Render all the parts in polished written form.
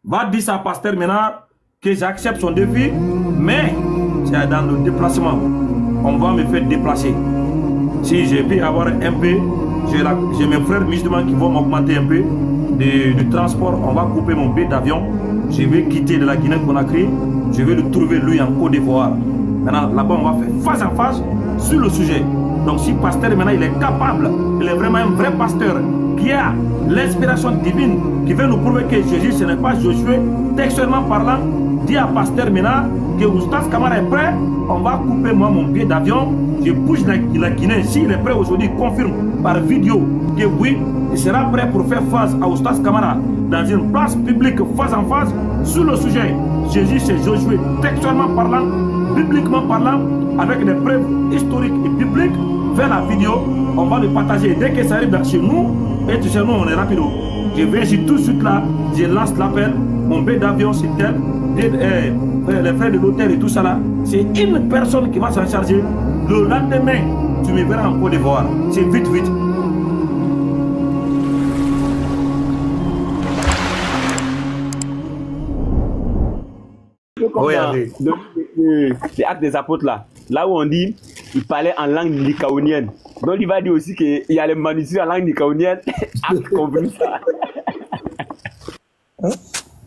Va dire ça à Pasteur maintenant que j'accepte son défi, mais c'est dans le déplacement. On va me faire déplacer. Si je peux avoir un peu, j'ai mes frères musulmans qui vont m'augmenter un peu du transport. On va couper mon billet d'avion. Je vais quitter de la Guinée-Conakry. Je vais le trouver lui en Côte d'Ivoire. Maintenant, là-bas, on va faire face à face sur le sujet. Donc, si Pasteur maintenant il est capable, il est vraiment un vrai pasteur qui a l'inspiration divine, qui veut nous prouver que Jésus, ce n'est pas Josué, textuellement parlant, dit à Pasteur maintenant que Oustaz Kamara est prêt. On va couper moi mon billet d'avion. Je bouge la Guinée. S'il est prêt aujourd'hui, confirme par vidéo que oui, il sera prêt pour faire face à Oustaz Kamara dans une place publique face en face sur le sujet. Jésus, c'est Josué, textuellement parlant, bibliquement parlant, avec des preuves historiques et bibliques. Fais la vidéo, on va le partager dès que ça arrive chez nous. Et tu sais, nous, on est rapide. Je viens ici tout de suite là, je lance l'appel, mon billet d'avion, c'est tel, les frais de l'hôtel et tout ça là. C'est une personne qui va s'en charger. Le lendemain, tu me verras en Côte d'Ivoire. C'est vite, vite. Oui, les actes des apôtres là où on dit il parlait en langue likaonienne. Donc il va dire aussi qu'il y a les manuscrits en langue likaonienne.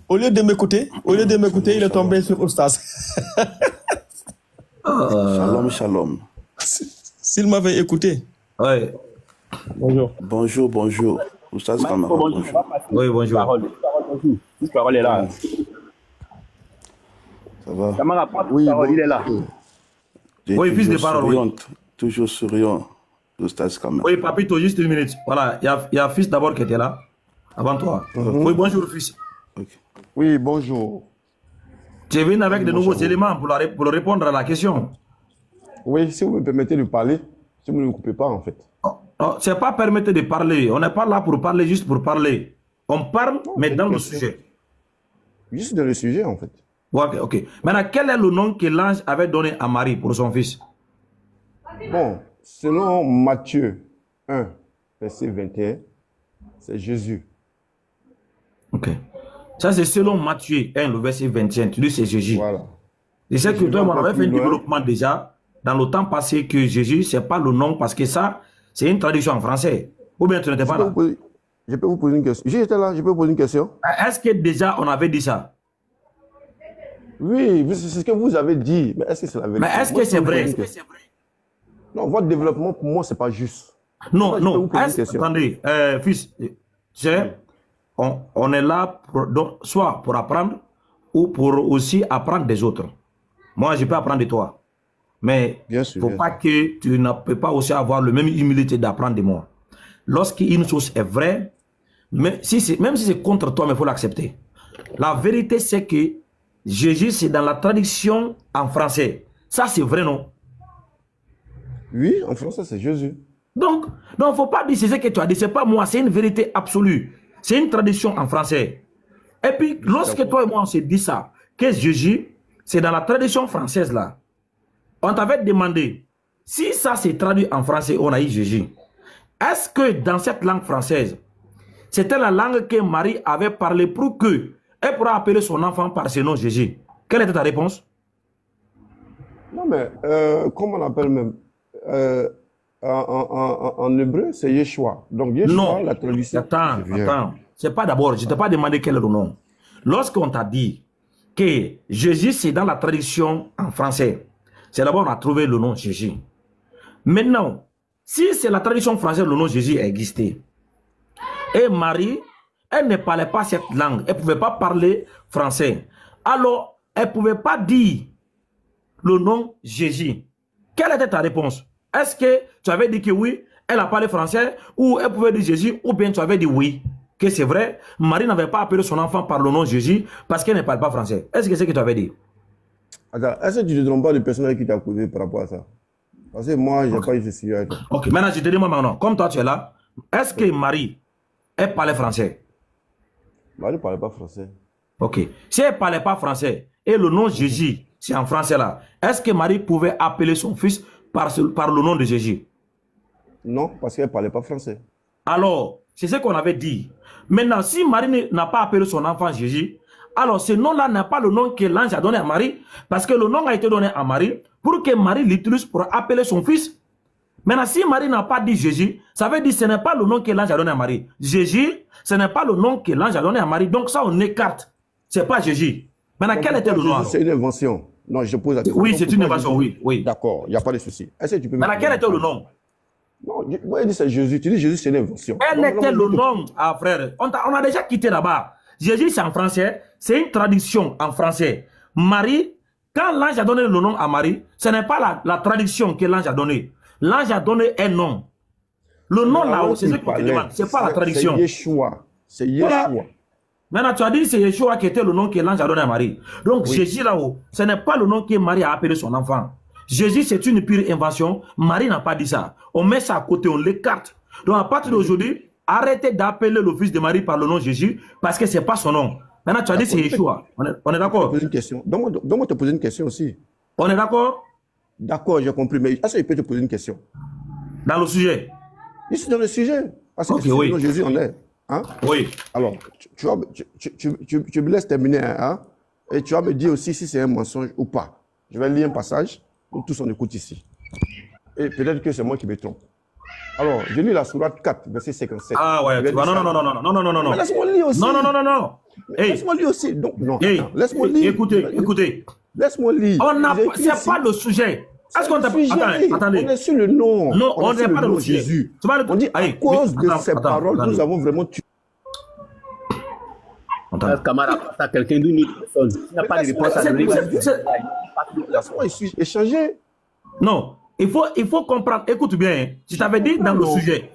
Au lieu de m'écouter, il est tombé sur Oustaz. Shalom, shalom. S'il m'avait écouté. Oui. Bonjour. Bonjour, bonjour. Oustaz Kamara, bonjour. Oui, bonjour. Cette parole est là. Ça va? Kamara, oui, parole, il est là. Oui, fils de parole, oui. Toujours souriant, Oustaz Kamara. Oui, papito, juste une minute. Voilà, il y a fils d'abord qui était là, avant toi. Oui, bonjour, fils. Okay. Oui, bonjour. Tu es venu avec de nouveaux éléments pour répondre à la question. Oui, si vous me permettez de parler, si vous ne me coupez pas, en fait. Non, c'est pas permettre de parler. On n'est pas là pour parler juste pour parler. On parle, mais dans le sujet. Juste dans le sujet, en fait. Ok, ok. Maintenant, quel est le nom que l'ange avait donné à Marie pour son fils? Bon, selon Matthieu 1, verset 21, c'est Jésus. Ok. Ça, c'est selon Matthieu 1, le verset 21. Tu dis c'est Jésus. Voilà. Je sais que toi, on avait fait un développement déjà dans le temps passé que Jésus, ce n'est pas le nom parce que ça, c'est une traduction en français. Ou bien tu n'étais pas là? Je peux vous poser une question. J'étais là, je peux vous poser une question. Est-ce que déjà on avait dit ça? Oui, c'est ce que vous avez dit. Mais est-ce que c'est la vérité? Mais est-ce que c'est vrai? Non, votre développement, pour moi, c'est pas juste. Non, non. Attendez, fils, on est là donc, soit pour apprendre ou pour aussi apprendre des autres. Moi, je peux apprendre de toi. Mais il ne faut pas que tu ne peux pas aussi avoir la même humilité d'apprendre de moi. Lorsqu'une chose est vraie, même si c'est contre toi, il faut l'accepter. La vérité, c'est que Jésus, c'est dans la traduction en français. Ça, c'est vrai, non? Oui, en français, c'est Jésus. Donc, il ne faut pas dire ce que tu as dit. Ce n'est pas moi, c'est une vérité absolue. C'est une tradition en français. Et puis, lorsque toi et moi, on s'est dit ça, que Jésus, c'est dans la tradition française, là. On t'avait demandé, si ça s'est traduit en français, on a eu Jésus. Est-ce que dans cette langue française, c'était la langue que Marie avait parlé pour qu'elle pourra appeler son enfant par ce nom Jésus? Quelle était ta réponse? Non, mais comment on appelle même en hébreu, c'est Yeshua. Donc, Yeshua, non, la traduction. Attends. C'est pas d'abord, je ne t'ai pas demandé quel est le nom. Lorsqu'on t'a dit que Jésus, c'est dans la traduction en français, c'est d'abord on a trouvé le nom Jésus. Maintenant, si c'est la traduction française, le nom Jésus existait. Et Marie, elle ne parlait pas cette langue. Elle ne pouvait pas parler français. Alors, elle ne pouvait pas dire le nom Jésus. Quelle était ta réponse? Est-ce que tu avais dit que oui, elle a parlé français, ou elle pouvait dire Jésus, ou bien tu avais dit oui, que c'est vrai, Marie n'avait pas appelé son enfant par le nom Jésus parce qu'elle ne parle pas français. Est-ce que c'est ce que tu avais dit? Attends, est-ce que tu ne te trompes pas de personnel qui t'a causé par rapport à ça? Parce que moi, je n'ai pas eu ce sujet. Ok, maintenant je te demande maintenant, comme toi tu es là, est-ce que Marie, elle parlait français? Marie ne parlait pas français. Ok, si elle ne parlait pas français, et le nom Jésus, c'est en français là, est-ce que Marie pouvait appeler son fils par le nom de Jésus? Non, parce qu'elle ne parlait pas français. Alors, c'est ce qu'on avait dit. Maintenant, si Marie n'a pas appelé son enfant Jésus, Alors, ce nom-là n'a pas le nom que l'ange a donné à Marie, parce que le nom a été donné à Marie pour que Marie l'utilise pour appeler son fils. Maintenant, si Marie n'a pas dit Jésus, ça veut dire que ce n'est pas le nom que l'ange a donné à Marie. Jésus, ce n'est pas le nom que l'ange a donné à Marie. Donc, ça, on écarte. Ce n'est pas Jésus. Maintenant, quel était le nom? C'est une invention. Non, je pose la question. Oui, c'est une invention, oui. D'accord, il n'y a pas de souci. Est-ce que tu peux Maintenant, quel était le nom? Non, moi, je dis c'est Jésus. Tu dis Jésus, c'est une invention. Quel était le nom, frère? On a déjà quitté là-bas. Jésus, c'est en français. C'est une traduction en français. Marie, quand l'ange a donné le nom à Marie, ce n'est pas la traduction que l'ange a donnée. L'ange a donné un nom. Le nom là-haut, c'est ce qu'on te demande. Ce n'est pas la traduction. C'est Yeshua. C'est Yeshua. Voilà. Maintenant, tu as dit que c'est Yeshua qui était le nom que l'ange a donné à Marie. Donc, oui. Jésus là-haut, ce n'est pas le nom que Marie a appelé son enfant. Jésus, c'est une pure invention. Marie n'a pas dit ça. On met ça à côté, on l'écarte. Donc, à partir d'aujourd'hui, arrêtez d'appeler le fils de Marie par le nom Jésus parce que ce n'est pas son nom. Maintenant, tu as dit c'est Yeshua. On est d'accord? Donne-moi te poser une question aussi. On est d'accord? D'accord, j'ai compris. Mais est-ce que je peux te poser une question? Dans le sujet? Ici, dans le sujet. Parce que oui. Dans Jésus, on est. Hein? Oui. Alors, tu me laisses terminer. Hein? Et tu vas me dire aussi si c'est un mensonge ou pas. Je vais lire un passage. Nous tous, on écoute ici. Et peut-être que c'est moi qui me trompe. Alors, je lis la sourate 4, verset 57. Ah ouais, non. Mais laisse-moi lire aussi. Non. Hey. Laisse-moi lire aussi. Donc, non, hey. Laisse-moi lire. Écoutez. Laisse-moi lire. C'est pas le sujet. Est-ce qu'on attendez. On est sur le nom. Non, on n'est pas dans le sujet. Jésus. On dit, à cause de ces paroles, nous avons vraiment tué. Camarade, t'as quelqu'un d'une personne. Tu n'as pas de réponse à donner. Laisse-moi échanger. Non, il faut comprendre. Écoute bien, je t'avais dit dans le sujet.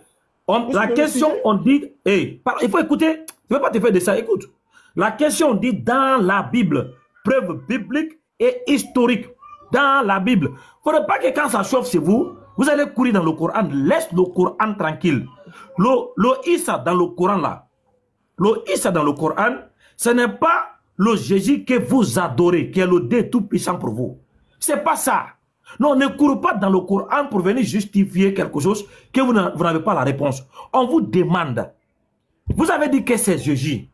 La question, on dit, il faut écouter. Je ne veux pas te faire de ça. Écoute. La question, on dit dans la Bible, preuve biblique et historique. Dans la Bible. Il ne faudrait pas que quand ça chauffe chez vous, vous allez courir dans le Coran. Laisse le Coran tranquille. Le Issa dans le Coran là. Le Issa dans le Coran, ce n'est pas le Jésus que vous adorez, qui est le Dieu tout-puissant pour vous. Ce n'est pas ça. Non, ne courez pas dans le Coran pour venir justifier quelque chose que vous n'avez pas la réponse. On vous demande. Vous avez dit que c'est Jésus.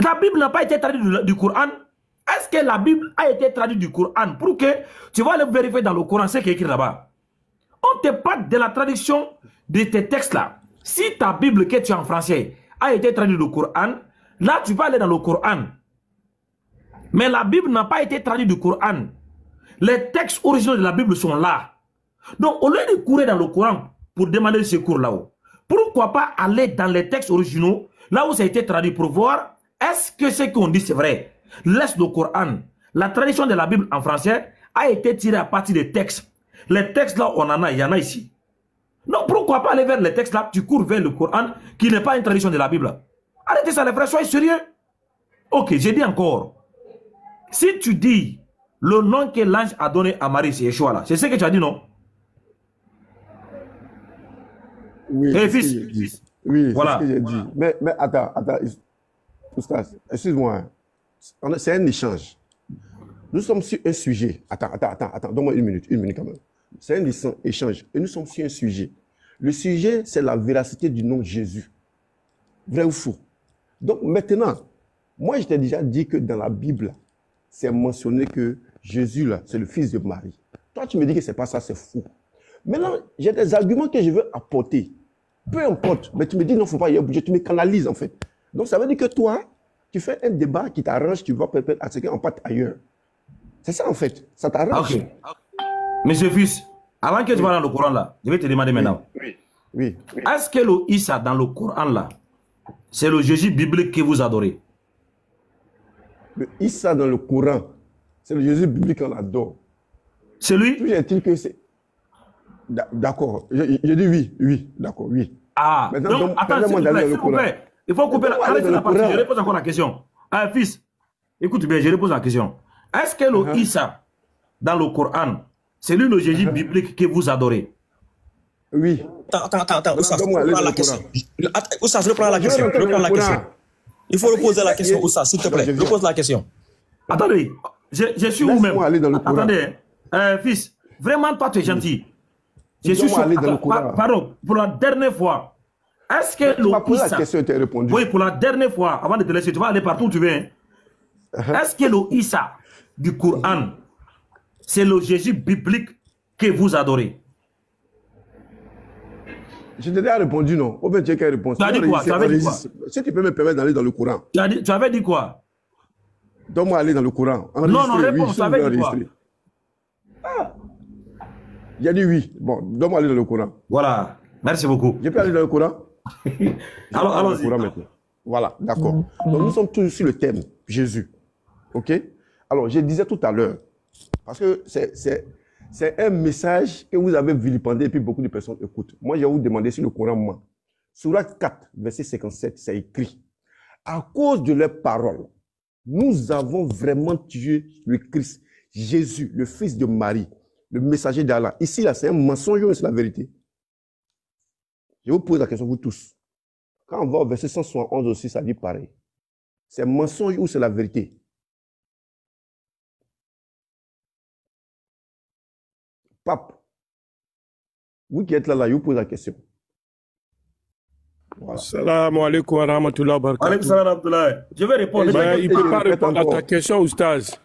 La Bible n'a pas été traduite du Coran. Est-ce que la Bible a été traduite du Coran pour que tu vas le vérifier dans le Coran, ce qui est écrit là-bas? On te parle de la traduction de tes textes là. Si ta Bible que tu as en français a été traduite du Coran, là tu vas aller dans le Coran. Mais la Bible n'a pas été traduite du Coran. Les textes originaux de la Bible sont là. Donc au lieu de courir dans le Coran pour demander le secours là-haut, pourquoi pas aller dans les textes originaux, là où ça a été traduit pour voir, est-ce que ce qu'on dit c'est vrai? Laisse le Coran. La tradition de la Bible en français a été tirée à partir des textes. Les textes là, on en a, il y en a ici. Donc pourquoi pas aller vers les textes là, tu cours vers le Coran qui n'est pas une tradition de la Bible. Arrêtez ça les frères, soyez sérieux. Ok, j'ai dit encore. Si tu dis le nom que l'ange a donné à Marie, c'est Yeshua là, c'est ce que tu as dit, non? Oui, fils. Oui, voilà. C'est ce que j'ai dit. Mais attends, Oustaz, excuse-moi. C'est un échange. Nous sommes sur un sujet. Attends, donne-moi une minute quand même. C'est un échange. Et nous sommes sur un sujet. Le sujet, c'est la véracité du nom Jésus. Vrai ou faux? Donc maintenant, moi je t'ai déjà dit que dans la Bible, c'est mentionné que Jésus, là, c'est le fils de Marie. Toi, tu me dis que c'est pas ça, c'est fou. Maintenant, j'ai des arguments que je veux apporter. Peu importe. Mais tu me dis, non, il ne faut pas y aller. Tu me canalises, en fait. Donc, ça veut dire que toi, tu fais un débat qui t'arrange, tu vas peut-être à ce qu'on parte ailleurs. C'est ça, en fait. Ça t'arrange. Ok. Monsieur fils, avant que tu vas dans le Coran, là, je vais te demander maintenant. Oui. Est-ce que le Issa dans le Coran, là, c'est le Jésus biblique que vous adorez? Le Issa dans le Coran, c'est le Jésus biblique qu'on adore. C'est lui? Toujours est-il que c'est... D'accord. Je dis oui, d'accord, oui. Ah, maintenant, donc, attends, s'il vous plaît. Il faut couper la partie. Je repose encore la question. Ah, fils, écoute bien, je repose la question. Est-ce que le Issa, dans le Coran, c'est lui le Jésus biblique que vous adorez? Oui. Attends, Oussas, reprends la question. Oussas, reprends la question. Il faut reposer la question, Oussas, s'il te plaît. Repose la question. Attendez, je suis où même? Attendez, fils, vraiment, toi, tu es gentil. Je suis sûr. Pardon, pour la dernière fois, Est-ce que Tu m'as posé la Issa... question et tu as répondu. Oui, pour la dernière fois, avant de te laisser, tu vas aller partout où tu veux. Hein. Est-ce que le Issa du Coran, c'est le Jésus biblique que vous adorez? Je t'ai déjà répondu non. Ou bien tu as qu'à répondre. Tu as dit quoi? Tu avais dit quoi? Si tu peux me permettre d'aller dans le Coran. Tu avais dit quoi? Donne-moi aller dans le Coran. Non, réponds, tu avais dit quoi? Il a dit oui. Bon, donne-moi aller dans le Coran. Voilà, merci beaucoup. Je peux aller dans le Coran? Alors, dans le Coran maintenant. Voilà, d'accord. Donc nous sommes tous sur le thème Jésus. Ok? Alors, je disais tout à l'heure, parce que c'est un message que vous avez vilipendé et puis beaucoup de personnes écoutent. Moi, je vais vous demander sur le Coran, moi. Sourate 4, verset 57, c'est écrit. À cause de leurs paroles, nous avons vraiment tué le Christ, Jésus, le fils de Marie, le messager d'Allah. Ici, là, c'est un mensonge ou c'est la vérité? Je vous pose la question, vous tous. Quand on va au verset 171 aussi, ça dit pareil. C'est un mensonge ou c'est la vérité? Pape, vous qui êtes là, je vous pose la question. Voilà. Salam alaikum wa rahmatullahi wa barakatuh. Alaikum salam wa rahmatullahi. Je vais répondre. Il ne peut pas répondre à ta question, Oustaz.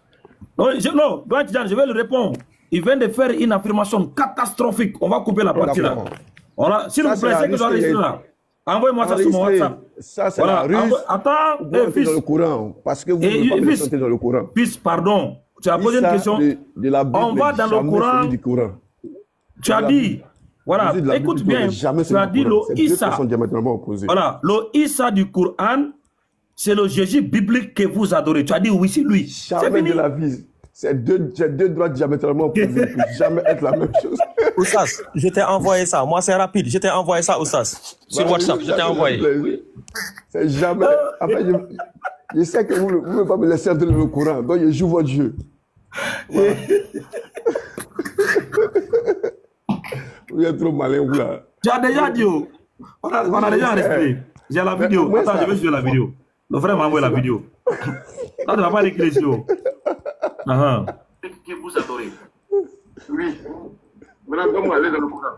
Non, je vais le répondre. Il vient de faire une affirmation catastrophique. On va couper la partie là. S'il vous plaît, c'est que je dois rester là. Envoyez-moi ça sur mon WhatsApp. Ça, c'est la ruse. Attends, fils. Dans le Coran, parce que vous ne pouvez pas me chanter dans le Coran. Fils, pardon. Tu as posé une question. On va dans le Coran. Tu as dit, voilà, écoute bien. Tu as dit le Issa. Voilà, le Issa du Coran, c'est le Jésus biblique que vous adorez. Tu as dit oui, c'est lui. Jamais de la vie. C'est deux droits diamétralement opposés. Ils ne peuvent jamais être la même chose. Oustaz, je t'ai envoyé ça. Moi, c'est rapide. Je t'ai envoyé ça, Oustaz. Sur WhatsApp, je t'ai envoyé. C'est jamais. En fait, je sais que vous ne pouvez pas me laisser entrer dans le Coran. Donc, je joue votre jeu. Voilà. Vous êtes trop malin, vous là. Tu as déjà dit, on a déjà resté. J'ai la vidéo. Attends, je vais jouer la vidéo. Le frère m'a envoyé la vidéo. Là, tu ne vas pas l'écrire ici. Que vous adorez. Oui. Maintenant, donne-moi aller dans le Coran.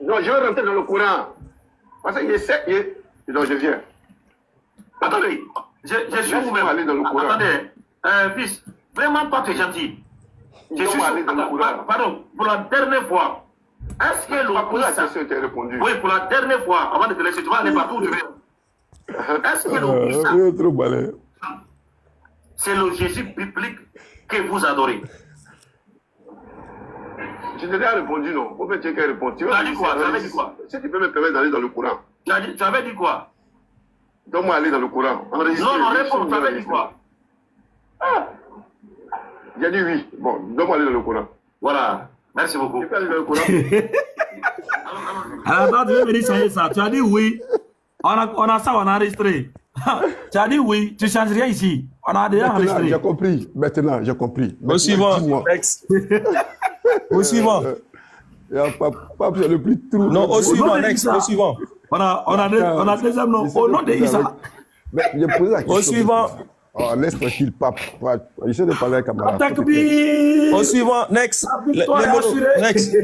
Non, je vais rentrer dans le Coran. Parce que je sais. Non, je viens. Attendez, je suis vous-même. Aller dans le Coran. Attendez, fils, vraiment pas très gentil. Je suis pardon, pour la dernière fois. Est-ce que le oui, pour la dernière fois, avant de te laisser, tu vas aller partout où tu veux. Est-ce que le c'est le Jésus biblique que vous adorez? Je t'ai déjà répondu non. Vous pouvez checker répondre. Tu as dit quoi? Tu avais dit quoi? Si tu peux me permettre d'aller dans le Coran. Tu avais dit quoi? Donne-moi aller dans le Coran. Non, réponds. Tu avais dit quoi? J'ai dit oui. Bon, donne-moi aller dans le Coran. Voilà. Merci beaucoup. Tu peux aller dans le Coran. Alors, tu veux me dire ça. Tu as dit oui. On a ça, on a enregistré. Tu as dit oui, tu ne changes rien ici. On a déjà enregistré. J'ai compris. Maintenant, j'ai compris. Au suivant. Au suivant. Pas le plus trou. Non, au suivant, next. Au suivant. On a deuxième nom. Au nom de Issa. J'ai posé la question. Au suivant. Oh, laisse tranquille, pape. J'essaie de parler avec camarade. Au suivant, next. Next.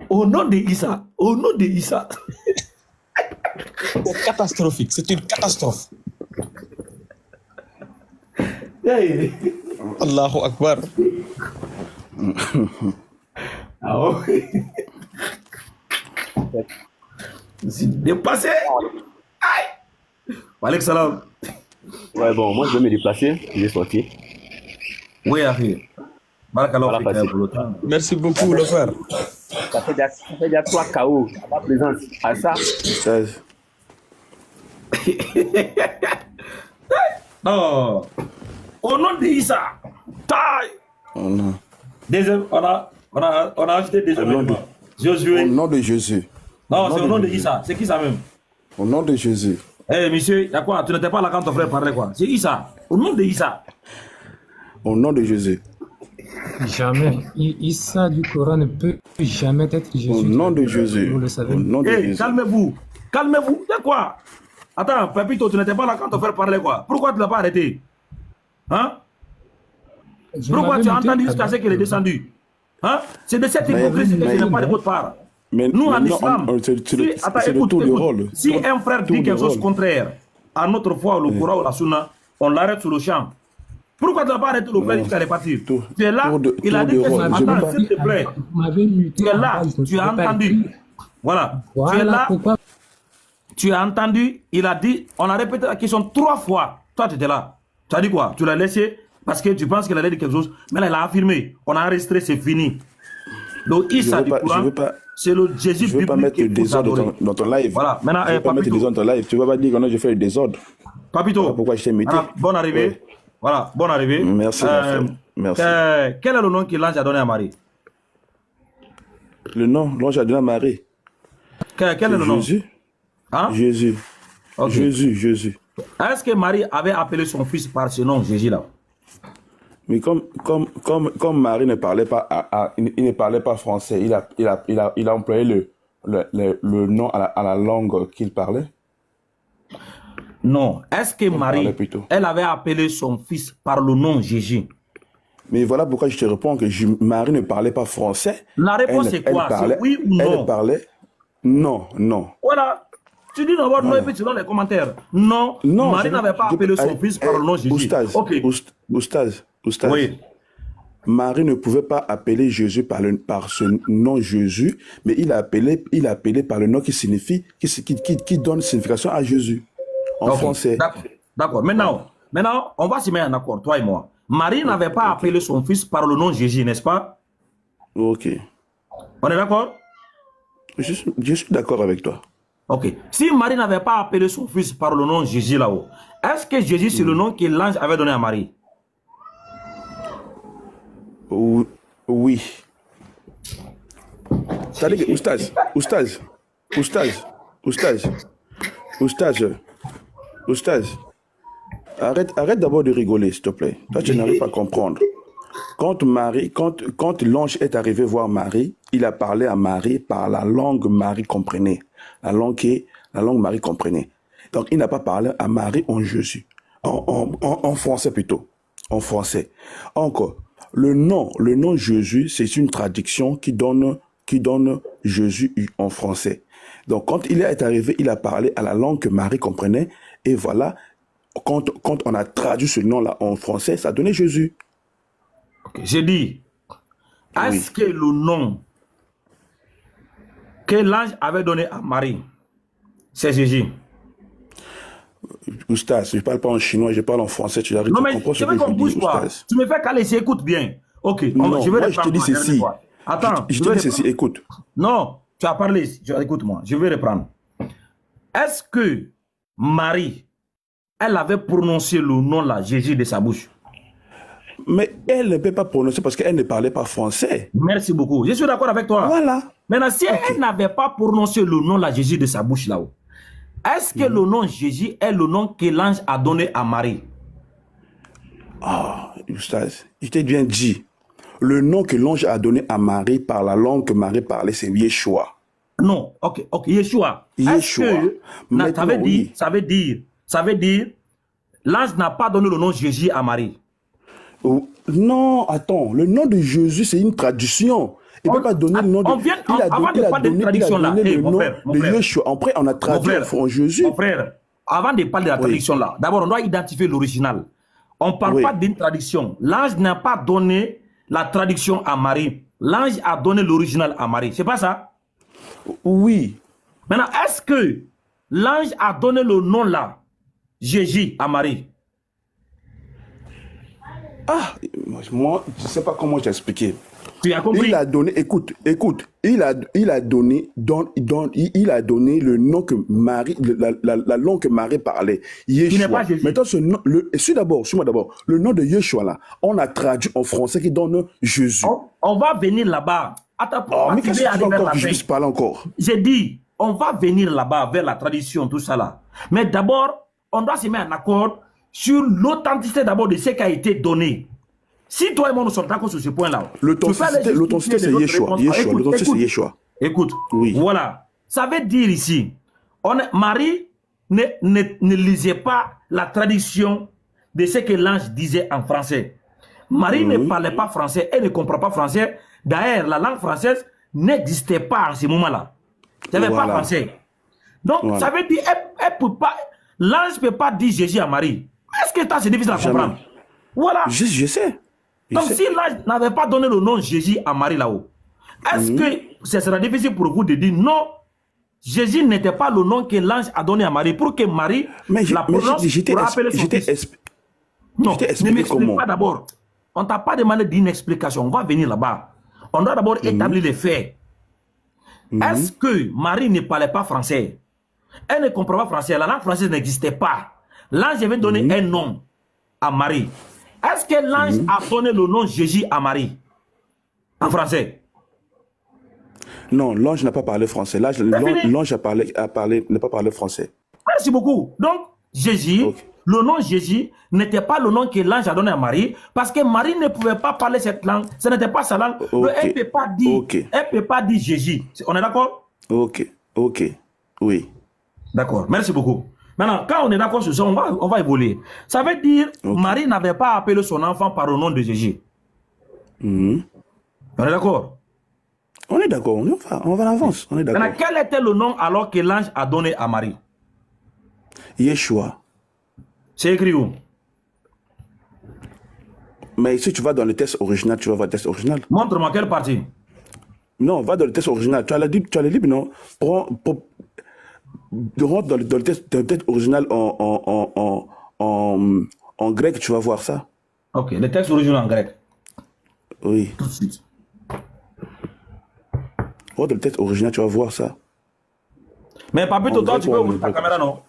Au nom de Issa. Au nom de Issa. C'est catastrophique. C'est une catastrophe. Hey. Allahu Akbar. Ah oui. Je suis dépassé. Aïe. Walek salam. Ouais, bon, moi je vais me déplacer. Je vais sortir. Oui, Harry. Merci beaucoup, le frère. Ça fait déjà 3 KO à ma présence. À ça. Non. Au nom de Issa. Taille. Oh non. Deuxième, on a ajouté deuxième élément. Josué. Au nom de Jésus. Non, c'est au nom de Issa. C'est qui ça même? Au nom de Jésus. Eh, monsieur, y a quoi? Tu n'étais pas là quand ton frère parlait, quoi? C'est Issa. Au nom de Issa. Au nom de Jésus. Jamais. Issa du Coran ne peut jamais être Jésus. Au nom de Jésus. Vous le savez. Au nom de Jésus. Calmez-vous. Calmez-vous. Y a quoi? Attends, Pépito, tu n'étais pas là quand ton frère parlait, quoi? Pourquoi tu ne l'as pas arrêté? Hein? Pourquoi tu as entendu jusqu'à ce qu'il est descendu? Hein? C'est de cette hypocrisie que je n'aime pas de votre part. Mais nous, en non, islam, c'est le tour de rôle. Si un frère dit quelque chose contraire à notre foi, le Coran ou la Sunna, on l'arrête sur le champ. Pourquoi tu n'as pas arrêté le frère jusqu'à les partir? Tu es là, il a dit que attends, s'il te plaît. Tu es là, tu as entendu. Voilà. Tu es là, tu as entendu, il a dit, on a répété la question 3 fois. Toi, tu étais là. Tu as dit quoi? Tu l'as laissé parce que tu penses qu'il allait dire quelque chose. Mais là, il a affirmé. On a enregistré, c'est fini. Donc, Issa du Coran, c'est le Jésus biblique. Je ne veux pas mettre le désordre dans ton live. Voilà. Maintenant, je ne veux pas mettre le désordre dans ton live. Tu ne vas pas dire que non, je fais le désordre. Papito. Voilà pourquoi je t'ai muté. Bonne arrivée. Ouais. Voilà, bonne arrivée. Merci. Merci. Quel est le nom que l'ange a donné à Marie? Le nom, l'ange a donné à Marie. Quel est le nom? Jésus. Hein? Jésus. Okay. Jésus. Est-ce que Marie avait appelé son fils par ce nom, Jésus là? Mais comme Marie ne parlait pas, il ne parlait pas français, il a employé le nom à la langue qu'il parlait. Non. Est-ce que Marie, elle avait appelé son fils par le nom Jésus? Mais voilà pourquoi je te réponds que Marie ne parlait pas français. La réponse c'est quoi? C'est oui ou non? Elle parlait. Non. Voilà. Tu dis d'abord non et puis tu donnes les commentaires. Non, Marie n'avait pas appelé son fils par le nom Jésus. Oustaz. Oui. Marie ne pouvait pas appeler Jésus par ce nom Jésus, mais il a appelé par le nom qui signifie, qui donne signification à Jésus en français. D'accord. Maintenant, on va se mettre en accord, toi et moi. Marie n'avait pas appelé son fils par le nom Jésus, n'est-ce pas? Ok. On est d'accord? Je suis d'accord avec toi. Ok. Si Marie n'avait pas appelé son fils par le nom Jésus là-haut, est-ce que Jésus c'est le nom que l'ange avait donné à Marie? Oui. C'est-à-dire que, Oustaz, arrête d'abord de rigoler, s'il te plaît. Toi, tu n'arrives pas à comprendre. Quand l'ange est arrivé voir Marie, il a parlé à Marie par la langue Marie comprenait. La langue Marie comprenait. Donc, il n'a pas parlé à Marie en Jésus. En français plutôt. En français. Encore. Le nom Jésus, c'est une traduction qui donne Jésus en français. Donc, quand il est arrivé, il a parlé à la langue que Marie comprenait. Et voilà, quand on a traduit ce nom-là en français, ça donnait Jésus. Okay. J'ai dit, est-ce que le nom que l'ange avait donné à Marie, c'est Jésus? Oustaz, je ne parle pas en chinois, je parle en français. Tu arrives à comprendre ce que je dis, Oustaz. Tu me fais caler, écoute bien. Ok, non, je te dis ceci. Attends, je te dis ceci, écoute. Non, tu as parlé, écoute-moi, je vais reprendre. Est-ce que Marie, elle avait prononcé le nom là, Jésus, de sa bouche? Mais elle ne peut pas prononcer parce qu'elle ne parlait pas français. Merci beaucoup. Je suis d'accord avec toi. Voilà. Maintenant, si elle n'avait pas prononcé le nom là, Jésus, de sa bouche là-haut, est-ce que le nom Jésus est le nom que l'ange a donné à Marie? Ah, Oustaz, je t'ai bien dit. Le nom que l'ange a donné à Marie par la langue que Marie parlait, c'est Yeshua. Non, ok, Yeshua. Yeshua. Ça veut dire, l'ange n'a pas donné le nom Jésus à Marie. Non, attends, le nom de Jésus, c'est une traduction. Il ne peut pas donner le nom de... Avant de parler de traduction là, mon frère. Yeshua. Après, on a traduit en Jésus. Mon frère, avant de parler de la traduction là, d'abord, on doit identifier l'original. On ne parle pas d'une traduction. L'ange n'a pas donné la traduction à Marie. L'ange a donné l'original à Marie. C'est pas ça? Oui. Maintenant, est-ce que l'ange a donné le nom là, Jésus, à Marie? Ah, moi, je ne sais pas comment t'expliquer. Tu as compris? Il a donné, écoute, il a donné le nom que Marie, la langue que Marie parlait. Yeshua. Maintenant, suis-moi d'abord. Le nom de Yeshua là, on a traduit en français qui donne Jésus. On va venir là-bas. Mais qu'est-ce que tu veux encore que je puisse parler encore? J'ai dit, on va venir là-bas vers la tradition, tout ça là. Mais d'abord, on doit se mettre en accord sur l'authenticité d'abord de ce qui a été donné. Si toi et moi nous sommes d'accord sur ce point-là, l'authenticité c'est Yeshua. L'authenticité c'est Yeshua. Écoute, voilà. Ça veut dire ici, Marie ne lisait pas la traduction de ce que l'ange disait en français. Marie ne parlait pas français, elle ne comprend pas français. D'ailleurs, la langue française n'existait pas en ce moment-là. Il n'y avait pas français. Donc, ça veut dire, elle peut pas, l'ange ne peut pas dire Jésus à Marie. Est-ce que c'est difficile à comprendre? Voilà. Je sais. Donc, si l'ange n'avait pas donné le nom Jésus à Marie là-haut, est-ce que ce sera difficile pour vous de dire non, Jésus n'était pas le nom que l'ange a donné à Marie pour que Marie la prononce pour appeler son fils? Non, ne m'explique pas d'abord. On ne t'a pas demandé d'une explication. On va venir là-bas. On doit d'abord établir les faits. Est-ce que Marie ne parlait pas français? Elle ne comprend pas français. La langue française n'existait pas. L'ange vient donner un nom à Marie. Est-ce que l'ange a donné le nom Jésus à Marie en français? Non, l'ange n'a pas parlé français. L'ange n'a pas parlé français. Merci beaucoup. Donc, Jésus, le nom Jésus n'était pas le nom que l'ange a donné à Marie parce que Marie ne pouvait pas parler cette langue. Ce n'était pas sa langue. Elle ne peut pas dire, elle peut pas dire Jésus. On est d'accord? Ok. Oui. D'accord. Merci beaucoup. Maintenant, quand on est d'accord sur ça, on va évoluer. Ça veut dire Marie n'avait pas appelé son enfant par le nom de Jésus. On est d'accord? On est d'accord, on va en avance, on est d'accord. Maintenant, quel était le nom alors que l'ange a donné à Marie? Yeshua. C'est écrit où? Mais si tu vas dans le texte original, tu vas voir le texte original. Montre-moi quelle partie? Non, va dans le texte original. Tu as le livre, non? Rentre dans le texte original en grec, tu vas voir ça. Ok, le texte original en grec. Oui. Tout de suite. Dans le texte original, tu vas voir ça. Mais Papito, toi, tu peux ouvrir ta caméra, non?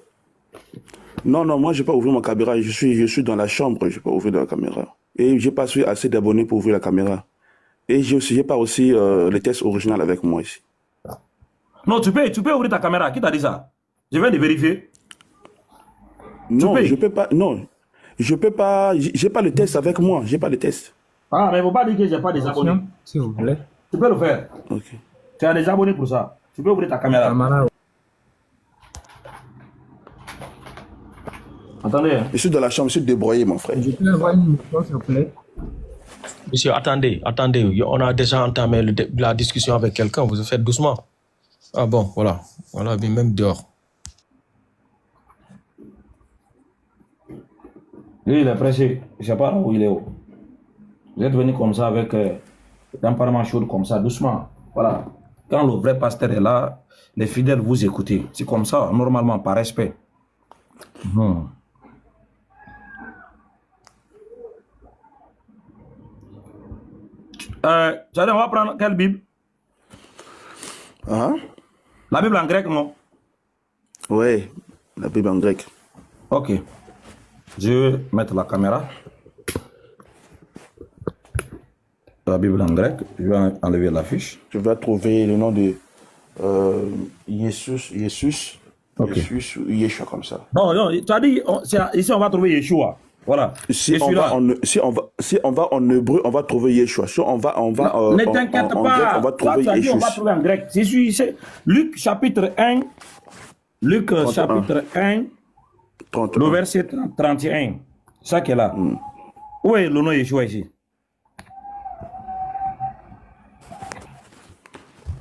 Non, moi, je n'ai pas ouvert ma caméra. Je suis dans la chambre, je n'ai pas ouvert la caméra. Et je n'ai pas assez d'abonnés pour ouvrir la caméra. Et je n'ai pas aussi le texte original avec moi ici. Non, tu peux ouvrir ta caméra. Qui t'a dit ça? Je viens de vérifier. Non, je peux pas. Non, je peux pas. J'ai pas le texte avec moi. J'ai pas le texte. Ah, mais il ne faut pas dire que j'ai pas des abonnés. S'il vous plaît. Tu peux le faire. Ok. Tu as des abonnés pour ça. Tu peux ouvrir ta caméra. Attendez. Je suis dans la chambre, je suis débrouillé, mon frère. Je peux avoir une micro, s'il vous plaît. Monsieur, attendez. On a déjà entamé la discussion avec quelqu'un. Vous faites doucement. Ah bon, voilà. On l'a vu même dehors. Lui, il est pressé. Je ne sais pas où il est. Vous êtes venu comme ça avec tempérament chaud comme ça, doucement. Voilà. Quand le vrai pasteur est là, les fidèles vous écoutez. C'est comme ça, normalement, par respect. On va prendre quelle Bible? La Bible en grec, non? Oui, la Bible en grec. Ok. Je vais mettre la caméra. La Bible en grec. Je vais enlever la fiche. Tu vas trouver le nom de Jesus, Ok. Jesus ou Yeshua comme ça. Non, tu as dit, ici on va trouver Yeshua. Voilà. Si on va en hébreu, on va trouver Yeshua. Si on va ne t'inquiète pas. Grec, on va trouver Yeshua. On va trouver en grec. C'est Luc chapitre 1. Luc 31. Chapitre 1. 31. Le verset 31. Ça qui est là. Où est le nom Yeshua ici?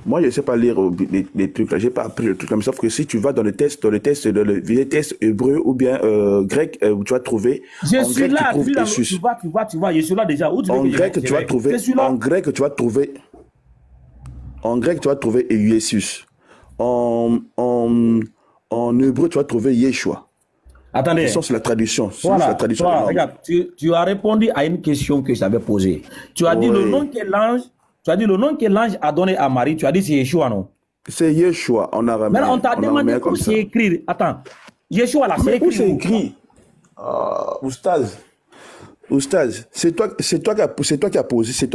Moi, je ne sais pas lire les trucs là. Je n'ai pas appris le truc. Sauf que si tu vas dans le test hébreu ou bien grec, tu vas trouver. Je suis là. Tu vois. Je suis là déjà. Où tu en grec, tu vas trouver. En grec, tu vas trouver. En grec, tu vas trouver Jesus. En hébreu, tu vas trouver Yeshua. Attendez. C'est la traduction. Voilà. La traduction regarde, tu as répondu à une question que j'avais posée. Tu as dit le nom que l'ange. Tu as dit le nom que l'ange a donné à Marie. Tu as dit c'est Yeshua, non? C'est Yeshua en arabe. Mais on t'a demandé où c'est écrit. Attends. Yeshua là, c'est écrit. Où c'est écrit? Oustaz, c'est toi qui as posé cette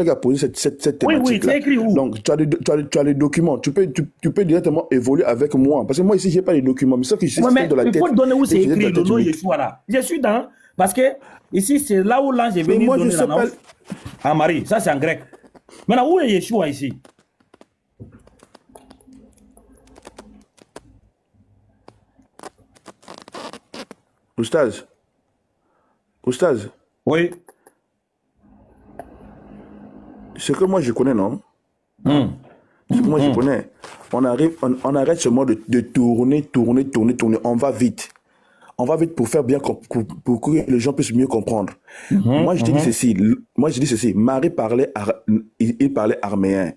thématique. Oui, c'est écrit où? Donc tu as les documents. Tu peux directement évoluer avec moi. Parce que moi ici j'ai pas les documents. Mais ça que je suis dans la tête. Il faut te donner où c'est écrit le nom Yeshua là. Je suis dans parce que ici c'est là où l'ange est venu donner l'annonce à Marie. Ça c'est en grec. Maintenant, où est Yeshua ici? Oustaz. Oui. ce que moi je connais, non? Hum. Ce que moi je connais. On arrête seulement de tourner. On va vite. On va vite pour faire bien, pour que les gens puissent mieux comprendre. Moi, je te dis ceci. Marie parlait, il parlait araméen.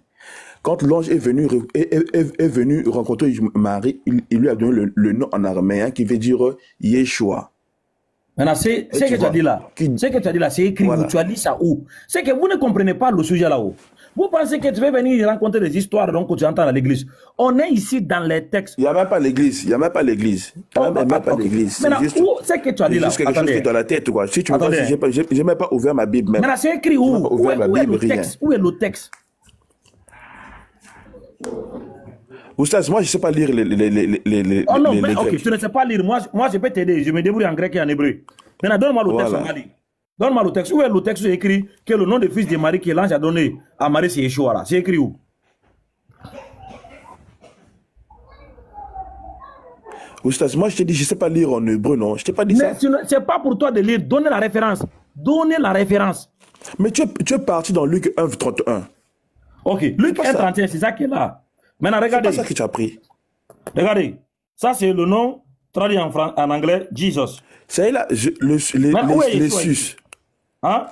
Quand l'ange est venu rencontrer Marie, il lui a donné le nom en araméen qui veut dire Yeshua. Maintenant, c'est ce que tu as dit là. Ce que tu as dit là, c'est écrit où? Tu as dit ça où? C'est que vous ne comprenez pas le sujet là-haut. Vous pensez que tu vas venir raconter des histoires donc que tu entends à l'église. On est ici dans les textes. Il n'y a même pas l'église. Il n'y a même pas l'église. Maintenant, c'est que tu as dit là. C'est quelque chose qui est dans la tête, quoi. Si tu vois, je n'ai même pas ouvert ma Bible. Maintenant, c'est écrit où? Où est le texte? Où est le texte? Oustaz, moi je ne sais pas lire les oh non, mais ok, tu ne sais pas lire. Moi je peux t'aider. Je me débrouille en grec et en hébreu. Maintenant, donne-moi le texte. Voilà. Donne-moi le texte. Où est le texte où c'est écrit que le nom de fils de Marie que l'ange a donné à Marie, c'est Yeshua là? C'est écrit où? Oustaz, moi je te dis, je ne sais pas lire en hébreu, non? Je t'ai pas dit ça. C'est pas pour toi de lire. Donnez la référence. Donnez la référence. Mais tu es parti dans Luc 1, 31. Ok, Luc 1, 31, c'est ça qui est là. Maintenant, regardez. C'est pas ça que tu as pris. Regardez. Ça, c'est le nom traduit en anglais, Jesus. C'est là, les sus. Hein?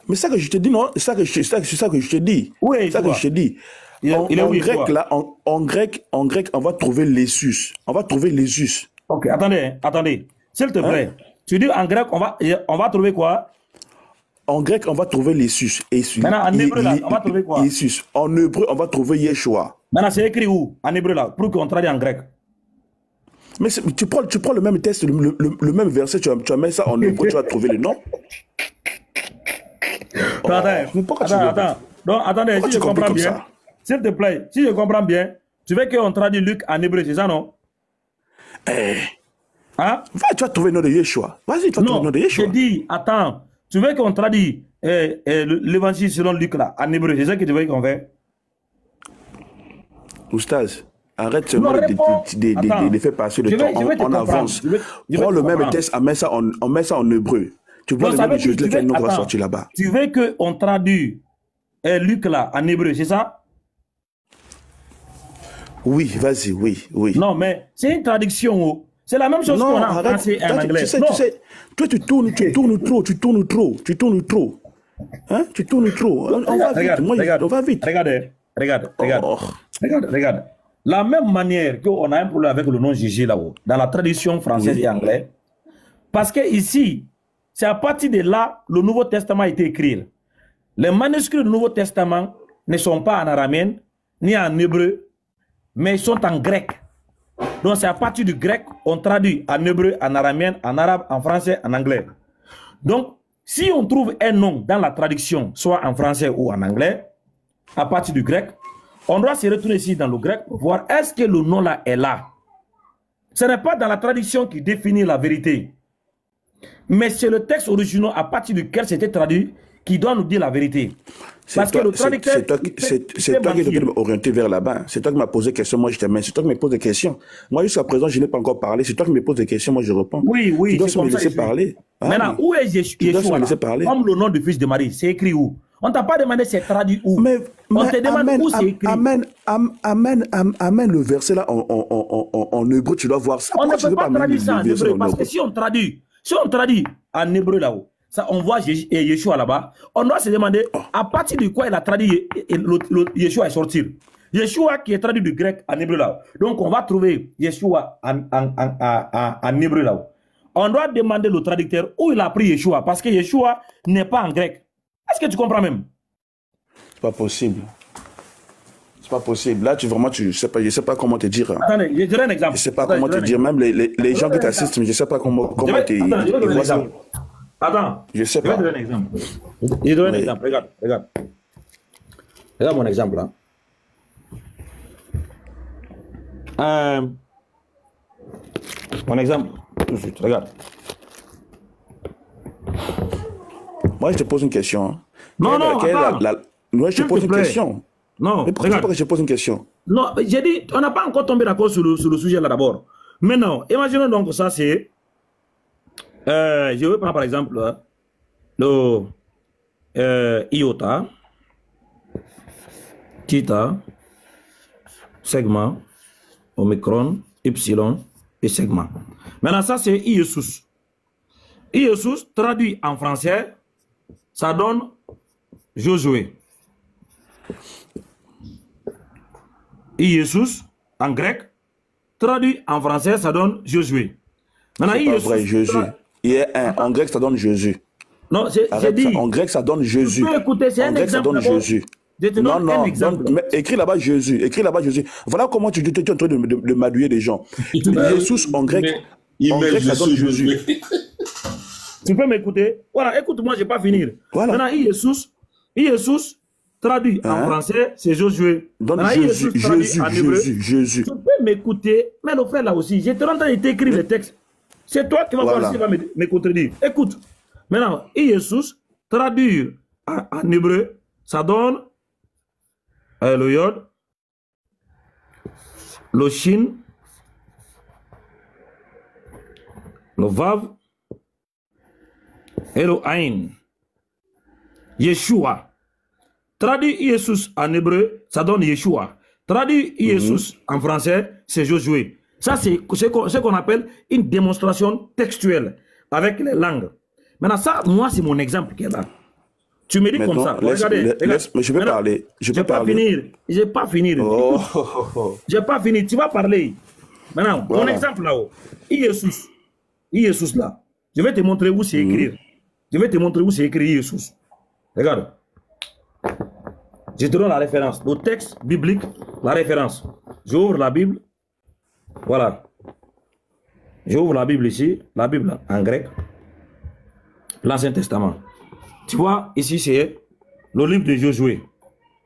Mais ça que je te dis, non? C'est ça que je te dis. Oui, ça que je te dis. En grec, là, en grec, on va trouver les sus. On va trouver les sus. Ok, attendez. S'il te plaît. Tu dis en grec, on va trouver quoi? En grec, on va trouver les sus. Maintenant, en hébreu, là, on va trouver quoi? En hébreu, on va trouver Yeshua. Maintenant, c'est écrit où? En hébreu, là, pour qu'on traduise en grec. Mais tu prends le même texte, le même verset, tu vas mettre ça en hébreu, tu vas trouver le nom. Attends. Donc, attendez, si je comprends bien, s'il te plaît, si je comprends bien, tu veux qu'on traduise Luc en hébreu, c'est ça, non? Hein? Va, tu vas trouver le nom de Yeshua. Vas-y, tu vas trouver le nom de Yeshua. Je dis, attends, tu veux qu'on traduise l'évangile selon Luc là, en hébreu, c'est ça que tu veux qu'on fait? Oustaz, arrête seulement de faire passer le temps. On avance. Prends le même texte, on met ça en hébreu. Tu vois le même chose, lequel nous va sortir là-bas. Tu veux qu'on traduise Luc là en hébreu, c'est ça? Oui, vas-y, oui. Non, mais c'est une traduction. C'est la même chose qu'on a en français et en anglais. Tu sais, toi tu tournes trop. Hein? Tu tournes trop. On va vite. Regarde. La même manière qu'on a un problème avec le nom Jésus là-haut, dans la tradition française et anglaise, parce que ici, c'est à partir de là, le Nouveau Testament a été écrit. Les manuscrits du Nouveau Testament ne sont pas en araméen, ni en hébreu, mais ils sont en grec. Donc c'est à partir du grec, on traduit en hébreu, en araméen, en arabe, en français, en anglais. Donc, si on trouve un nom dans la traduction, soit en français ou en anglais, à partir du grec, on doit se retourner ici dans le grec pour voir est-ce que le nom là est là. Ce n'est pas dans la traduction qui définit la vérité, mais c'est le texte original à partir duquel c'était traduit qui doit nous dire la vérité. Parce que le traducteur... C'est toi qui dois m'orienter vers là-bas. C'est toi qui m'as posé des questions, moi je t'amène. C'est toi qui me poses des questions. Moi jusqu'à présent, je n'ai pas encore parlé. C'est toi qui me poses des questions, moi je réponds. Oui, tu dois me laisser parler. Maintenant, où est Yeshua? Comme le nom du fils de Marie, c'est écrit où? On ne t'a pas demandé c'est traduit où. On te demande où c'est écrit. Amène le verset là en hébreu, tu dois voir ça. On ne peut pas traduire ça en hébreu, parce que si on traduit en hébreu là-haut, ça, on voit Yeshua là-bas, on doit se demander à partir de quoi il a traduit Yeshua est sorti. Yeshua qui est traduit du grec en hébreu là. Donc on va trouver Yeshua en hébreu là. On doit demander au traducteur où il a pris Yeshua, parce que Yeshua n'est pas en grec. Est-ce que tu comprends même? C'est pas possible. C'est pas possible. Là, je sais pas comment te dire. Attendez, je dirais un exemple. Je sais pas comment te dire. Même les gens qui t'assistent, je sais pas comment te dire. Attends, je sais pas. Je vais te donner un exemple. Je vais te donner un exemple. Regarde. Regarde mon exemple là. Mon exemple, tout de suite, regarde. Moi, je te pose une question. Non, moi, je te pose une question. Non, mais pourquoi je te pose une question? Non, j'ai dit, on n'a pas encore tombé d'accord sur le sujet là d'abord. Maintenant, imaginons donc ça, c'est... je vais prendre par exemple le iota. theta, segment, omicron, epsilon et segment. Maintenant, ça c'est Iesus. Iesus, traduit en français, ça donne Josué. Iesus, en grec, traduit en français, ça donne Josué. Maintenant, C'est pas vrai, Jésus. Il y a un, en grec, ça donne Jésus. Non, j'ai dit. En grec, ça donne Jésus. Tu peux écouter, c'est un grec, ça exemple. donne Jésus. Je te donne un exemple. Mais écris là-bas Jésus. Écris là-bas Jésus. Voilà comment tu es en train de madouiller des gens. Jésus en grec, ça donne Jésus. Tu peux m'écouter? Voilà, écoute-moi, je ne vais pas finir. Voilà. Maintenant, Iesus, traduit en français, c'est Josué. Donc Jésus. Tu peux m'écouter, mais le frère là aussi, j'étais en train de t'écrire le texte. C'est toi qui vas voir s'il va me contredire. Écoute. Maintenant, Iesus, traduit en hébreu, ça donne le yod, le shin, le vav et le aïn. Yeshua. Traduit Iesus en hébreu, ça donne Yeshua. Traduit Iesus en français, c'est Josué. Ça, c'est ce qu'on appelle une démonstration textuelle avec les langues. Maintenant, ça, moi, c'est mon exemple qui est là. Tu me dis comme ça. Regardez, mais je peux parler. Je peux parler. Je vais pas finir. Je vais pas finir. Tu vas parler. Maintenant, mon exemple là-haut. Iesus là. Je vais te montrer où c'est écrit. Je vais te montrer où c'est écrit Iesus. Regarde. Je te donne la référence. Le texte biblique, la référence. J'ouvre la Bible. Voilà. J'ouvre la Bible ici. La Bible en grec. L'Ancien Testament. Tu vois, ici c'est le livre de Josué.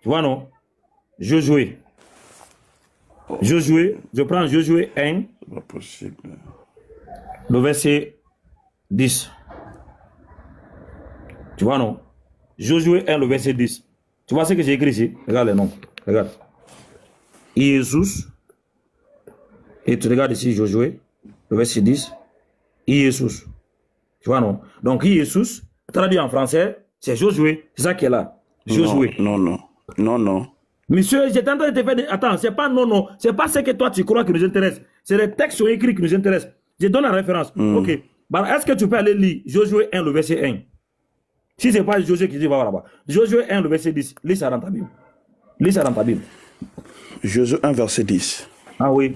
Tu vois, non? Josué. Josué, je prends Josué 1. C'est pas possible. Le verset 10. Tu vois, non? Josué 1, le verset 10. Tu vois ce que j'ai écrit ici? Regarde les noms. Regarde. Jésus. Et tu regardes ici Josué, le verset 10. Jésus. Tu vois, non? Donc, Jésus, traduit en français, c'est Josué. C'est ça qui est là. Josué. Non. Monsieur, j'étais en train de te faire... Attends, c'est pas non. C'est pas ce que toi tu crois qui nous intéresse. C'est les textes écrits qui nous intéressent. Je donne la référence. Ok. Bah, est-ce que tu peux aller lire Josué 1, le verset 1? Si c'est pas Josué qui dit, va là-bas. Josué 1, le verset 10. Lis ça dans ta Bible. Lis ça dans ta Bible. Josué 1, verset 10. Ah oui.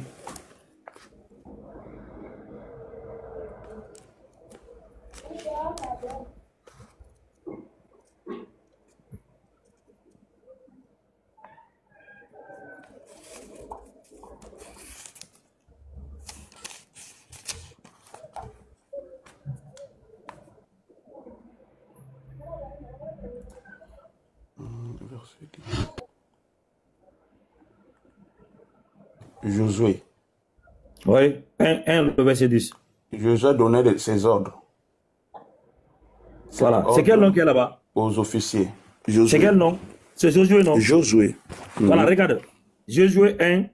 Josué. Oui, 1, le verset 10. Josué donnait ses ordres. Voilà. C'est quel nom qui est là-bas? Aux officiers. C'est quel nom? C'est Josué, non? Josué. Voilà, regarde. Josué 1,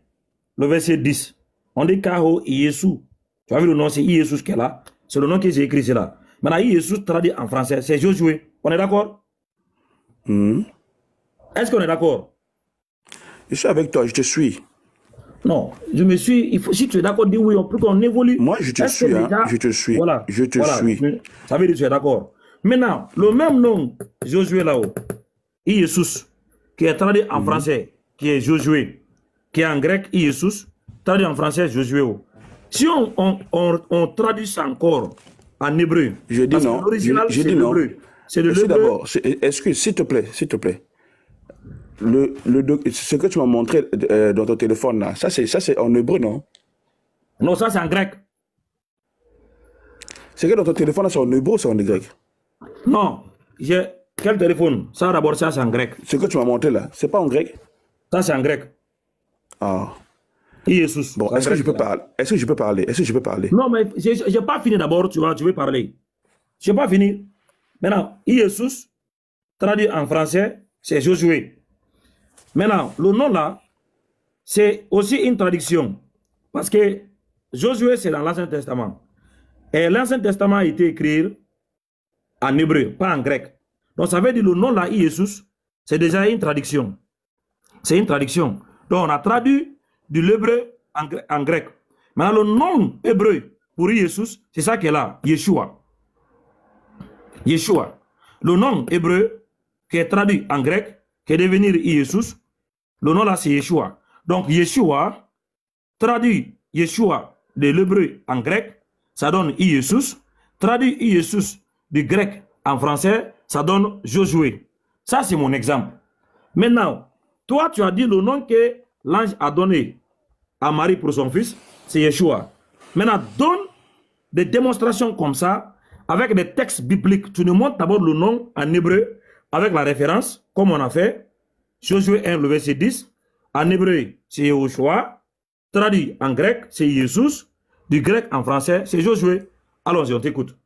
le verset 10. On dit Kaho Yesu. Tu as vu le nom, c'est Yesus qui est là. C'est le nom que j'ai écrit, c'est là. Maintenant, Yesus traduit en français, c'est Josué. On est d'accord? Est-ce qu'on est d'accord? Je suis avec toi, je te suis. Non, je me suis. Il faut, si tu es d'accord, dis oui, pour qu'on évolue. Moi, je te suis. Je te suis. Voilà. Je te suis. Ça veut dire que tu es d'accord. Maintenant, le même nom, Josué là-haut, Iesus, qui est traduit en français, qui est Josué, qui est en grec, Iesus, traduit en français, Josué. Si on traduit ça encore en hébreu, je dis non. Je dis non. C'est de l'hébreu. D'abord, excuse, s'il te plaît. Ce que tu m'as montré dans ton téléphone là, ça c'est en hébreu, non? Non, ça c'est en grec. C'est que dans ton téléphone là, c'est en hébreu ou c'est en grec? Non, quel téléphone? Ça d'abord, ça c'est en grec. Ce que tu m'as montré là, c'est pas en grec? Ça c'est en grec. Ah. Jésus. Bon, est-ce que je peux parler? Non, mais je n'ai pas fini d'abord, tu veux parler. Je n'ai pas fini. Maintenant, Jésus, traduit en français, c'est Josué. Maintenant, le nom là, c'est aussi une traduction. Parce que Josué, c'est dans l'Ancien Testament. Et l'Ancien Testament a été écrit en hébreu, pas en grec. Donc ça veut dire le nom là, Jésus, c'est déjà une traduction. C'est une traduction. Donc on a traduit de l'hébreu en grec. Maintenant, le nom hébreu pour Jésus, c'est ça qui est là, Yeshua. Yeshua. Le nom hébreu qui est traduit en grec, qui est devenu Jésus, le nom là c'est Yeshua. Donc Yeshua, traduit Yeshua de l'hébreu en grec, ça donne Jésus. Traduit Jésus du grec en français, ça donne Josué. Ça c'est mon exemple. Maintenant, toi tu as dit le nom que l'ange a donné à Marie pour son fils, c'est Yeshua. Maintenant, donne des démonstrations comme ça, avec des textes bibliques. Tu nous montres d'abord le nom en hébreu, avec la référence, comme on a fait. Josué 1, le verset 10. En hébreu, c'est Yehoshua. Traduit en grec, c'est Jésus. Du grec en français, c'est Josué. Allons-y, on t'écoute.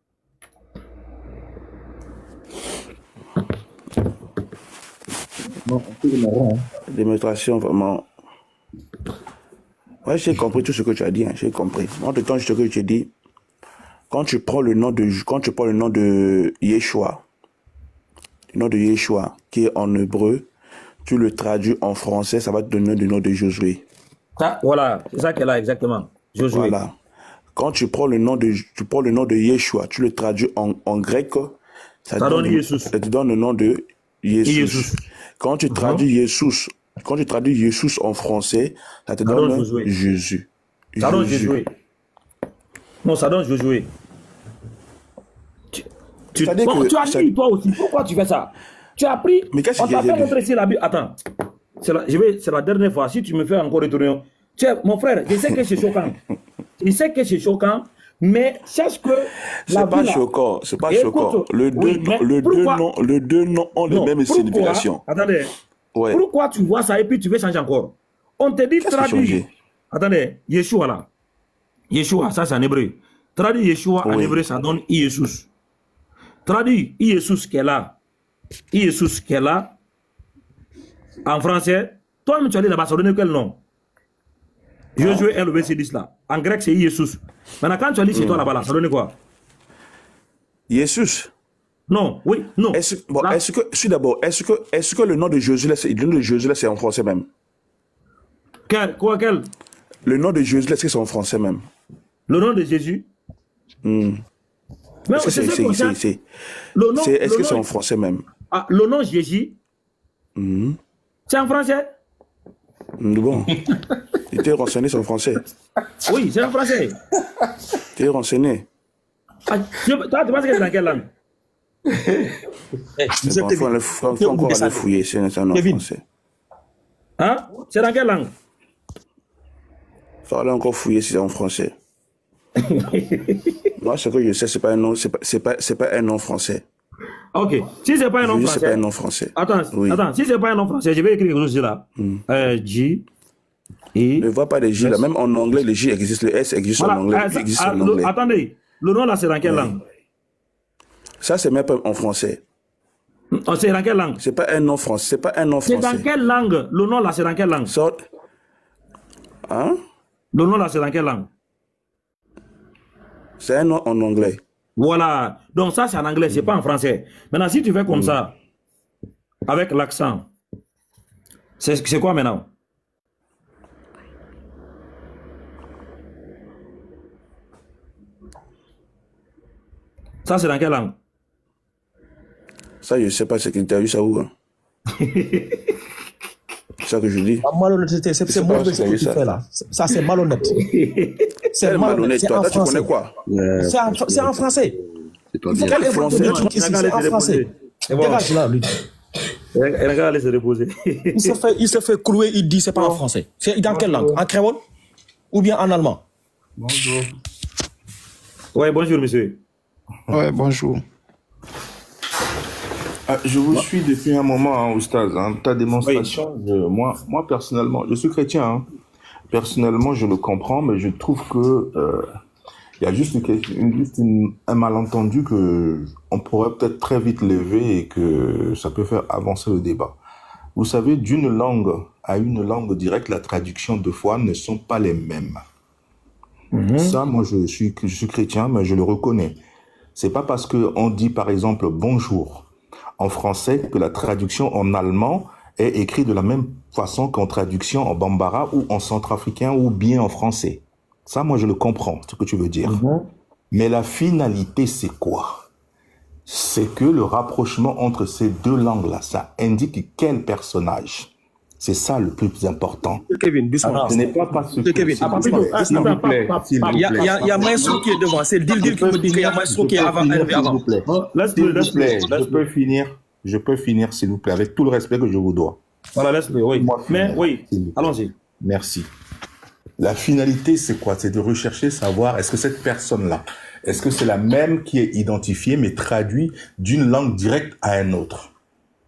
Démonstration vraiment. Ouais, j'ai compris tout ce que tu as dit, hein, j'ai compris. En tout cas, ce que tu as dit, quand tu prends le nom de Yeshua, qui est en hébreu, tu le traduis en français, ça va te donner le nom de Josué. Ça, voilà, c'est ça qu'elle a exactement. Josué. Voilà. Quand tu prends le nom de Yeshua, tu le traduis en grec, ça donne Jésus. Ça te donne le nom de Jésus. Quand tu traduis Jésus, en français, ça te donne Jésus. Ça donne Josué. Non, ça donne Josué. Tu as dit toi aussi, pourquoi tu fais ça? Tu as pris, mais qu'est-ce on t'a fait montrer ici la Bible. Attends, c'est la dernière fois, si tu me fais encore retourner. Tu sais, mon frère, je sais que c'est choquant. Je sais que c'est choquant, mais sache que c'est pas choquant, c'est pas choquant. Les deux noms ont les mêmes significations. Attendez. Ouais. Pourquoi tu vois ça et puis tu veux changer encore? On te dit traduire. Attendez, Yeshua là. Yeshua, ça c'est en hébreu. Traduit Yeshua en hébreu, ça donne Jésus. Traduit Jésus qui est là. Jésus qui est là. En français, toi tu as dit là-bas, ça donne quel nom? Josué 1, le verset 10 là. En grec, c'est Jésus. Maintenant, quand tu as dit chez toi là-bas, là, ça donne quoi? Jésus. Non, oui, non. Est-ce que le nom de Jésus là, c'est en français même? Quel? Le nom de Jésus là, c'est en français même. Le nom de Jésus? Est-ce que c'est en français même? Ah, le nom Jésus? C'est en français? Bon. Tu t'es renseigné sur le français? Oui, c'est en français. Tu es renseigné? Toi, tu penses que c'est dans quelle langue? Il faut encore aller fouiller, c'est en français. Hein? C'est dans quelle langue? Il faut aller encore fouiller si c'est en français. Moi, ce que je sais, c'est pas un nom français. Ok. Si c'est pas un nom français. C'est pas un nom français. Attends, si c'est pas un nom français, je vais écrire quelque chose là. J. Ne vois pas les J là. Même en anglais, les J existent. Le S existe en anglais. Attendez, le nom là, c'est dans quelle langue? Ça, c'est même pas en français. C'est dans quelle langue? C'est pas un nom français. C'est pas un nom français. C'est dans quelle langue? Le nom là, c'est dans quelle langue? Hein? Le nom là, c'est dans quelle langue? C'est un nom en anglais. Voilà. Donc ça, c'est en anglais, c'est pas en français. Maintenant, si tu fais comme ça, avec l'accent, c'est quoi maintenant? Ça, c'est dans quelle langue? Ça, je sais pas, c'est que tu as vu ça où? Hein? C'est ça que je dis. Malhonnêteté, c'est mauvais ce que tu fais là. Ça, c'est malhonnête. C'est malhonnête. Toi, tu connais quoi? C'est en français. C'est en français. Dégage là, lui. Regarde, allez se reposer. Il se fait clouer, il dit c'est pas en français. C'est dans quelle langue? En créole? Ou bien en allemand? Bonjour. Ouais, bonjour, monsieur. Ouais, bonjour. Je vous suis depuis un moment, hein, Oustaz. Hein, ta démonstration, moi personnellement, je suis chrétien. Hein. Personnellement, je le comprends, mais je trouve que il y a juste un malentendu que on pourrait peut-être très vite lever et que ça peut faire avancer le débat. Vous savez, d'une langue à une langue directe, la traduction de fois ne sont pas les mêmes. Ça, moi, je suis chrétien, mais je le reconnais. C'est pas parce que on dit, par exemple, bonjour en français que la traduction en allemand est écrite de la même façon qu'en traduction en bambara ou en centrafricain ou bien en français. Ça, moi, je le comprends, ce que tu veux dire. Mais la finalité, c'est quoi? C'est que le rapprochement entre ces deux langues-là, ça indique quel personnage. C'est ça le plus important. Kevin, doucement. Ce n'est pas parce que... Kevin, s'il vous plaît. Il y a Maestro qui est devant. C'est Dil qui me dit qu'il y a Maestro qui est avant. S'il vous plaît. Je peux finir, s'il vous plaît, avec tout le respect que je vous dois. Voilà, laisse-le, oui. Mais oui, allons-y. Merci. La finalité, c'est quoi? C'est de rechercher, savoir, est-ce que cette personne-là, est-ce que c'est la même qui est identifiée, mais traduite d'une langue directe à un autre?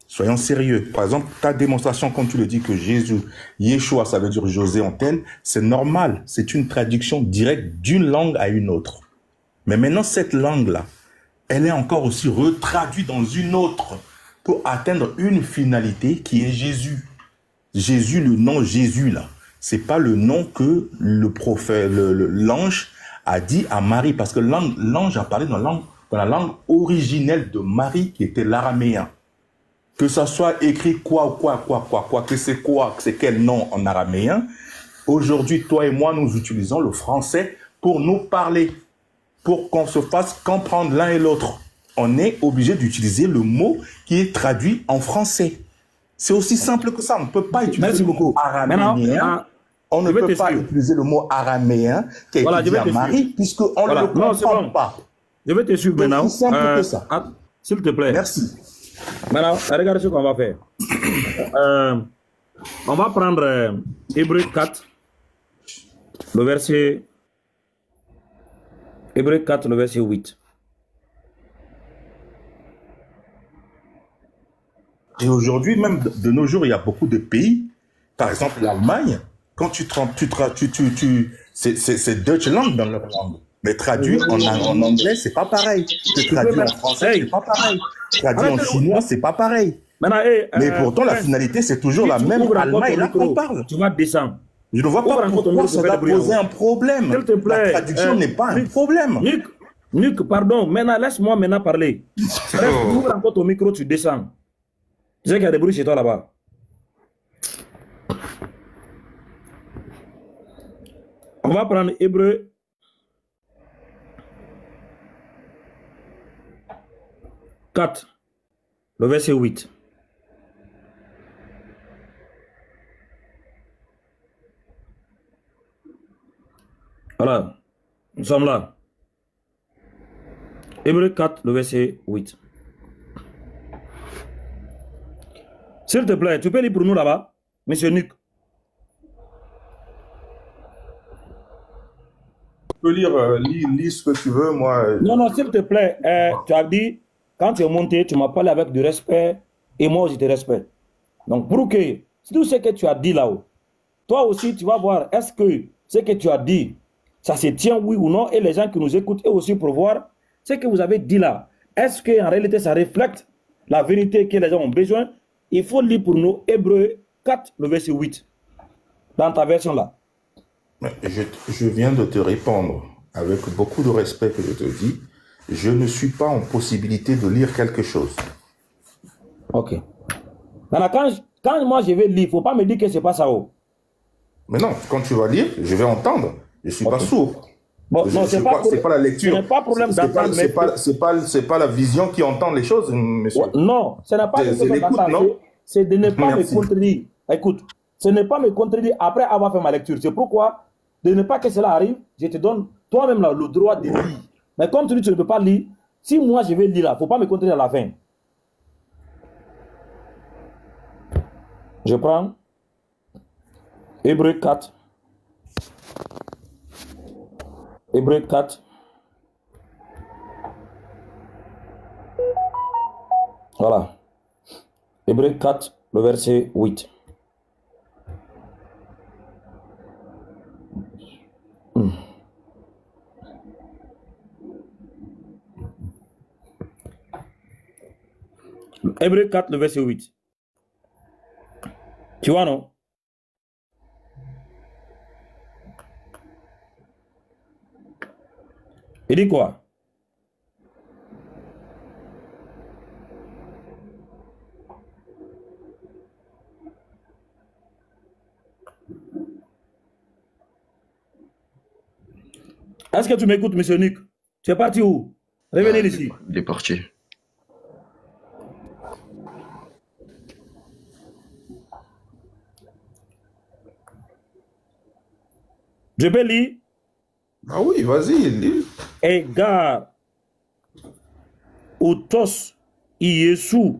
Soyons sérieux. Par exemple, ta démonstration, quand tu le dis que Jésus, Yeshua, ça veut dire José Antenne, c'est normal. C'est une traduction directe d'une langue à une autre. Mais maintenant, cette langue-là, elle est encore aussi retraduite dans une autre pour atteindre une finalité qui est Jésus. Jésus, le nom Jésus, là, c'est pas le nom que le prophète, l'ange a dit à Marie, parce que l'ange a parlé dans la langue originelle de Marie, qui était l'araméen. Que ça soit écrit quoi, que c'est quel nom en araméen. Aujourd'hui, toi et moi, nous utilisons le français pour nous parler, pour qu'on se fasse comprendre l'un et l'autre. On est obligé d'utiliser le mot qui est traduit en français. C'est aussi simple que ça. On ne peut pas utiliser le mot araméen. On ne peut pas utiliser le mot araméen qui est dit à Marie, puisqu'on ne le comprend pas. Je vais te suivre maintenant. C'est aussi simple que ça. S'il te plaît. Merci. Maintenant, regarde ce qu'on va faire. On va prendre Hébreu 4, le verset... Hébreu 4, le verset 8. Et aujourd'hui, même de nos jours, il y a beaucoup de pays, par exemple l'Allemagne, quand c'est Deutschland dans leur langue. Mais traduit en anglais, c'est pas pareil. Traduit en français, c'est pas pareil. Traduit en chinois, c'est pas pareil. Mais pourtant, la finalité, c'est toujours la même. Allemagne, là qu'on parle. Tu vas descendre. Je ne vois pas pourquoi ça va poser un problème. S'il te plaît. La traduction n'est pas un problème. Nick, pardon, maintenant, laisse-moi maintenant parler. Bref, ouvre encore ton micro, tu descends. Tu sais qu'il y a des bruits chez toi là-bas. On va prendre Hébreu 4, le verset 8. Voilà, nous sommes là. Hébreu 4, le verset 8. S'il te plaît, tu peux lire pour nous là-bas, monsieur Nuc. Tu peux lire ce que tu veux, moi. Non, s'il te plaît, tu as dit, quand tu es monté, tu m'as parlé avec du respect, et moi je te respecte. Donc, pour que tout ce que tu as dit là-haut, toi aussi, tu vas voir, est-ce que ce que tu as dit, ça se tient oui ou non, et les gens qui nous écoutent, eux aussi pour voir ce que vous avez dit là. Est-ce qu'en réalité, ça reflète la vérité que les gens ont besoin? Il faut lire pour nous Hébreu 4, le verset 8, dans ta version là. Je viens de te répondre avec beaucoup de respect que je te dis. Je ne suis pas en possibilité de lire quelque chose. Ok. Maintenant, quand moi je vais lire, il ne faut pas me dire que ce n'est pas ça. Mais non, quand tu vas lire, je vais entendre. Je ne suis pas sourd. Bon, non, c'est pas la lecture. Ce n'est pas problème d'entendre. C'est pas la vision qui entend les choses, monsieur. Non, ce n'est pas l'écoute, c'est de ne pas me contredire. Écoute, ce n'est pas me contredire après avoir fait ma lecture. C'est pourquoi, de ne pas que cela arrive, je te donne toi-même le droit de lire. Mais comme tu dis, tu ne peux pas lire, si moi je vais lire là, il ne faut pas me contredire à la fin. Je prends Hébreu 4. Hébreu 4. Voilà. Hébreu 4, le verset 8. Hébreu 4, le verset 8. Tu vois, non? Il dit quoi? Est-ce que tu m'écoutes, monsieur Nick? Tu es parti où? Revenez ici. Il est parti. Je peux lire? Ah oui, vas-y, lis. Égard autos Yesu.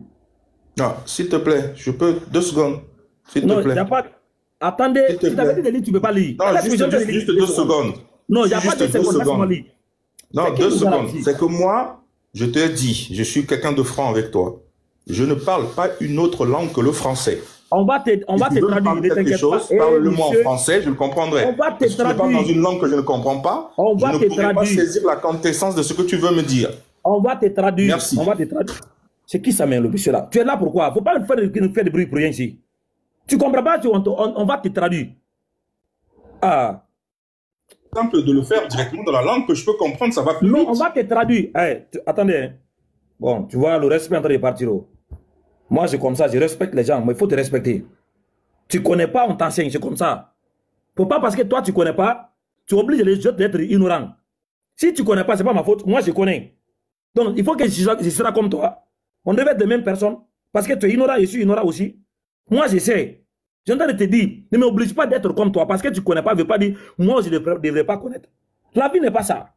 Non, s'il te plaît, je peux 2 secondes. S'il te Non, il plaît. n'y a pas. Attendez, S'il te si tu avais plaît. dit de lire, tu ne peux pas lire. Non, Laisse-moi juste, lire 2 secondes. Non, il n'y a pas Juste de 2 secondes. Laisse-moi secondes. lire. Non, C'est 2 qui nous secondes. garantit? C'est que moi, je te dis, je suis quelqu'un de franc avec toi. Je ne parle pas une autre langue que le français. On va te Si tu veux traduire, parler ne quelque t'inquiète pas. chose, Eh, parle-le-moi en monsieur, français, je le comprendrai. on va te Si tu me parles traduire. dans une langue que je ne comprends pas, On je va ne te pourrai pas traduire. saisir la quintessence de ce que tu veux me dire. On va te traduire. Merci. On va te traduire. C'est qui ça, le monsieur là? Tu es là pourquoi? Il ne faut pas faire de bruit pour rien ici. Tu ne comprends pas? On va te traduire. Ah. Simple de le faire directement dans la langue que je peux comprendre, ça va plus Non, vite. on va te traduire. Hey, attendez. Hein. Bon, tu vois, le respect est en train de partir. Oh. Moi, c'est comme ça, je respecte les gens, mais il faut te respecter. Tu ne connais pas, on t'enseigne, c'est comme ça. Faut pas parce que toi, tu ne connais pas, tu obliges les autres d'être ignorants. Si tu ne connais pas, ce n'est pas ma faute. Moi, je connais. Donc, il faut que je sois comme toi. On devait être les mêmes personnes. Parce que tu es ignorant, je suis ignorant aussi. Moi, je sais. Je suis en train de te dire, ne m'oblige pas d'être comme toi. Parce que tu ne connais pas, ne veut pas dire, moi, je ne devrais pas connaître. La vie n'est pas ça.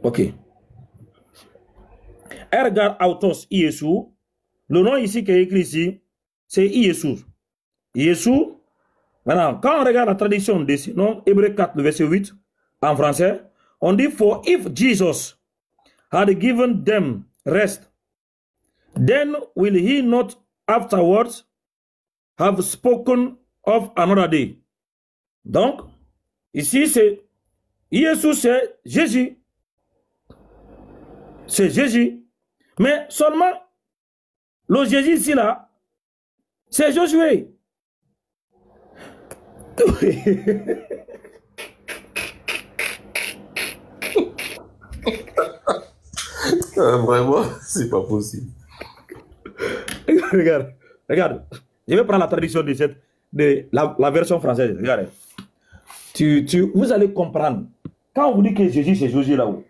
Ok. Ergar autos Iesu. Le nom ici qui est écrit ici, c'est Iesu. Iesu. Maintenant, quand on regarde la traduction de ce nom, Hébreu 4, le verset 8, en français, on dit, for if Jesus had given them rest, then will he not afterwards have spoken of another day. Donc, ici, c'est Jésus, c'est Jésus. C'est Jésus. Mais seulement, le Jésus ici, là, c'est Josué. Vraiment, c'est pas possible. Regarde. Je vais prendre la traduction de la version française. Regarde. Vous allez comprendre. Quand on vous dit que Jésus, c'est Josué là-haut,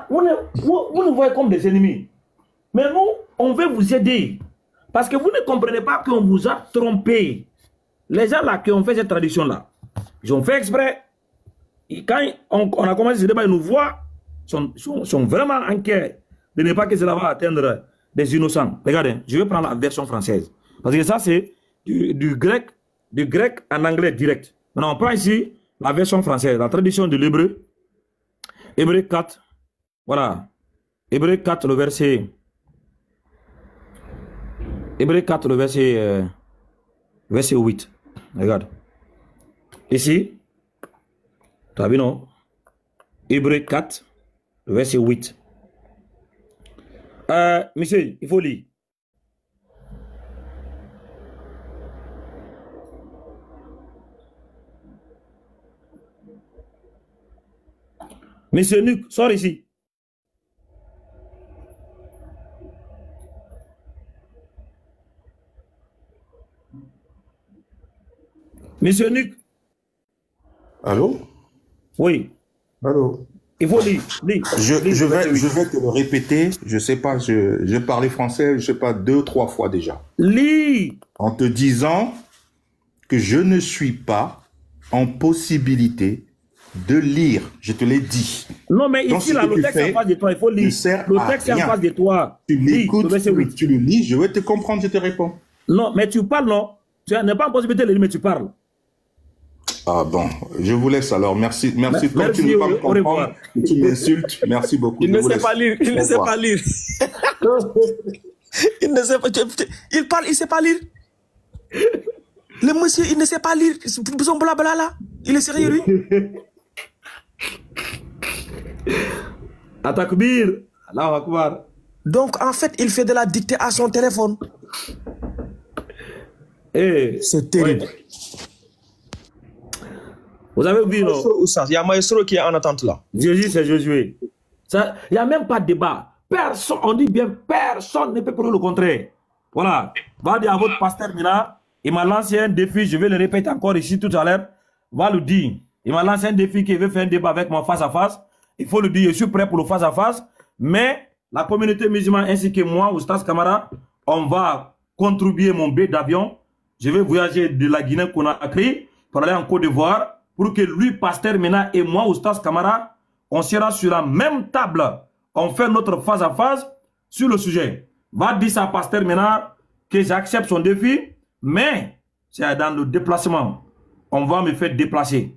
vous nous voyez comme des ennemis. Mais nous, on veut vous aider. Parce que vous ne comprenez pas qu'on vous a trompé. Les gens là qui ont fait cette traduction-là, ils ont fait exprès. Et quand on a commencé ce débat, ils nous voient, sont vraiment inquiets de ne pas que cela va atteindre des innocents. Regardez, je vais prendre la version française. Parce que ça, c'est du grec en anglais direct. Maintenant, on prend ici la version française, la traduction de l'hébreu. Hébreu 4. Voilà. Hébreu 4, le verset. Hébreu 4, le verset 8. Regarde. Ici. Tu as vu, non? Hébreu 4, le verset 8. Monsieur, il faut lire. Monsieur Nuc, sors ici. Monsieur Nuc. Allô? Oui. Allô? Il faut lire. Je vais te le répéter. Je sais pas, j'ai parlé français, je sais pas, 2 ou 3 fois déjà. Lis. En te disant que je ne suis pas en possibilité de lire. Je te l'ai dit. Non, mais donc, ici, là, le texte est en face de toi, il faut lire. Le texte est en face de toi. Tu l'écoutes, tu le lis, je vais te comprendre, je te réponds. Non, mais tu parles, non. Tu n'as pas en possibilité de lire, mais tu parles. Ah bon, je vous laisse alors. Merci. Comme tu ne veux pas me comprendre, tu m'insultes. Merci beaucoup. Il ne sait pas lire. Il ne sait pas lire. Il ne sait pas. Il parle, il ne sait pas lire. Le monsieur, il ne sait pas lire. Son blabla là. Il est sérieux, lui. Atakbir. Allahu Akbar. Donc, en fait, il fait de la dictée à son téléphone. C'est terrible. Ouais. Vous avez vu, non? Il y a Maestro qui est en attente là. Jésus, c'est Josué. Il n'y a même pas de débat. Personne, on dit bien, personne ne peut prouver le contraire. Voilà. Va dire à votre pasteur maintenant, Il m'a lancé un défi, je vais le répéter encore ici tout à l'heure. Va le dire. Il m'a lancé un défi qu'il veut faire un débat avec moi face à face. Il faut le dire, je suis prêt pour le face à face. Mais la communauté musulmane ainsi que moi, Oustaz Camara, on va contribuer mon billet d'avion. Je vais voyager de la Guinée-Conakry pour aller en Côte d'Ivoire pour que lui, Pasteur Mena et moi, Oustaz Camara, on sera sur la même table. On fait notre face à face sur le sujet. Va dire à Pasteur Mena que j'accepte son défi, mais c'est dans le déplacement. On va me faire déplacer.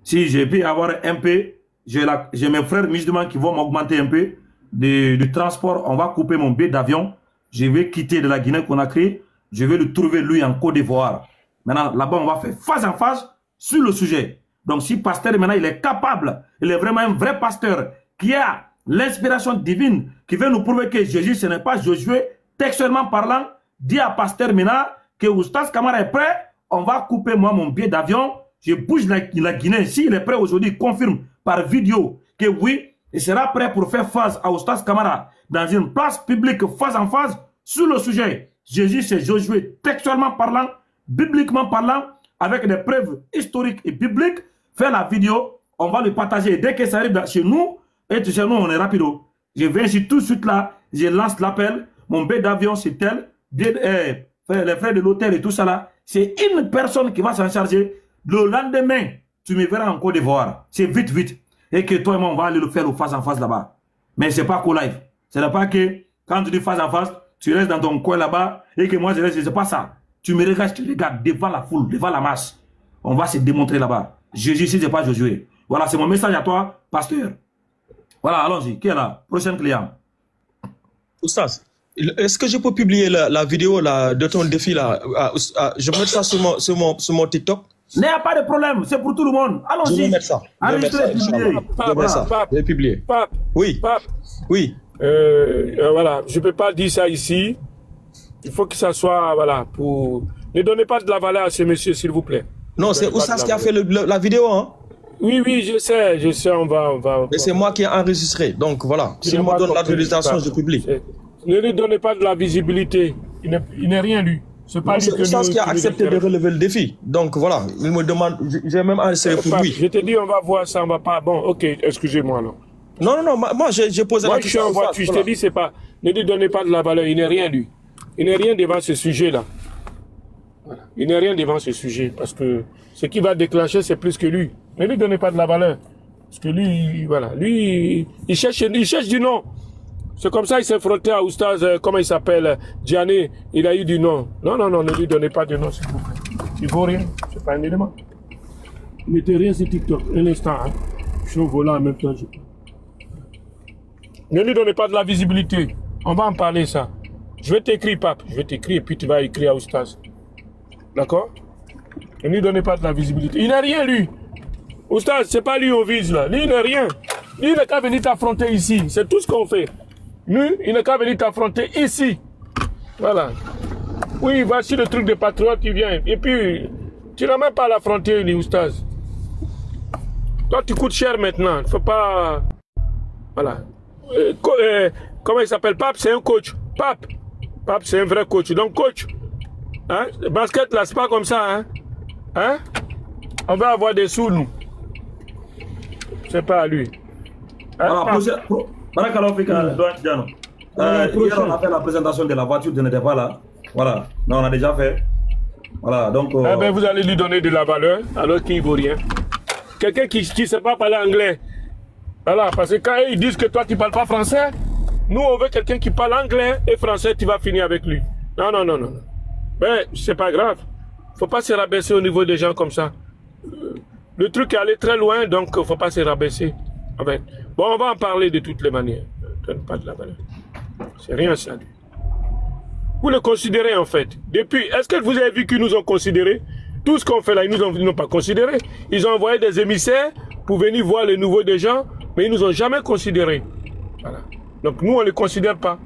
Si je peux avoir un peu, j'ai mes frères musulmans qui vont m'augmenter un peu du transport. On va couper mon billet d'avion. Je vais quitter de la Guinée-Conakry. Je vais le trouver lui en Côte d'Ivoire. Maintenant, là-bas, on va faire face à face sur le sujet. Donc, si Pasteur maintenant, il est capable, il est vraiment un vrai pasteur qui a l'inspiration divine, qui veut nous prouver que Jésus, ce n'est pas Josué, textuellement parlant, dit à Pasteur Mena que Oustaz Camara est prêt, on va couper moi mon billet d'avion, je bouge la Guinée. S'il est prêt aujourd'hui, il confirme par vidéo que oui, il sera prêt pour faire face à Oustaz Camara dans une place publique face en face sur le sujet. Jésus, c'est Josué, textuellement parlant, bibliquement parlant, avec des preuves historiques et bibliques. Faire la vidéo, on va le partager. Dès que ça arrive chez nous, et chez nous, on est rapido. Je viens ici tout de suite là, je lance l'appel, mon billet d'avion c'est tel, les frais de l'hôtel et tout ça là, c'est une personne qui va s'en charger. Le lendemain, tu me verras en Côte d'Ivoire. C'est vite, vite. Et que toi et moi, on va aller le faire au face en face là-bas. Mais c'est pas co-live. Ce n'est pas que quand tu dis face en face, tu restes dans ton coin là-bas et que moi je reste, c'est pas ça. Tu me regardes, tu regardes devant la foule, devant la masse. On va se démontrer là-bas. Jésus, si c'est pas Josué. Voilà, c'est mon message à toi, pasteur. Voilà, allons-y. Qui est là? Prochain client. Oustaz, est-ce que je peux publier la vidéo là, de ton défi là? Je vais mettre ça sur mon TikTok. Il n'y a pas de problème, c'est pour tout le monde. Allons-y. Je vais mettre ça. Je vais mettre ça. Je vais publier. Pape. Oui. Pape. Oui. Voilà, je ne peux pas dire ça ici. Il faut que ça soit, voilà, pour... Ne donnez pas de la valeur à ce monsieur, s'il vous plaît. Non, c'est Oustaz qui a fait la vidéo, hein? Oui, oui, je sais, on va... Mais c'est moi qui ai enregistré, donc voilà. S'il me donne l'autorisation, je publie. Ne lui donnez pas de la visibilité. Il n'est rien, lui. C'est pas lui que Oustaz qui a accepté de relever le défi. Donc voilà, il me demande, j'ai même enregistré pour lui. Je te dis, on va voir ça, on va pas... Bon, ok, excusez-moi, alors. Non, moi j'ai posé la question. Moi, je suis en voiture, je te dis, c'est pas... Ne lui donnez pas de la valeur, il n'est rien, lui. Il n'est rien devant ce sujet-là. Voilà. Il n'est rien devant ce sujet, parce que ce qui va déclencher, c'est plus que lui. Ne lui donnez pas de la valeur. Parce que lui, voilà, lui, il cherche du nom. C'est comme ça qu'il s'est frotté à Oustaz, comment il s'appelle, Diané, il a eu du nom. Non, ne lui donnez pas de nom, s'il vous plaît. Il vaut rien, c'est pas un élément. Mettez rien sur TikTok, un instant, hein. Je suis au volant en même temps. Ne lui donnez pas de la visibilité. On va en parler, ça. Je vais t'écrire, Pape. Je vais t'écrire et puis tu vas écrire à Oustaz. D'accord? Ne lui donnez pas de la visibilité. Il n'a rien, lui. Oustaz, c'est pas lui on vise, là. Lui, il n'a rien. Lui, il n'a qu'à venir t'affronter ici. C'est tout ce qu'on fait. Lui, il n'a qu'à venir t'affronter ici. Voilà. Oui, voici le truc de patriote qui vient. Et puis, tu n'as même pas à l'affronter, lui, Oustaz. Toi, tu coûtes cher maintenant. Il ne faut pas... Voilà. Comment il s'appelle? Pape, c'est un coach. Pape, c'est un vrai coach. Donc, coach, hein? Le basket, là, c'est pas comme ça, hein? Hein? On va avoir des sous, nous. C'est pas à lui. Hein? Voilà, hier, on a fait la présentation de la voiture, tu n'étais pas là. Voilà, non, on a déjà fait. Voilà, donc... Eh ben, vous allez lui donner de la valeur, alors qu'il ne vaut rien. Quelqu'un qui ne sait pas parler anglais. Voilà, parce que quand ils disent que toi, tu ne parles pas français, nous, on veut quelqu'un qui parle anglais et français, tu vas finir avec lui. Non. Mais c'est pas grave. Il ne faut pas se rabaisser au niveau des gens comme ça. Le truc est allé très loin, donc il ne faut pas se rabaisser. En fait. Bon, on va en parler de toutes les manières. Ne donne pas de la valeur. C'est rien ça. Vous le considérez en fait. Depuis, est-ce que vous avez vu qu'ils nous ont considérés? Tout ce qu'on fait là, ils nous ont pas considérés. Ils ont envoyé des émissaires pour venir voir les nouveaux des gens, mais ils nous ont jamais considérés. Voilà. Donc nous, on ne les considère pas.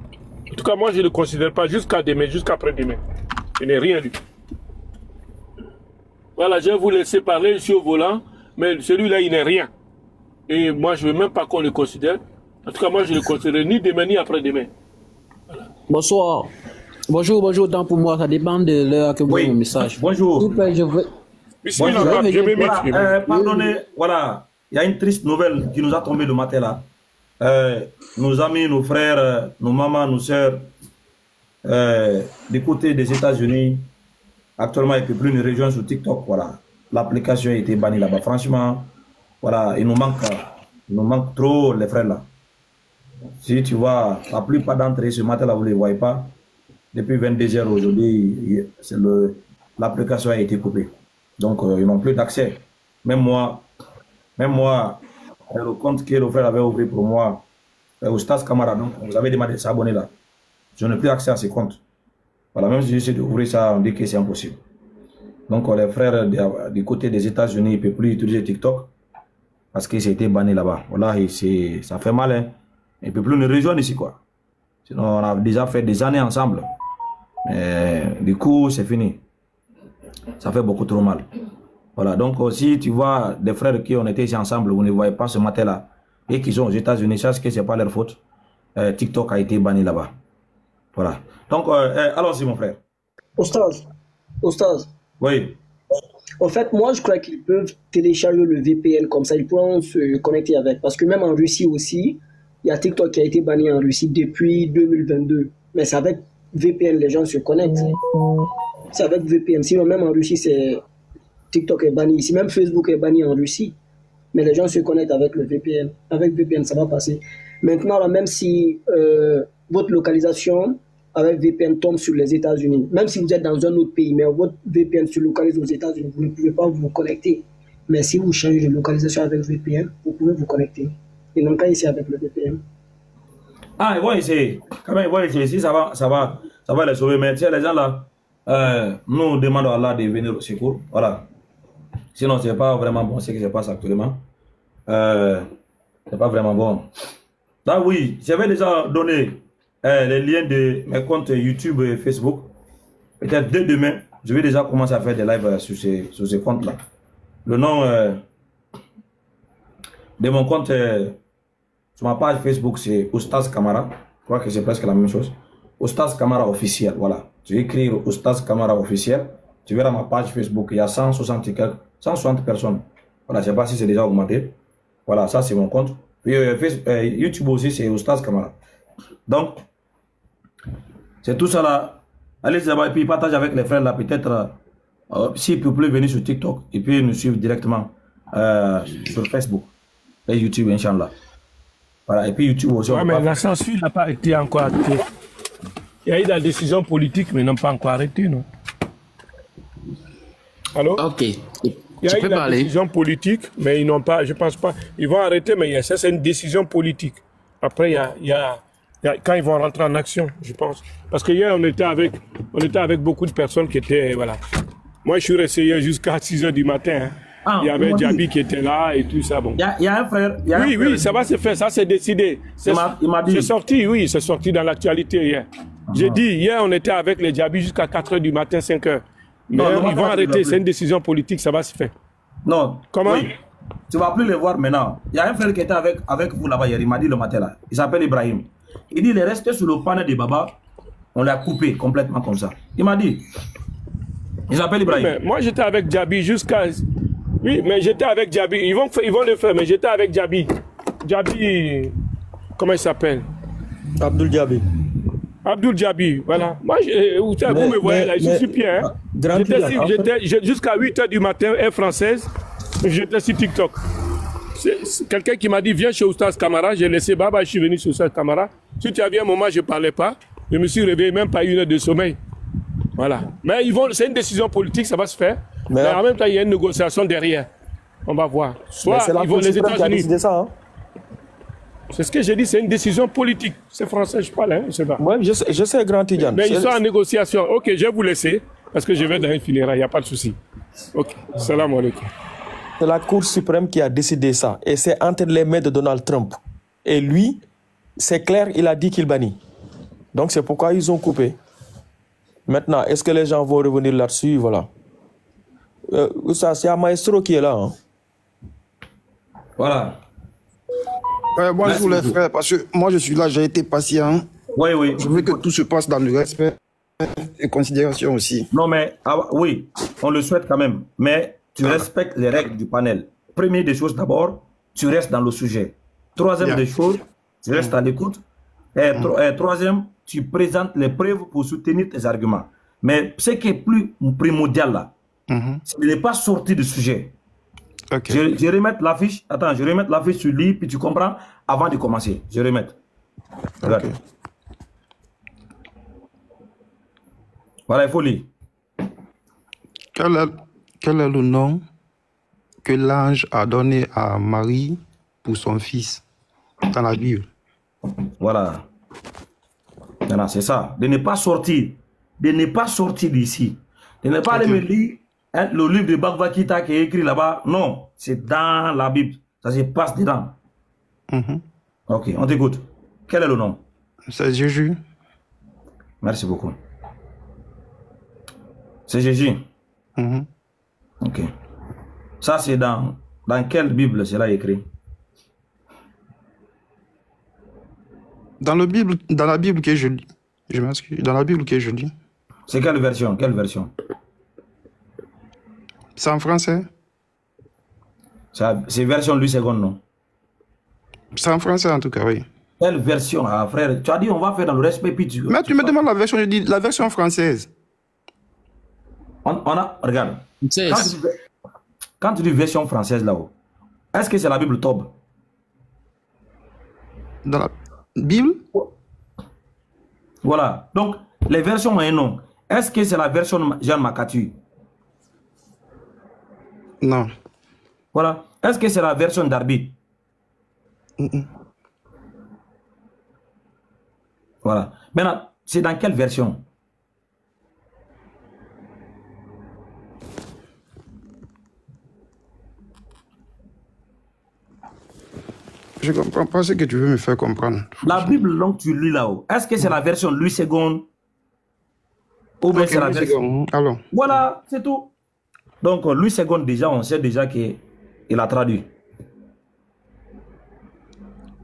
En tout cas, moi, je ne le considère pas jusqu'à demain, jusqu'à après-demain. Je n'ai rien du tout. Voilà, je vais vous laisser parler, je suis au volant, mais celui-là, il n'est rien. Et moi, je ne veux même pas qu'on le considère. En tout cas, moi, je ne le considère ni demain, ni après-demain. Voilà. Bonsoir. Bonjour, bonjour, tant pour moi, ça dépend de l'heure que vous avez Oui, mon message. bonjour. S'il vous plaît, je veux... Bismillah, Bonjour. je m'imite. Voilà, pardonnez, voilà, il y a une triste nouvelle qui nous a tombé le matin là. Nos amis, nos frères, nos mamans, nos sœurs, du côté des États-Unis, actuellement, il ne peut plus nous rejoindre sur TikTok. Voilà, l'application a été bannie là-bas. Franchement, voilà, il nous manque trop les frères là. Si tu vois, la plupart d'entre eux ce matin là, vous ne les voyez pas. Depuis 22h aujourd'hui, l'application a été coupée. Donc, ils n'ont plus d'accès. Même moi, le compte que le frère avait ouvert pour moi, au Stas Camara, donc vous avez demandé de s'abonner là. Je n'ai plus accès à ces comptes. Voilà, même si j'essaie d'ouvrir ça, on dit que c'est impossible. Donc, les frères du côté des États-Unis ne peuvent plus utiliser TikTok parce que c'était banni là-bas. Voilà, ça fait mal, hein. Ils ne peuvent plus nous rejoindre ici, quoi. Sinon, on a déjà fait des années ensemble. Mais du coup, c'est fini. Ça fait beaucoup trop mal. Voilà, donc si tu vois des frères qui ont été ici ensemble, vous ne voyez pas ce matin-là, et qui sont aux États-Unis, sache que ce n'est pas leur faute. TikTok a été banni là-bas. Voilà. Donc, allons-y, mon frère. Ostaz. Oui. En fait, moi, je crois qu'ils peuvent télécharger le VPN comme ça, ils pourront se connecter avec. Parce que même en Russie aussi, il y a TikTok qui a été banni en Russie depuis 2022. Mais c'est avec VPN, les gens se connectent. C'est avec VPN. Sinon, même en Russie, TikTok est banni ici. Même Facebook est banni en Russie. Mais les gens se connectent avec le VPN. Avec VPN, ça va passer. Maintenant, là, même si votre localisation avec VPN tombe sur les États-Unis, même si vous êtes dans un autre pays, mais votre VPN se localise aux États-Unis, vous ne pouvez pas vous connecter. Mais si vous changez de localisation avec VPN, vous pouvez vous connecter. Et non pas ici avec le VPN. Ah, ils vont essayer. Quand même, ils vont essayer. Si ça va les sauver. Mais tu sais, les gens là, nous demandons à Allah de venir au secours. Voilà. Sinon, ce n'est pas vraiment bon ce qui se passe actuellement. C'est pas vraiment bon. Là, oui, j'avais déjà donné les liens de mes comptes YouTube et Facebook. Peut-être dès demain, je vais déjà commencer à faire des lives sur ces comptes-là. Le nom de mon compte, sur ma page Facebook, c'est Oustaz Camara. Je crois que c'est presque la même chose. Oustaz Camara officiel, voilà. Tu vais écrire Oustaz Camara officiel. Tu verras ma page Facebook, il y a 160 personnes. Voilà, je ne sais pas si c'est déjà augmenté. Voilà, ça c'est mon compte. Puis YouTube aussi, c'est Oustaz Camara. Donc, c'est tout ça là. Allez là-bas et puis partage avec les frères là. Peut-être, s'ils ne peuvent plus venir sur TikTok, ils peuvent nous suivre directement sur Facebook et YouTube, Inch'Allah. Voilà, et puis YouTube aussi. Ouais, mais la censure n'a pas été encore actée. Il y a eu la décision politique, mais non pas encore arrêtée, non? Allô? Ok. Il y a eu la décision politique, mais ils n'ont pas, je pense pas, ils vont arrêter, mais ça c'est une décision politique. Après, il y a quand ils vont rentrer en action, je pense. Parce que hier, on était avec beaucoup de personnes qui étaient, voilà. Moi, je suis resté hier jusqu'à 6 h du matin. Hein. Ah, il y avait Djabi qui était là et tout ça. Bon. Il y a un frère. Oui, ça va se faire, ça c'est décidé. C'est sorti, oui, c'est sorti dans l'actualité hier. J'ai dit, hier, on était avec les Djabi jusqu'à 4 h du matin, 5 h. Mais non, ils vont arrêter, c'est une décision politique, ça va se faire. Non. Comment? Oui. Tu ne vas plus les voir maintenant. Il y a un frère qui était avec vous là-bas hier, il m'a dit le matin là. Il s'appelle Ibrahim. Il dit, il est resté sur le panel de Baba, on l'a coupé complètement comme ça. Il m'a dit. Il s'appelle Ibrahim. Oui, mais moi j'étais avec Djabi jusqu'à... Oui, mais j'étais avec Djabi. Ils vont le faire, mais j'étais avec Djabi. Djabi, comment il s'appelle? Abdul Djabi. Abdul Djabi, voilà. Moi, vous me voyez là, je suis bien. Hein? J'étais jusqu'à 8 h du matin, Air Française, j'étais sur TikTok. C'est quelqu'un qui m'a dit, viens chez Oustaz Camara. J'ai laissé Baba, je suis venu chez Oustaz Camara. Si tu as vu un moment, je ne parlais pas. Je me suis réveillé, même pas 1 heure de sommeil. Voilà. Mais c'est une décision politique, ça va se faire. Mais en même temps, il y a une négociation derrière. On va voir. Soit ils vont les États-Unis. Hein? C'est ce que j'ai dit, c'est une décision politique. C'est français, je parle, hein, je sais pas. Moi, je sais, grand Tidjane. Mais ils sont en négociation. Ok, je vais vous laisser, parce que je vais dans une funéraille, il n'y a pas de souci. Ok, salam alaikum. C'est la Cour suprême qui a décidé ça. Et c'est entre les mains de Donald Trump. Et lui, c'est clair, il a dit qu'il bannit. Donc c'est pourquoi ils ont coupé. Maintenant, est-ce que les gens vont revenir là-dessus? Voilà. C'est un maestro qui est là. Hein. Voilà. Bonjour les frères, parce que moi je suis là, j'ai été patient. Oui, oui. Je veux que tout se passe dans le respect. de considération aussi. Non, mais oui, on le souhaite quand même. Mais tu respectes les règles du panel. Première des choses d'abord, tu restes dans le sujet. Troisième des choses, tu restes à l'écoute. Et troisième, tu présentes les preuves pour soutenir tes arguments. Mais ce qui est plus primordial là, c'est de ne pas sortir du sujet. Je remets l'affiche. Attends, je remets l'affiche sur lui, puis tu comprends avant de commencer. Je remets. Regarde. Voilà, il faut lire. Quel est le nom que l'ange a donné à Marie pour son fils dans la Bible? Voilà. Voilà, c'est ça. De ne pas sortir. De ne pas sortir d'ici. De ne pas aller me lire le livre de Bhagavad Gita qui est écrit là-bas. Non, c'est dans la Bible. Ça se passe dedans. Ok, on t'écoute. Quel est le nom? C'est Jésus. Merci beaucoup. C'est Jésus. Ok. Ça, c'est dans quelle Bible cela est écrit? Dans la Bible que je lis. Je m'excuse. Dans la Bible que je lis. C'est quelle version? Quelle version? C'est en français. C'est version Louis II, non? C'est en français en tout cas, oui. Quelle version, frère? Tu as dit on va faire dans le respect, puis tu... Mais tu me demandes la version, je dis la version française. Regarde. Quand tu dis version française là-haut, est-ce que c'est la Bible Tob? Dans la Bible? Voilà. Donc, les versions ont un nom. Est-ce que c'est la version Jean Makatu? Non. Voilà. Est-ce que c'est la version d'Arbitre? Voilà. Maintenant, c'est dans quelle version? Je ne comprends pas ce que tu veux me faire comprendre. La Bible, donc, tu lis là-haut. Est-ce que c'est la version Louis II? Ou bien c'est la version... Alors. Voilà, c'est tout. Donc, Louis II, déjà, on sait déjà qu'il a traduit.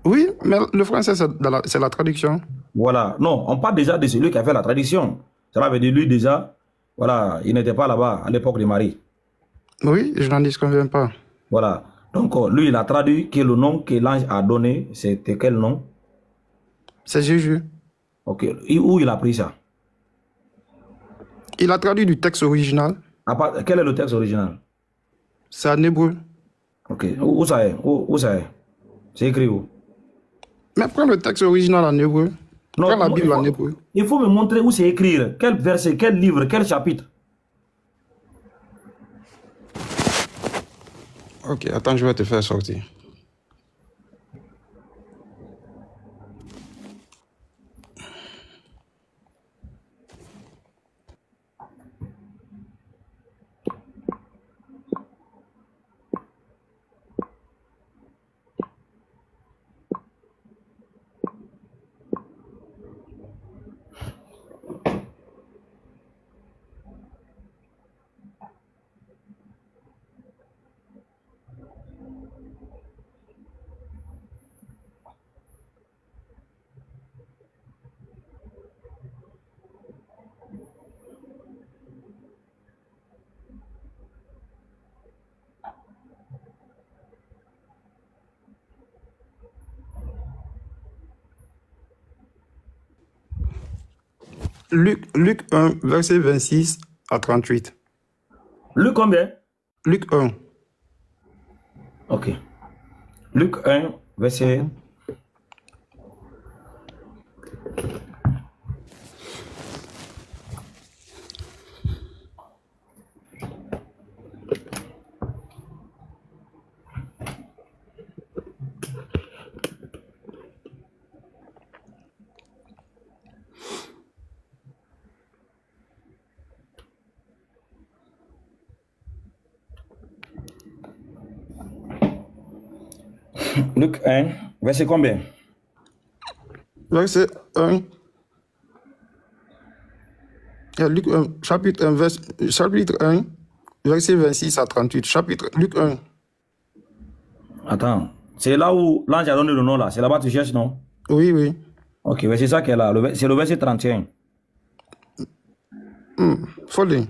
Oui, mais le français, c'est la traduction. Voilà. Non, on parle déjà de celui qui a fait la traduction. Cela veut dire lui déjà, voilà, il n'était pas là-bas à l'époque de Marie. Oui, je n'en disconviens pas. Voilà. Donc, lui, il a traduit que le nom que l'ange a donné, c'était quel nom? C'est Jésus. Ok. Et où il a pris ça? Il a traduit du texte original. Quel est le texte original? C'est en hébreu. Ok. Où ça est? Où ça est? C'est écrit où? Mais prends le texte original en hébreu. Non, prends la Bible en hébreu. Il faut me montrer où c'est écrit. Quel verset, quel livre, quel chapitre? Ok, attends, je vais te faire sortir. Luc 1, verset 26 à 38. Luc combien? Luc 1. Ok. Luc 1, verset... Luc 1, verset combien? Verset 1. Luc 1, chapitre 1, verset 26 à 38. Chapitre Luc 1. Attends, c'est là où l'ange a donné le nom là. C'est là-bas que tu cherches, non? Oui, oui. Ok, c'est ça qui est là. C'est le verset 31. Folie.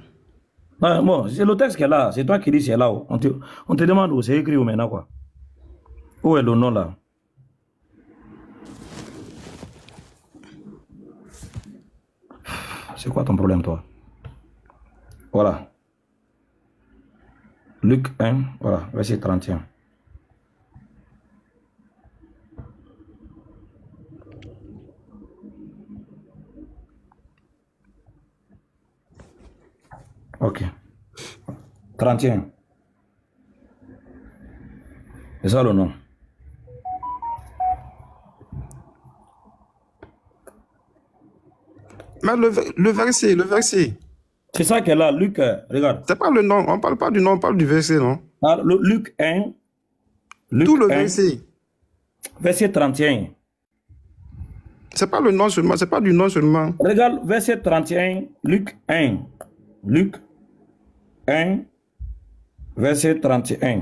Bon, c'est le texte qui est là. C'est toi qui dis c'est là. On te demande où c'est écrit ou maintenant quoi. Où est le nom là? C'est quoi ton problème toi? Voilà. Luc 1, voilà, verset 31. Ok. 31. C'est ça le nom. Mais le verset. C'est ça qu'elle a, Luc, regarde. C'est pas le nom, on parle pas du nom, on parle du verset, non? Luc 1. Tout le verset. Verset 31. C'est pas le nom seulement, c'est pas du nom seulement. Regarde, verset 31, Luc 1. Luc 1, verset 31.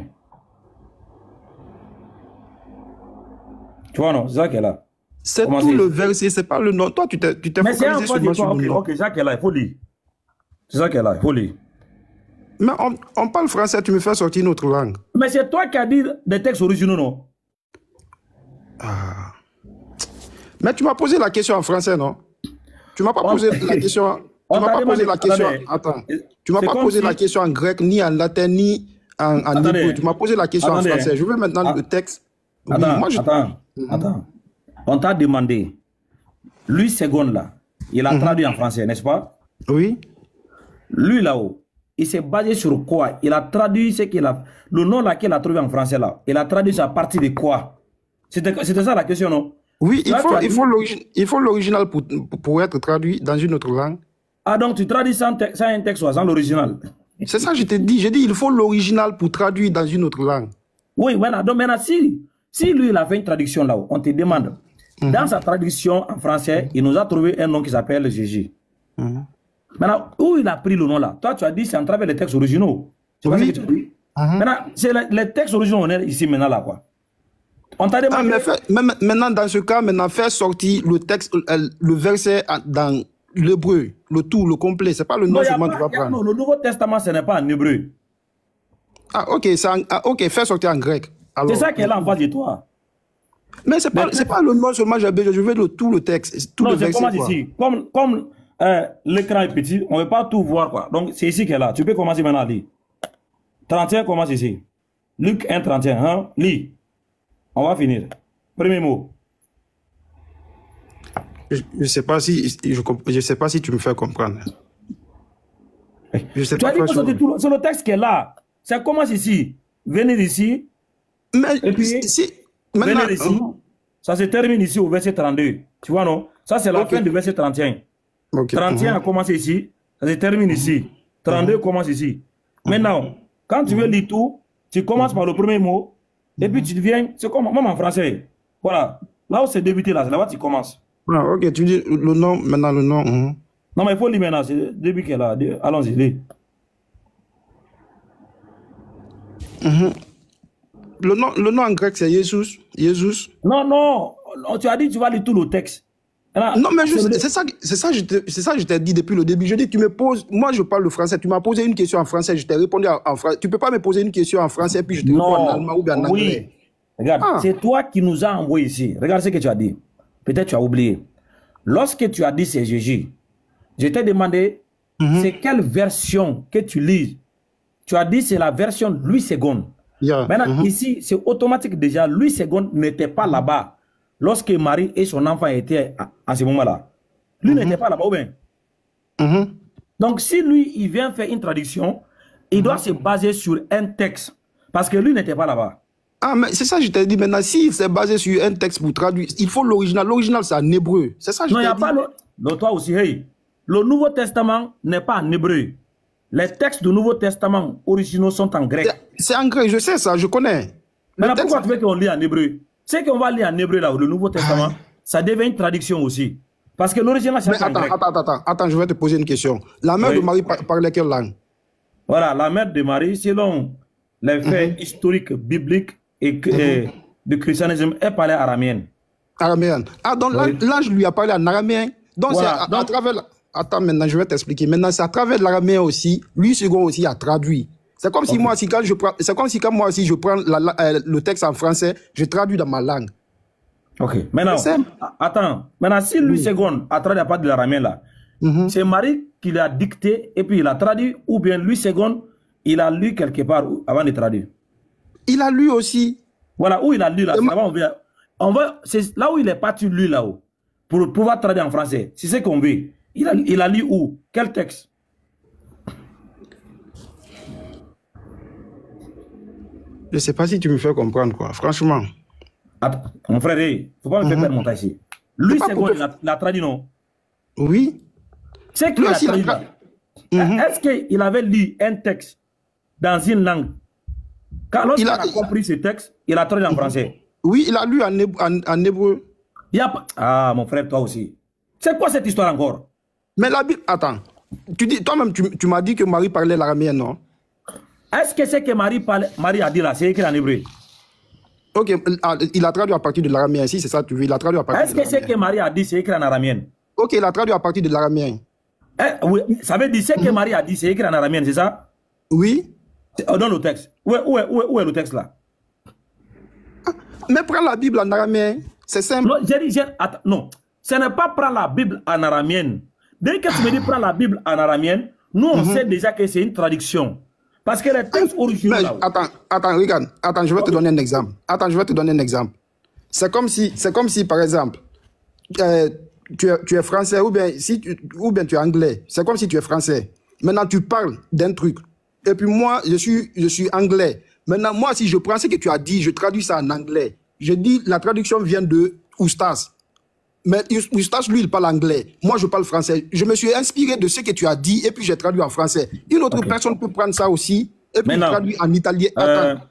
Tu vois, non? C'est ça qu'elle a. C'est tout le verset, c'est pas le nom. Toi, tu t'es focalisé seulement sur le nom. Ok, c'est ça qu'elle a, il faut lire. C'est ça qu'elle a, il faut lire. Mais on parle français, tu me fais sortir une autre langue. Mais c'est toi qui as dit des textes originaux, non? Ah. Mais tu m'as posé la question en français, non? Tu m'as pas posé la question. Tu m'as pas posé la question. Attends. Tu m'as pas posé la question en grec, ni en latin, ni en hébreu. Tu m'as posé la question en français. Je veux maintenant le texte. Attends. On t'a demandé. Lui, seconde là, il a traduit en français, n'est-ce pas? Oui. Lui là-haut, il s'est basé sur quoi? Il a traduit ce qu'il a. Le nom là qu'il a trouvé en français là, il a traduit ça à partir de quoi? C'était ça la question, non? Oui, il faut l'original pour être traduit dans une autre langue. Ah, donc tu traduis sans un texte ou sans l'original? C'est ça que je t'ai dit. J'ai dit il faut l'original pour traduire dans une autre langue. Oui, voilà. Donc maintenant, si lui il a fait une traduction là-haut, on te demande. Dans sa traduction en français, il nous a trouvé un nom qui s'appelle Jésus. Maintenant, où il a pris le nom là? Toi, tu as dit c'est en travers les textes originaux. C'est pas ce que tu as dit? Maintenant, c'est les textes originaux, on est ici maintenant là, quoi. On t'a demandé... maintenant, dans ce cas, faire sortir le texte, le verset dans l'hébreu, le tout, le complet. C'est pas le nom seulement que tu vas prendre. Non, le Nouveau Testament, ce n'est pas en hébreu. Ah, ok, faire sortir en grec. C'est ça qui est là en face de toi. Mais c'est pas le nom seulement, je veux tout le texte. Tout non, le c'est verset, commence ici. Comme l'écran est petit, on ne veut pas tout voir, quoi. Donc, c'est ici qu'elle est là. Tu peux commencer maintenant à lire. 31 commence ici. Luc 1, 31. Hein? Lis. On va finir. Premier mot. Je sais pas si tu me fais comprendre. Je sais tu pas. As dit que c'est le texte qui est là. Ça commence ici. Venez ici. Mais et puis, venez ici. Ça se termine ici au verset 32. Tu vois, non? Ça, c'est la fin du verset 31. 31 a commencé ici. Ça se termine ici. 32 commence ici. Maintenant, quand tu veux lire tout, tu commences par le premier mot. Et puis tu viens, c'est comme même en français. Voilà. Là où c'est débuté, là, c'est là-bas que tu commences. Ah, ok, tu dis le nom, maintenant le nom. Non, mais il faut lire maintenant, c'est le début qui est là. Allons-y, lis. Le nom en grec, c'est Jésus. Non, tu as dit tu vas lire tout le texte. Alors, non, mais c'est ça que je t'ai dit depuis le début. Je dis, tu me poses, moi je parle le français, tu m'as posé une question en français, je t'ai répondu en français. Tu ne peux pas me poser une question en français, puis je te réponds en allemand ou bien en anglais. Regarde, c'est toi qui nous as envoyé ici. Regarde ce que tu as dit. Peut-être tu as oublié. Lorsque tu as dit c'est Jésus, je t'ai demandé c'est quelle version que tu lis. Tu as dit c'est la version Louis II. Maintenant, ici, c'est automatique déjà. Louis II n'était pas là-bas lorsque Marie et son enfant étaient à ce moment-là. Lui n'était pas là-bas, ou bien? Donc, si lui, il vient faire une traduction, il doit se baser sur un texte. Parce que lui n'était pas là-bas. Ah, mais c'est ça que je t'ai dit maintenant. S'il s'est basé sur un texte pour traduire, il faut l'original. L'original, c'est en hébreu. C'est ça que je t'ai dit. Non, il n'y a pas le... toi aussi, hey. Le Nouveau Testament n'est pas en hébreu. Les textes du Nouveau Testament originaux sont en grec. C'est en grec, je sais ça, je connais. Mais pourquoi tu veux qu'on lit en hébreu? C'est qu'on va lire en hébreu là, le Nouveau Testament, ça devient une traduction aussi. Parce que l'original, c'est en grec. Attends, je vais te poser une question. La mère de Marie parlait quelle langue? Voilà, la mère de Marie, selon les faits historiques, bibliques et du christianisme, elle parlait araméenne. Araméenne. Ah, donc l'ange lui a parlé en araméen. Donc, voilà, à travers Attends, maintenant, je vais t'expliquer. Maintenant, c'est à travers l'araméen aussi. Lui, second aussi, a traduit. C'est comme si moi aussi, quand je prends, c'est comme si quand moi aussi, je prends le texte en français, je traduis dans ma langue. Ok. Maintenant, attends. Maintenant, si lui, second, a traduit à part de l'araméen là, c'est Marie qui l'a dicté et puis il a traduit, ou bien lui, second, il a lu quelque part avant de traduire. Il a lu aussi. Voilà, où il a lu là. C'est là où il est parti, lui, là-haut, pour pouvoir traduire en français. C'est ce qu'on veut. Il a lu où? Quel texte? Je ne sais pas si tu me fais comprendre, quoi. Franchement. Attends, mon frère, il ne faut pas me faire perdre mon temps ici. Lui, c'est bon, il a traduit, non? Oui. C'est qu'il a traduit là. Est-ce qu'il avait lu un texte dans une langue? Quand lorsqu'il a compris ce texte, il a traduit en français. Oui, il a lu en hébreu. Ah, mon frère, toi aussi. C'est quoi cette histoire encore? Mais la Bible, attends. Toi-même, tu m'as dit que Marie parlait l'araméen, non? Est-ce que c'est que Marie a dit là, c'est écrit en hébreu? Ok, il a traduit à partir de l'araméen, si c'est ça que tu veux. Il a traduit à partir Est-ce que c'est que Marie a dit, c'est écrit en araméen? Ok, il a traduit à partir de l'araméen. Oui, ça veut dire, c'est que Marie a dit, c'est écrit en araméen, c'est ça? Oui. Dans le texte. Où est le texte là? Mais prends la Bible en araméen, c'est simple. Non, attends, non, ce n'est pas prendre la Bible en araméen. Dès que tu me dis prendre la Bible en araméen, nous on sait déjà que c'est une traduction. Parce que les textes originaux... Attends, regarde. Attends, je vais te donner un exemple. Attends, je vais te donner un exemple. C'est comme si, par exemple, tu es français ou bien tu es anglais. C'est comme si tu es français. Maintenant, tu parles d'un truc. Et puis moi, je suis anglais. Maintenant, moi, si je prends ce que tu as dit, je traduis ça en anglais. Je dis, la traduction vient de Oustas. Mais Oustas, lui, il parle anglais. Moi, je parle français. Je me suis inspiré de ce que tu as dit et puis j'ai traduit en français. Une autre personne peut prendre ça aussi et puis traduire en italien. Attends.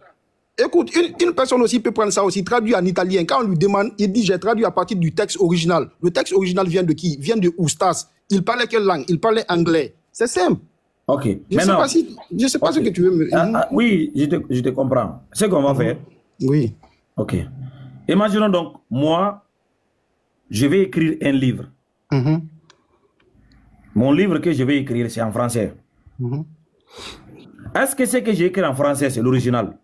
Écoute, une personne aussi peut prendre ça aussi, traduire en italien. Quand on lui demande, il dit, j'ai traduit à partir du texte original. Le texte original vient de qui? Vient de Oustas. Il parlait quelle langue? Il parlait anglais. C'est simple. Ok. Je ne sais pas ce que tu veux me... Oui, je te comprends. Ce qu'on va faire. Oui. Ok. Imaginons donc, moi, je vais écrire un livre. Mon livre que je vais écrire, c'est en français. Est-ce que ce que j'ai écrit en français, c'est l'original?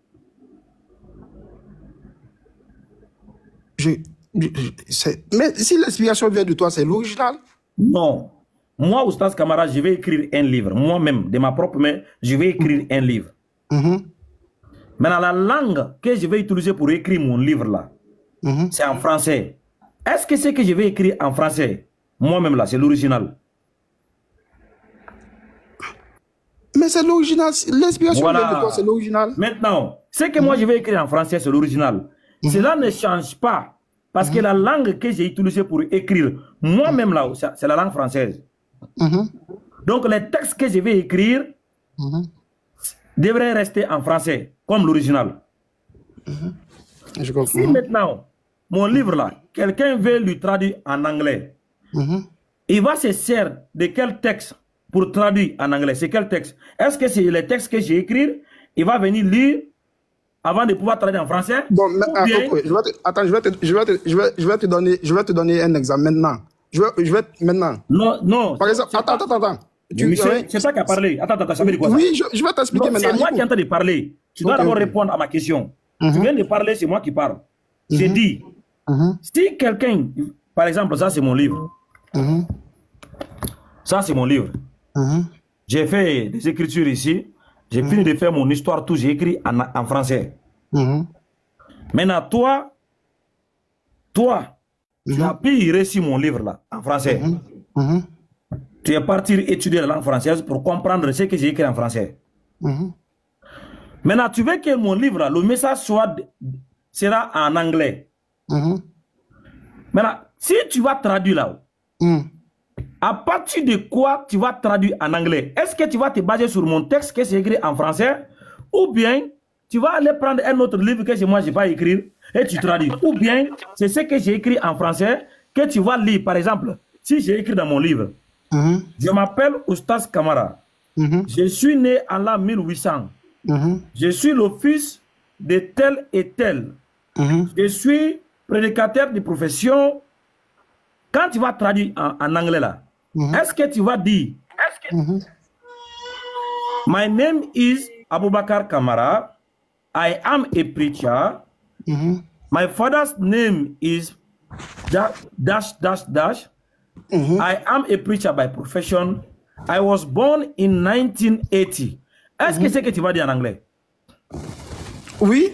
Mais si l'inspiration vient de toi, c'est l'original? Non. Moi, Oustas Camara, je vais écrire un livre. Moi-même, de ma propre main, je vais écrire un livre. Maintenant, la langue que je vais utiliser pour écrire mon livre là, c'est en français. Est-ce que ce que je vais écrire en français, moi-même là, c'est l'original? Mais c'est l'original. L'inspiration vient de toi, c'est l'original. Maintenant, ce que moi je vais écrire en français, c'est l'original. Cela ne change pas. Parce que la langue que j'ai utilisée pour écrire, moi-même là, c'est la langue française. Donc les textes que je vais écrire devraient rester en français, comme l'original. Si maintenant, mon livre là, quelqu'un veut lui traduire en anglais, il va se servir de quel texte pour traduire en anglais? C'est quel texte? Est-ce que c'est les textes que j'ai écrits? Il va venir lire avant de pouvoir traduire en français? Bon, je vais te donner un exemple maintenant. Maintenant. Non. Par exemple, attends. C'est ça qui a parlé. Attends, ça veut dire quoi ça? Oui, je vais t'expliquer maintenant. C'est moi qui entends de parler. Tu dois d'abord répondre à ma question. Tu viens de parler, c'est moi qui parle. J'ai dit, si quelqu'un, par exemple, ça c'est mon livre. Ça c'est mon livre. J'ai fait des écritures ici. J'ai fini de faire mon histoire, tout. J'ai écrit en français. Maintenant, toi, tu as pu réussir mon livre là, en français. Tu es parti étudier la langue française pour comprendre ce que j'ai écrit en français. Maintenant, tu veux que mon livre, là, le message sera en anglais. Maintenant, si tu vas traduire là, à partir de quoi tu vas traduire en anglais? Est-ce que tu vas te baser sur mon texte que j'ai écrit en français? Ou bien tu vas aller prendre un autre livre que moi je n'ai pas écrit et tu traduis? Ou bien c'est ce que j'ai écrit en français que tu vas lire? Par exemple, si j'ai écrit dans mon livre, je m'appelle Oustas Camara. Je suis né en l'an 1800. Je suis le fils de tel et tel. Je suis prédicateur de profession. Quand tu vas traduire en anglais là, Est-ce que tu vas dire, my name is Aboubakar Kamara, I am a preacher, my father's name is dash, I am a preacher by profession, I was born in 1980. Est-ce que c'est que tu vas dire en anglais? Oui.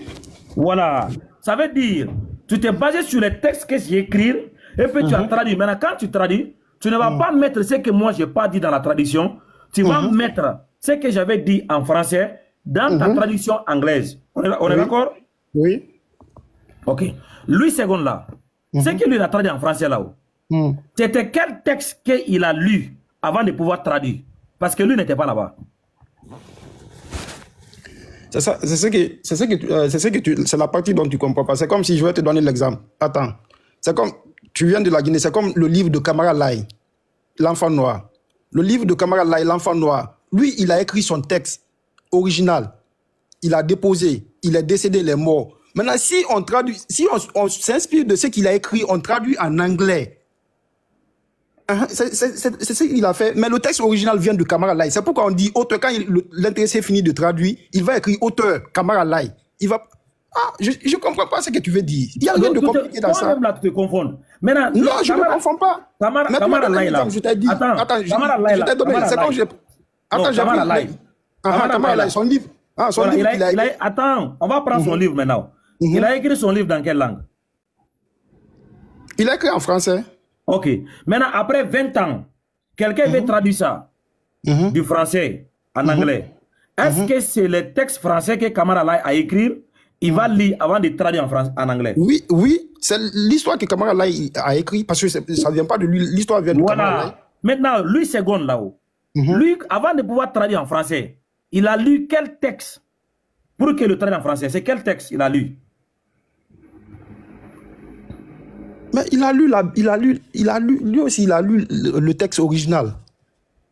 Voilà. Ça veut dire, tu t'es basé sur les textes que j'ai écrits et puis tu as traduit. Maintenant, quand tu traduis, tu ne vas pas mettre ce que moi je n'ai pas dit dans la traduction. Tu vas mettre ce que j'avais dit en français dans ta traduction anglaise. On est d'accord? Oui. Ok. Louis II là, ce que lui a traduit en français là-haut, c'était quel texte qu'il a lu avant de pouvoir traduire? Parce que lui n'était pas là-bas. C'est la partie dont tu comprends pas. C'est comme si je vais te donner l'exemple. Attends. C'est comme, tu viens de la Guinée, c'est comme le livre de Kamara Laye, l'enfant noir. Le livre de Kamara Laye, l'enfant noir, lui, il a écrit son texte original. Il a déposé, il est décédé, il est mort. Maintenant, si on traduit, si on s'inspire de ce qu'il a écrit, on traduit en anglais. C'est ce qu'il a fait. Mais le texte original vient de Kamara Laye. C'est pourquoi on dit auteur, quand l'intéressé finit de traduire, il va écrire auteur, Kamara Laye. Il va... Ah, je ne comprends pas ce que tu veux dire. Il y a rien de compliqué dans ça. Toi-même là, tu te confonds. Maintenant, non, je ne me confonds pas. Kamara Laye là. Je t'ai dit. Attends, je t'ai donné. C'est comme j'ai... Attends, Kamara Laye. Kamara Laye, son livre. Son livre qu'il a écrit. Attends, on va prendre son livre maintenant. Il a écrit son livre dans quelle langue? Il a écrit en français. Ok. Maintenant, après 20 ans, quelqu'un veut traduire ça du français en anglais. Est-ce que c'est le texte français que Kamara Laye a écrit? Il va lire avant de traduire en anglais. Oui, oui. C'est l'histoire que Kamara Laye a écrit parce que ça ne vient pas de lui. L'histoire vient de Kamara Laye. Maintenant, Louis II là-haut, lui, avant de pouvoir traduire en français, il a lu quel texte pour que le traduise en français? C'est quel texte il a lu? Mais lui aussi, il a lu le texte original.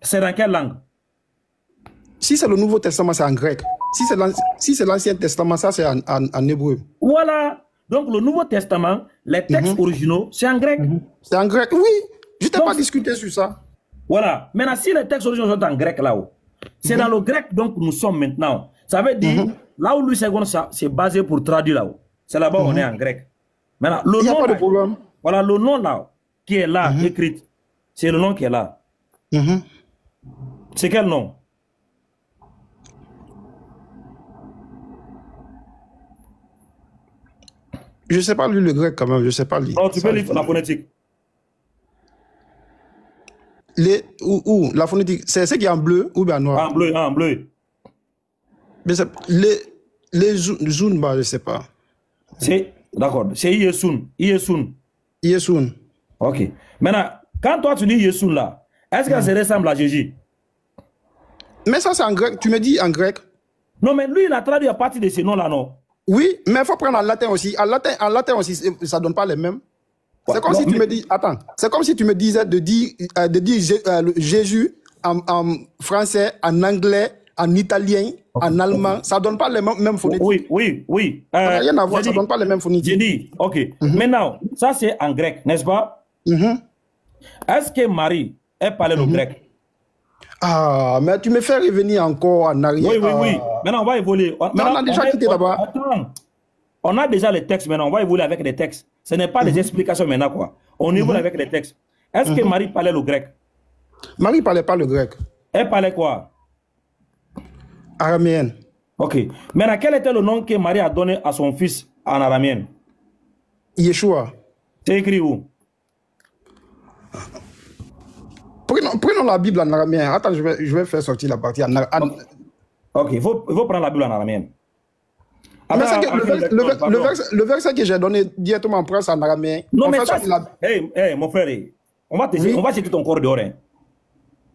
C'est dans quelle langue? Si c'est le Nouveau Testament, c'est en grec. Si c'est l'Ancien Testament, ça c'est en hébreu. Voilà. Donc le Nouveau Testament, les textes originaux, c'est en grec. C'est en grec, oui. Je t'ai pas discuté sur ça. Voilà. Maintenant, si les textes originaux sont en grec là-haut, c'est dans le grec donc nous sommes maintenant. Ça veut dire, là où Louis II c'est basé pour traduire là-haut. C'est là-bas où on est en grec. Maintenant, le il n'y a nom, pas de problème. Voilà, le nom là, qui est là, écrit, c'est le nom qui est là. C'est quel nom? Je ne sais pas lire le grec quand même, je ne sais pas lire. Oh, tu peux lire la phonétique. La phonétique, c'est ce qui est en bleu ou bien en noir? En bleu, en bleu. Mais les Zunba, je ne sais pas. D'accord, c'est Yesun. Yesun. Ok. Maintenant, quand toi tu dis Yesun là, est-ce que ça ressemble à Jésus? Mais ça c'est en grec, tu me dis en grec. Non, mais lui il a traduit à partir de ces noms là, non? Oui, mais il faut prendre en latin aussi. En latin aussi, ça ne donne pas les mêmes. C'est comme si tu me dis, attends, c'est comme si tu me disais de dire Jésus en français, en anglais, en italien, en allemand, ça ne donne pas les mêmes phonétiques. Oui. Ça n'a rien à voir, ça ne donne pas les mêmes phonétiques. J'ai dit, ok. Maintenant, ça c'est en grec, n'est-ce pas? Est-ce que Marie est parlé le grec? Ah, mais tu me fais revenir encore en arrière. Oui. Maintenant, on va évoluer. On a déjà quitté là-bas. Attends. On a déjà les textes maintenant, on va évoluer avec les textes. Ce n'est pas des explications maintenant, quoi. On évolue avec les textes. Est-ce que Marie parlait le grec? Marie ne parlait pas le grec. Elle parlait quoi? Araméenne. Ok. Maintenant, quel était le nom que Marie a donné à son fils en araméenne? Yeshua. C'est écrit où? Prenons la Bible en araméen. Attends, je vais faire sortir la partie en araméen. Ok, il faut prendre la Bible en araméen. Mais le verset que j'ai donné directement en France en araméen. Non, mais ça, mon frère, on va jeter ton corps dehors. Hein.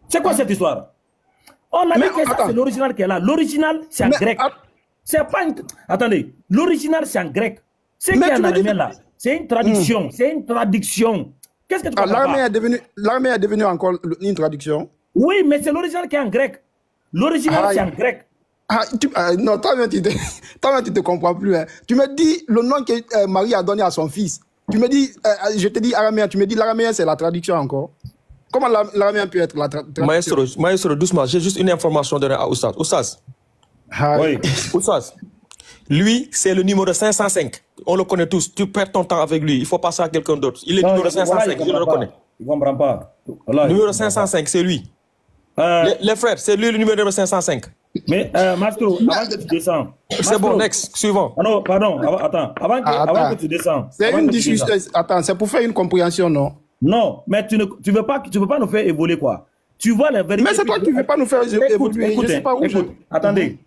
C'est quoi cette histoire? On a dit que ça, c'est l'original qui est là. L'original, c'est en grec. C'est pas une... Attendez, l'original, c'est en grec. Ce qui est en araméen là, c'est une traduction. C'est une traduction. Qu'est-ce que tu comprends pas? L'armée est devenue encore une traduction. Oui, mais c'est l'original qui est en grec. L'original, c'est en grec. Non, toi-même, tu te comprends plus. Hein. Tu me dis le nom que Marie a donné à son fils. Tu me dis, je te dis araméen, tu me dis l'araméen, c'est la traduction encore. Comment l'araméen peut être la traduction? Maestro, doucement, j'ai juste une information à donner à Oustaz. Oustaz. Oui. Oustaz. Lui, c'est le numéro 505. On le connaît tous. Tu perds ton temps avec lui. Il faut passer à quelqu'un d'autre. Il est numéro 505, je le reconnais. Il ne comprend pas. Voilà, numéro 505, c'est lui. Les frères, c'est lui le numéro 505. Mais, Mastro, avant que tu descends. C'est bon, next, suivant. Ah non, pardon, attends. Avant que tu descends. C'est une discussion. Attends, c'est pour faire une compréhension, non? Non, mais tu veux pas nous faire évoluer, quoi. Tu vois la vérité. Mais c'est toi qui ne veux pas nous faire évoluer. Écoute, je sais pas où attendez.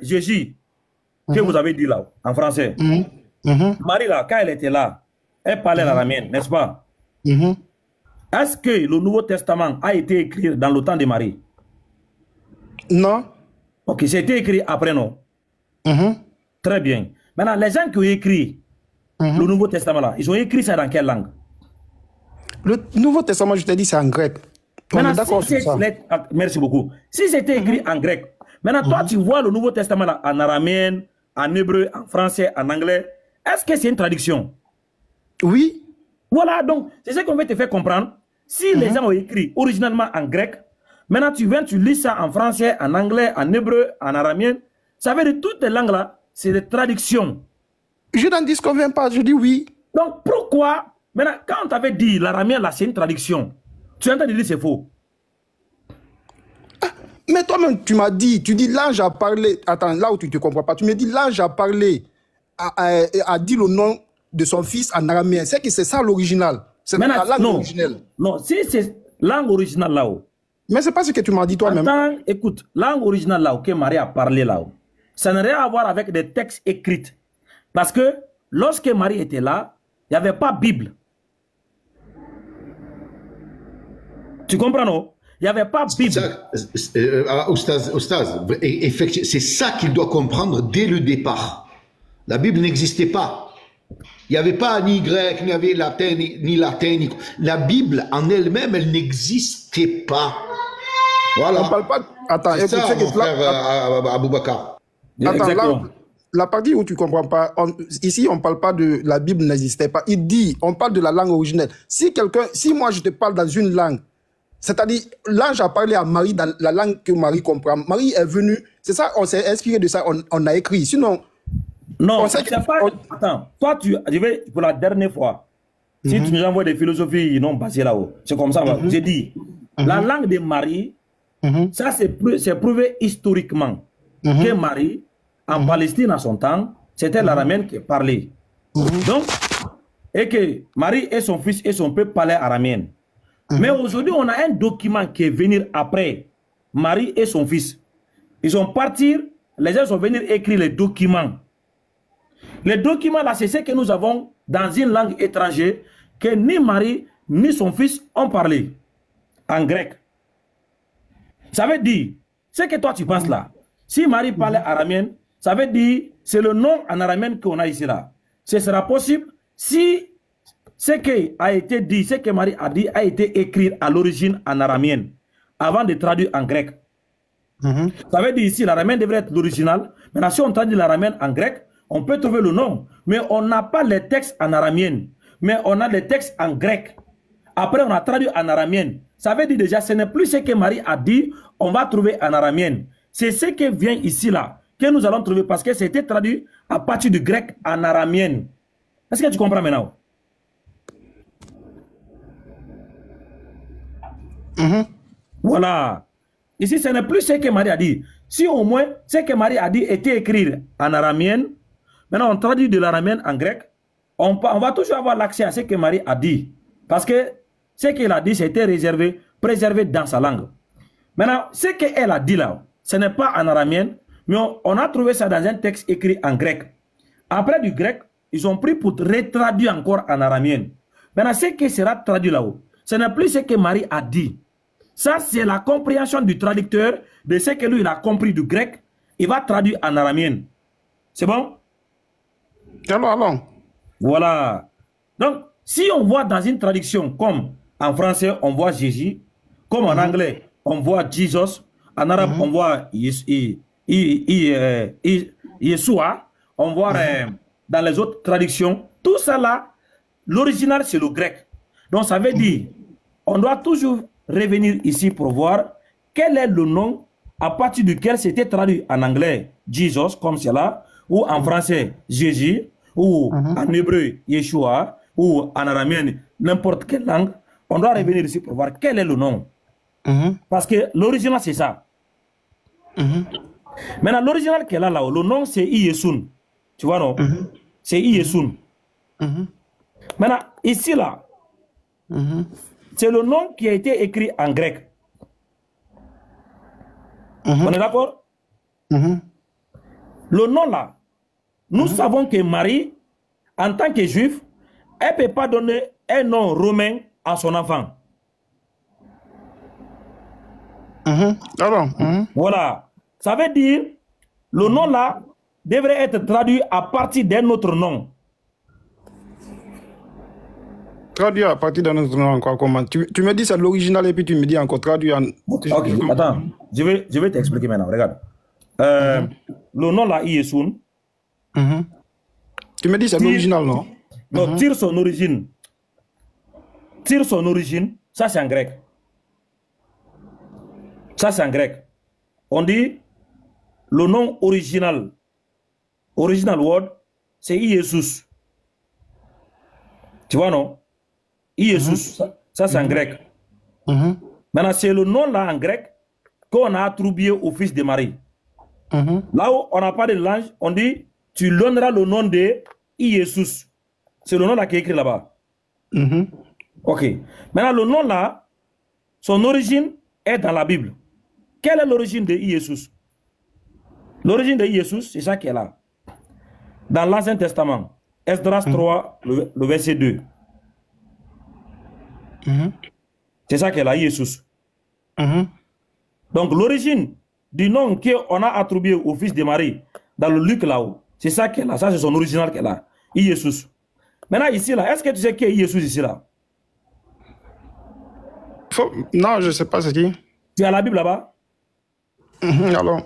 Jésus, que vous avez dit là, en français. Marie, là, quand elle était là, elle parlait l'araméen, n'est-ce pas? Est-ce que le Nouveau Testament a été écrit dans le temps de Marie? Non. Ok, c'était écrit après, non? Très bien. Maintenant, les gens qui ont écrit le Nouveau Testament, là, ils ont écrit ça dans quelle langue? Le Nouveau Testament, je t'ai dit, c'est en grec. On est d'accord sur ça. Merci beaucoup. Si c'était écrit en grec, maintenant, toi, tu vois le Nouveau Testament là, en araméen, en hébreu, en français, en anglais. Est-ce que c'est une traduction? Oui. Voilà, donc, c'est ce qu'on veut te faire comprendre. Si les gens ont écrit originalement en grec, maintenant tu viens, tu lis ça en français, en anglais, en hébreu, en araméen, ça veut dire toutes les langues là, c'est des traductions. Je n'en disconviens pas, je dis oui. Donc pourquoi, maintenant, quand on t'avait dit l'araméen là, c'est une traduction, tu es en train de dire c'est faux. Mais toi-même, tu m'as dit, tu dis l'ange a parlé, attends, là où tu ne te comprends pas, tu me dis l'ange a parlé, a dit le nom de son fils en araméen. C'est que c'est ça l'original. C'est la langue originelle. Non, si c'est langue originale là-haut. Mais c'est pas ce que tu m'as dit toi-même. Attends, écoute, langue originale là-haut que Marie a parlé là-haut, ça n'a rien à voir avec des textes écrits. Parce que lorsque Marie était là, il n'y avait pas Bible. Tu comprends, non? Il n'y avait pas Bible. Oustaz, effectivement, c'est ça qu'il doit comprendre dès le départ. La Bible n'existait pas. Il n'y avait pas ni grec, ni avait latin, ni latin. La Bible en elle-même, elle n'existait pas. Voilà. On ne parle pas. Attends, écoute, ça, mon frère Aboubakar. Attends, là, la partie où tu ne comprends pas, ici, on ne parle pas de la Bible n'existait pas. Il dit, on parle de la langue originelle. Si moi je te parle dans une langue, c'est-à-dire, l'ange a parlé à Marie dans la langue que Marie comprend. Marie est venue, c'est ça, on s'est inspiré de ça, on a écrit. Sinon, non, c'est pas. Attends, toi, je vais pour la dernière fois. Si tu nous envoies des philosophies non basées là-haut, c'est comme ça. J'ai dit, la langue de Marie, ça c'est prouvé historiquement que Marie, en Palestine à son temps, c'était l'araméen qui parlait. Donc, et que Marie et son fils et son peuple parlaient araméen. Mais aujourd'hui, on a un document qui est venu après Marie et son fils. Ils sont partis, les gens sont venus écrire les documents. Les documents là, c'est ce que nous avons dans une langue étrangère que ni Marie ni son fils ont parlé en grec. Ça veut dire, ce que toi tu penses là, si Marie parlait araméen, ça veut dire, c'est le nom en araméen qu'on a ici là. Ce sera possible si ce qui a été dit, ce que Marie a dit, a été écrit à l'origine en araméen, avant de traduire en grec. Ça veut dire ici, l'araméen devrait être l'original. Maintenant, si on traduit l'araméen en grec, on peut trouver le nom, mais on n'a pas les textes en araméen, mais on a les textes en grec. Après, on a traduit en araméen. Ça veut dire déjà, ce n'est plus ce que Marie a dit, on va trouver en araméen. C'est ce qui vient ici, là, que nous allons trouver, parce que c'était traduit à partir du grec en araméen. Est-ce que tu comprends maintenant? Voilà. Ici, ce n'est plus ce que Marie a dit. Si au moins, ce que Marie a dit était écrit en araméen, maintenant, on traduit de l'araméen en grec. On va toujours avoir l'accès à ce que Marie a dit. Parce que ce qu'elle a dit, c'était réservé, préservé dans sa langue. Maintenant, ce qu'elle a dit là, ce n'est pas en araméen, mais on a trouvé ça dans un texte écrit en grec. Après du grec, ils ont pris pour retraduire encore en araméen. Maintenant, ce qui sera traduit là-haut, ce n'est plus ce que Marie a dit. Ça, c'est la compréhension du traducteur de ce que lui, il a compris du grec. Il va traduire en araméen. C'est bon? Allons. Voilà. Donc, si on voit dans une traduction comme en français, on voit Jésus, comme en anglais, on voit Jesus, en arabe, on voit Yeshua, on voit dans les autres traductions, tout ça là, l'original, c'est le grec. Donc ça veut dire, on doit toujours revenir ici pour voir quel est le nom à partir duquel c'était traduit en anglais, Jesus, comme cela, ou en français, Jésus, ou en hébreu, Yeshua, ou en araméen, n'importe quelle langue. On doit revenir ici pour voir quel est le nom. Parce que l'original, c'est ça. Maintenant, l'original qu'elle a là, le nom, c'est Iyesun. Tu vois, non? C'est Iyesun. Maintenant, ici, là, c'est le nom qui a été écrit en grec. On est d'accord? Le nom là, nous savons que Marie, en tant que juif, elle ne peut pas donner un nom romain à son enfant. Voilà. Ça veut dire, le nom là devrait être traduit à partir d'un autre nom. Traduit à partir d'un autre nom encore comment? Tu me dis c'est l'original et puis tu me dis encore traduit en... Ok, attends. Je vais t'expliquer maintenant. Regarde. Le nom là, Iyesun. Tu me dis c'est l'original, non? Non, tire son origine. Tire son origine, ça c'est en grec. Ça c'est en grec. On dit le nom original word, c'est Iesus. Tu vois, non? Iesus, ça c'est en grec. Maintenant, c'est le nom là en grec qu'on a attribué au fils de Marie. Là où on n'a pas de l'ange, on dit tu donneras le nom de Iesus. C'est le nom là qui est écrit là-bas. Ok. Maintenant, le nom là, son origine est dans la Bible. Quelle est l'origine de Iesus? L'origine de Iesus, c'est ça qui est là. Dans l'Ancien Testament, Esdras 3, le verset 2. C'est ça qui est là, Iesus. Donc, l'origine du nom qu'on a attribué au fils de Marie, dans le Luc là-haut, c'est ça qui est là. Ça, c'est son original qui est là. Iesus. Maintenant, ici, là, est-ce que tu sais qui est Iesus ici, là? Non, je ne sais pas ce qui. Tu as la Bible là-bas? Alors,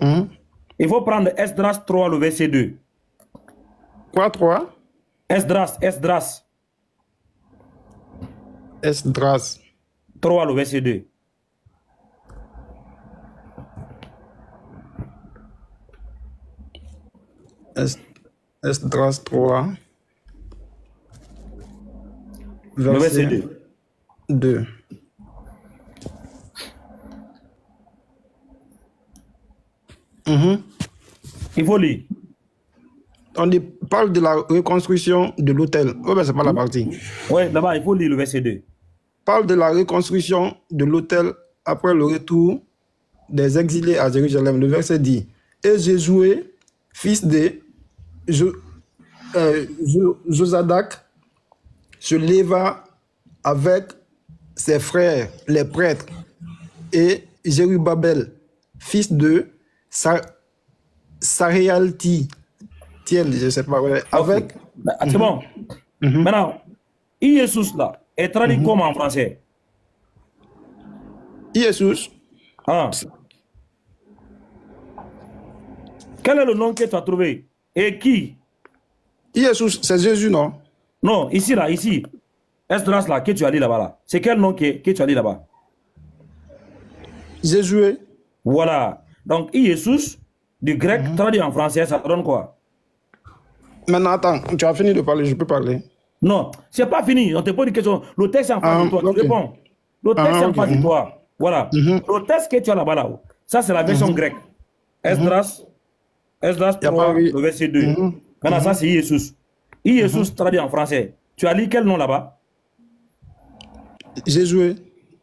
il faut prendre Esdras 3, le verset 2. Quoi, 3? Esdras. Esdras. 3, le verset 2. Esdras 3. Le verset 2. Il faut lire. On parle de la reconstruction de l'hôtel. Oh, ben, c'est pas la partie. Oui, là-bas, il faut lire le verset 2. Parle de la reconstruction de l'hôtel après le retour des exilés à Jérusalem. Le verset dit: et Jésué, fils de Josadak, se leva avec ses frères, les prêtres, et Jérubabel, fils de Saréalti, je ne sais pas, avec... C'est bon. Maintenant, Iesus là est traduit comme en français? Iesus. Quel est le nom que tu as trouvé? Et qui? Iesus, c'est Jésus, non? Non, ici, là, ici. Esdras, là, que tu as dit là-bas, là. C'est quel nom que tu as dit là-bas? Jésus. Voilà. Donc, Iesus, du grec, traduit en français, ça donne quoi? Maintenant, attends, tu as fini de parler, je peux parler? Non, c'est pas fini. On te pose une question. Le texte est en face de toi, tu réponds. Le texte est en face de toi. Voilà. Le texte que tu as là-bas, là, ça, c'est la version grecque. Esdras 3, le verset 2. Maintenant, ça, c'est Iesus. Iesus traduit en français. Tu as lu quel nom là-bas? Jésus.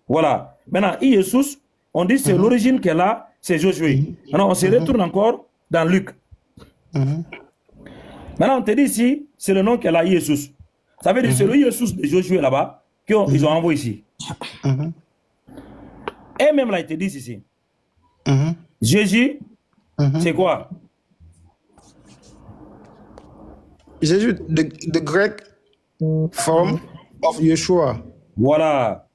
Voilà. Maintenant, Iesus, on dit c'est l'origine qu'elle a, c'est Josué. Maintenant, on se retourne encore dans Luc. Maintenant, on te dit ici, c'est le nom qu'elle a, Iesus. Ça veut dire c'est le Iesus de Josué là-bas qu'ils ont envoyé ici. Et même là, ils te disent ici. Jésus, c'est quoi? Jésus, the Greek form of Yeshua. Voilà.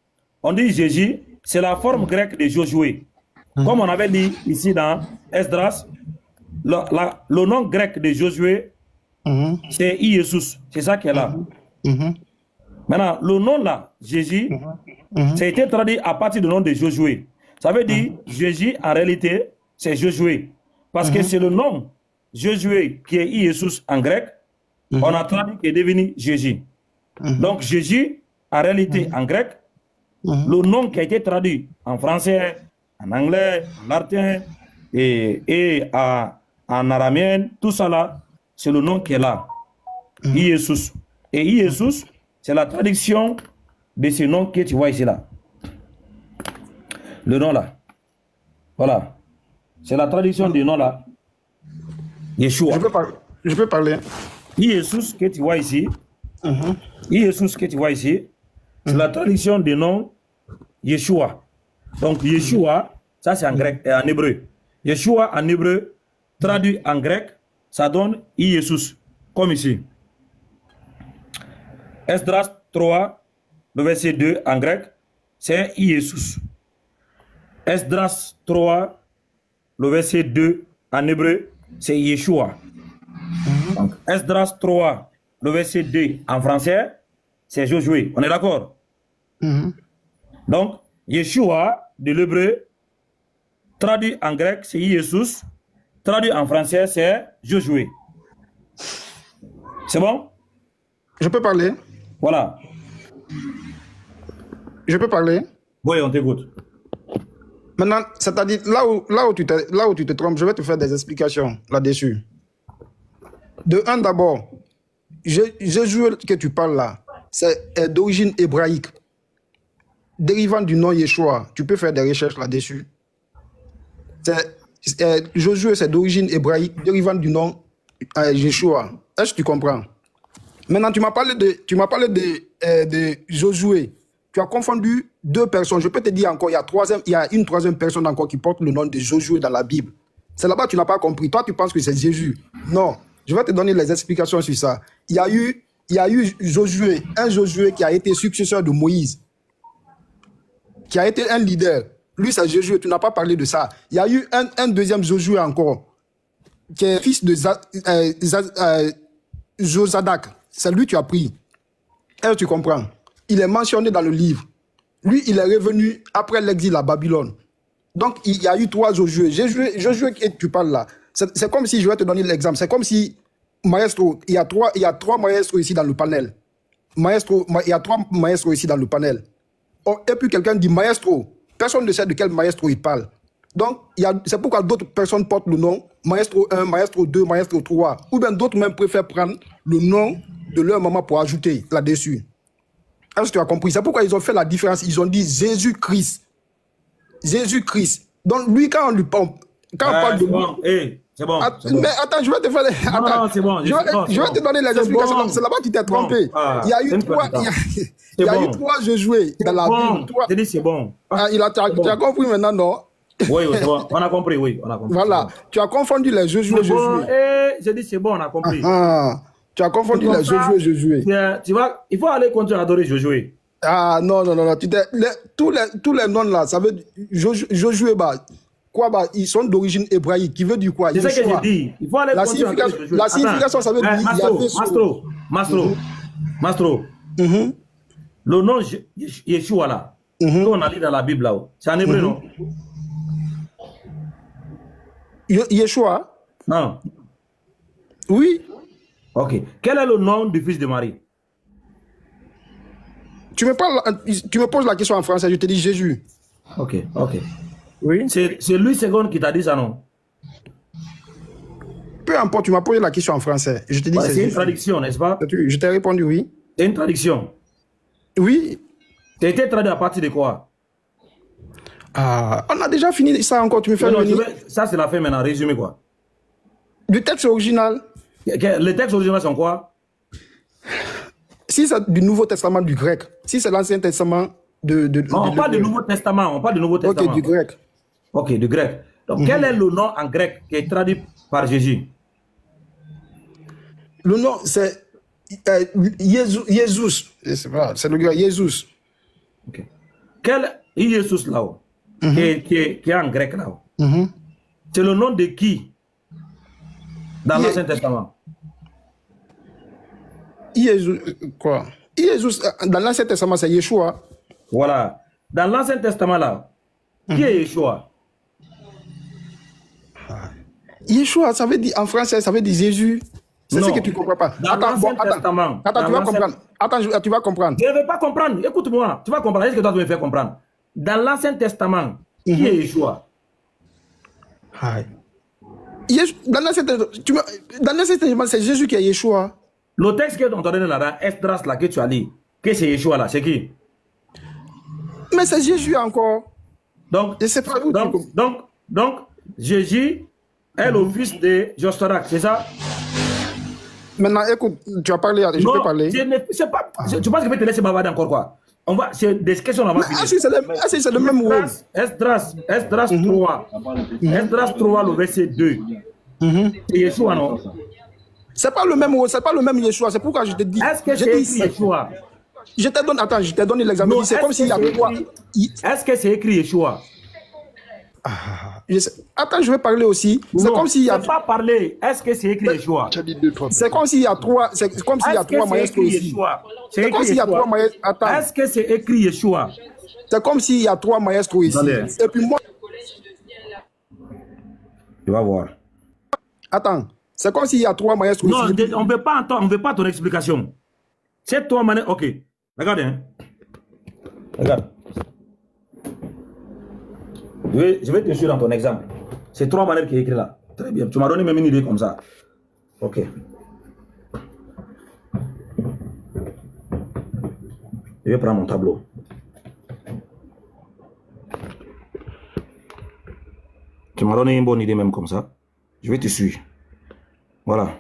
On dit Jésus, c'est la forme grecque de Josué. Comme on avait dit ici dans Esdras, le nom grec de Josué, c'est Iesus. C'est ça qu'elle a. Maintenant, le nom là, Jésus, ça a été traduit à partir du nom de Josué. Ça veut dire, Jésus, en réalité, c'est Josué. Parce que c'est le nom Josué qui est Jésus en grec. On a traduit qui est devenu Jésus. Donc, Jésus, en réalité, en grec, le nom qui a été traduit en français, en anglais, en latin et en araméen, tout ça là, c'est le nom qui est là. Jésus. Et Jésus, c'est la traduction de ce nom que tu vois ici là. Le nom là. Voilà. C'est la traduction du nom là. Yeshua. Je peux parler. Jésus que tu vois ici. Jésus que tu vois ici. C'est la traduction du nom Yeshua. Donc Yeshua, ça c'est en grec et en hébreu. Yeshua en hébreu, traduit en grec, ça donne Jésus. Comme ici. Esdras 3, le verset 2 en grec, c'est Jésus. Esdras 3, le verset 2 en hébreu, c'est Yeshua. Donc, Esdras 3, le verset 2 en français, c'est Josué. On est d'accord? Donc, Yeshua de l'hébreu, traduit en grec, c'est Jésus. Traduit en français, c'est Josué. C'est bon? Je peux parler? Voilà. Je peux parler? Oui, on t'écoute. Maintenant, c'est-à-dire, là où tu te trompes, je vais te faire des explications là-dessus. De un, d'abord, Jésus que tu parles là, c'est d'origine hébraïque. Dérivant du nom Yeshua, tu peux faire des recherches là-dessus. Josué, c'est d'origine hébraïque, dérivant du nom Yeshua. Est-ce que tu comprends? Maintenant, tu m'as parlé de Josué. Tu as confondu deux personnes. Je peux te dire encore, il y a une troisième personne encore qui porte le nom de Josué dans la Bible. C'est là-bas que tu n'as pas compris. Toi, tu penses que c'est Jésus. Non. Je vais te donner les explications sur ça. Il y a eu Josué, un Josué qui a été successeur de Moïse, qui a été un leader. Lui, c'est Josué. Tu n'as pas parlé de ça. Il y a eu un deuxième Josué encore, qui est fils de Josadak. C'est lui que tu as pris. Est-ce que tu comprends? Il est mentionné dans le livre. Lui, il est revenu après l'exil à Babylone. Donc, il y a eu trois Josué. Josué que tu parles là, c'est comme si, je vais te donner l'exemple, c'est comme si, maestro, il y a trois maestros ici dans le panel. Maestro, il y a trois maestros ici dans le panel. Et puis quelqu'un dit maestro. Personne ne sait de quel maestro il parle. Donc, c'est pourquoi d'autres personnes portent le nom maestro 1, maestro 2, maestro 3. Ou bien d'autres même préfèrent prendre le nom de leur maman pour ajouter là-dessus. Est-ce que tu as compris? C'est pourquoi ils ont fait la différence. Ils ont dit Jésus-Christ. Jésus-Christ. Donc, lui, quand on lui parle, quand on parle de bon. Hey, c'est bon. Mais attends, je vais te faire. Non, c'est bon. Je vais te donner les explications. C'est là-bas que tu t'es trompé. Il y a eu trois Josué dans la Bible. J'ai dit c'est bon. Tu as compris maintenant, non? Oui, c'est bon. On a compris, oui. On a compris. Voilà. Tu as confondu les Josué. Bon, j'ai dit c'est bon, on a compris. Tu as confondu les Josué. Tu vois, il faut aller continuer à adorer Josué. Ah non. Tous les noms là, ça veut dire Josué, ils sont d'origine hébraïque, qui veut dire quoi? C'est ce que j'ai dit. Il faut aller continuer à adorer Josué. La signification, ça veut dire Mastro. Le nom Yeshua là, qu'on a dit dans la Bible là, c'est en hébreu, non? Yeshua? Non. Oui. Ok. Quel est le nom du fils de Marie? Tu me poses la question en français, je te dis Jésus. Ok. Oui. C'est Louis II qui t'a dit ça, non? Peu importe, tu m'as posé la question en français. Je te dis c'est une traduction, n'est-ce pas? Je t'ai répondu oui. C'est une traduction. Oui. Tu as été traduit à partir de quoi? On a déjà fini ça encore, tu me fais revenir. Ça, c'est la fin maintenant, résumé quoi? Du texte original. Le texte original, c'est quoi? Si c'est du Nouveau Testament du grec, si c'est l'Ancien Testament on parle du Nouveau Testament, Ok, du grec. Ok, du grec. Donc, quel est le nom en grec qui est traduit par Jésus? Le nom, c'est Jésus. C'est le grec, Jésus. Ok. Quel Jésus là-haut, qui est en grec là-haut, c'est le nom de qui dans l'Ancien Testament? Jésus, quoi? Jésus, dans l'Ancien Testament, c'est Yeshua. Voilà. Dans l'Ancien Testament, là, qui est Yeshua? Yeshua, ça veut dire, en français, ça veut dire Jésus. C'est ce que tu ne comprends pas. Dans l'Ancien Testament. Attends, tu vas comprendre. Attends, tu vas comprendre. Je ne vais pas comprendre. Écoute-moi. Tu vas comprendre. Est-ce que toi, tu me faire comprendre? Dans l'Ancien Testament, qui est Yeshua? Dans l'Ancien Testament, c'est Jésus qui est Yeshua. Le texte que tu as donné là, Esdras, là, que tu as lu, que c'est Yeshua là, c'est qui? Mais c'est Jésus encore. Donc, je sais pas où donc, Jésus est le fils de Jostorak, c'est ça? Maintenant, écoute, tu as parlé, je peux parler. Tu penses que je vais te laisser bavarder encore quoi? C'est des questions avant. C'est le même rôle. Esdras 3. Esdras 3, le verset 2. C'est Yeshua, non? C'est pas le même rôle, c'est pas le même Yeshua. C'est pourquoi je te dis. Est-ce que c'est écrit Yeshua? Je t'ai donné l'examen. C'est comme s'il y a trois. Est-ce que c'est écrit Yeshua? Attends, je vais parler aussi. C'est comme s'il y a. pas parler. Est-ce que c'est écrit Yeshua? C'est comme s'il y a trois. C'est comme s'il y a trois maestros ici. C'est comme s'il y a trois maestros. Attends. Est-ce que c'est écrit Yeshua? C'est comme s'il y a trois maestros ici. Et puis moi. Tu vas voir. Attends. C'est comme s'il y a trois maestros ici. Non, on ne veut pas ton explication. C'est trois maestros. Ok. Regarde. Hein. Regarde. Je vais te suivre dans ton exemple. C'est trois manières qui est écrit là. Très bien. Tu m'as donné même une idée comme ça. Ok. Je vais prendre mon tableau. Tu m'as donné une bonne idée même comme ça. Je vais te suivre. Voilà.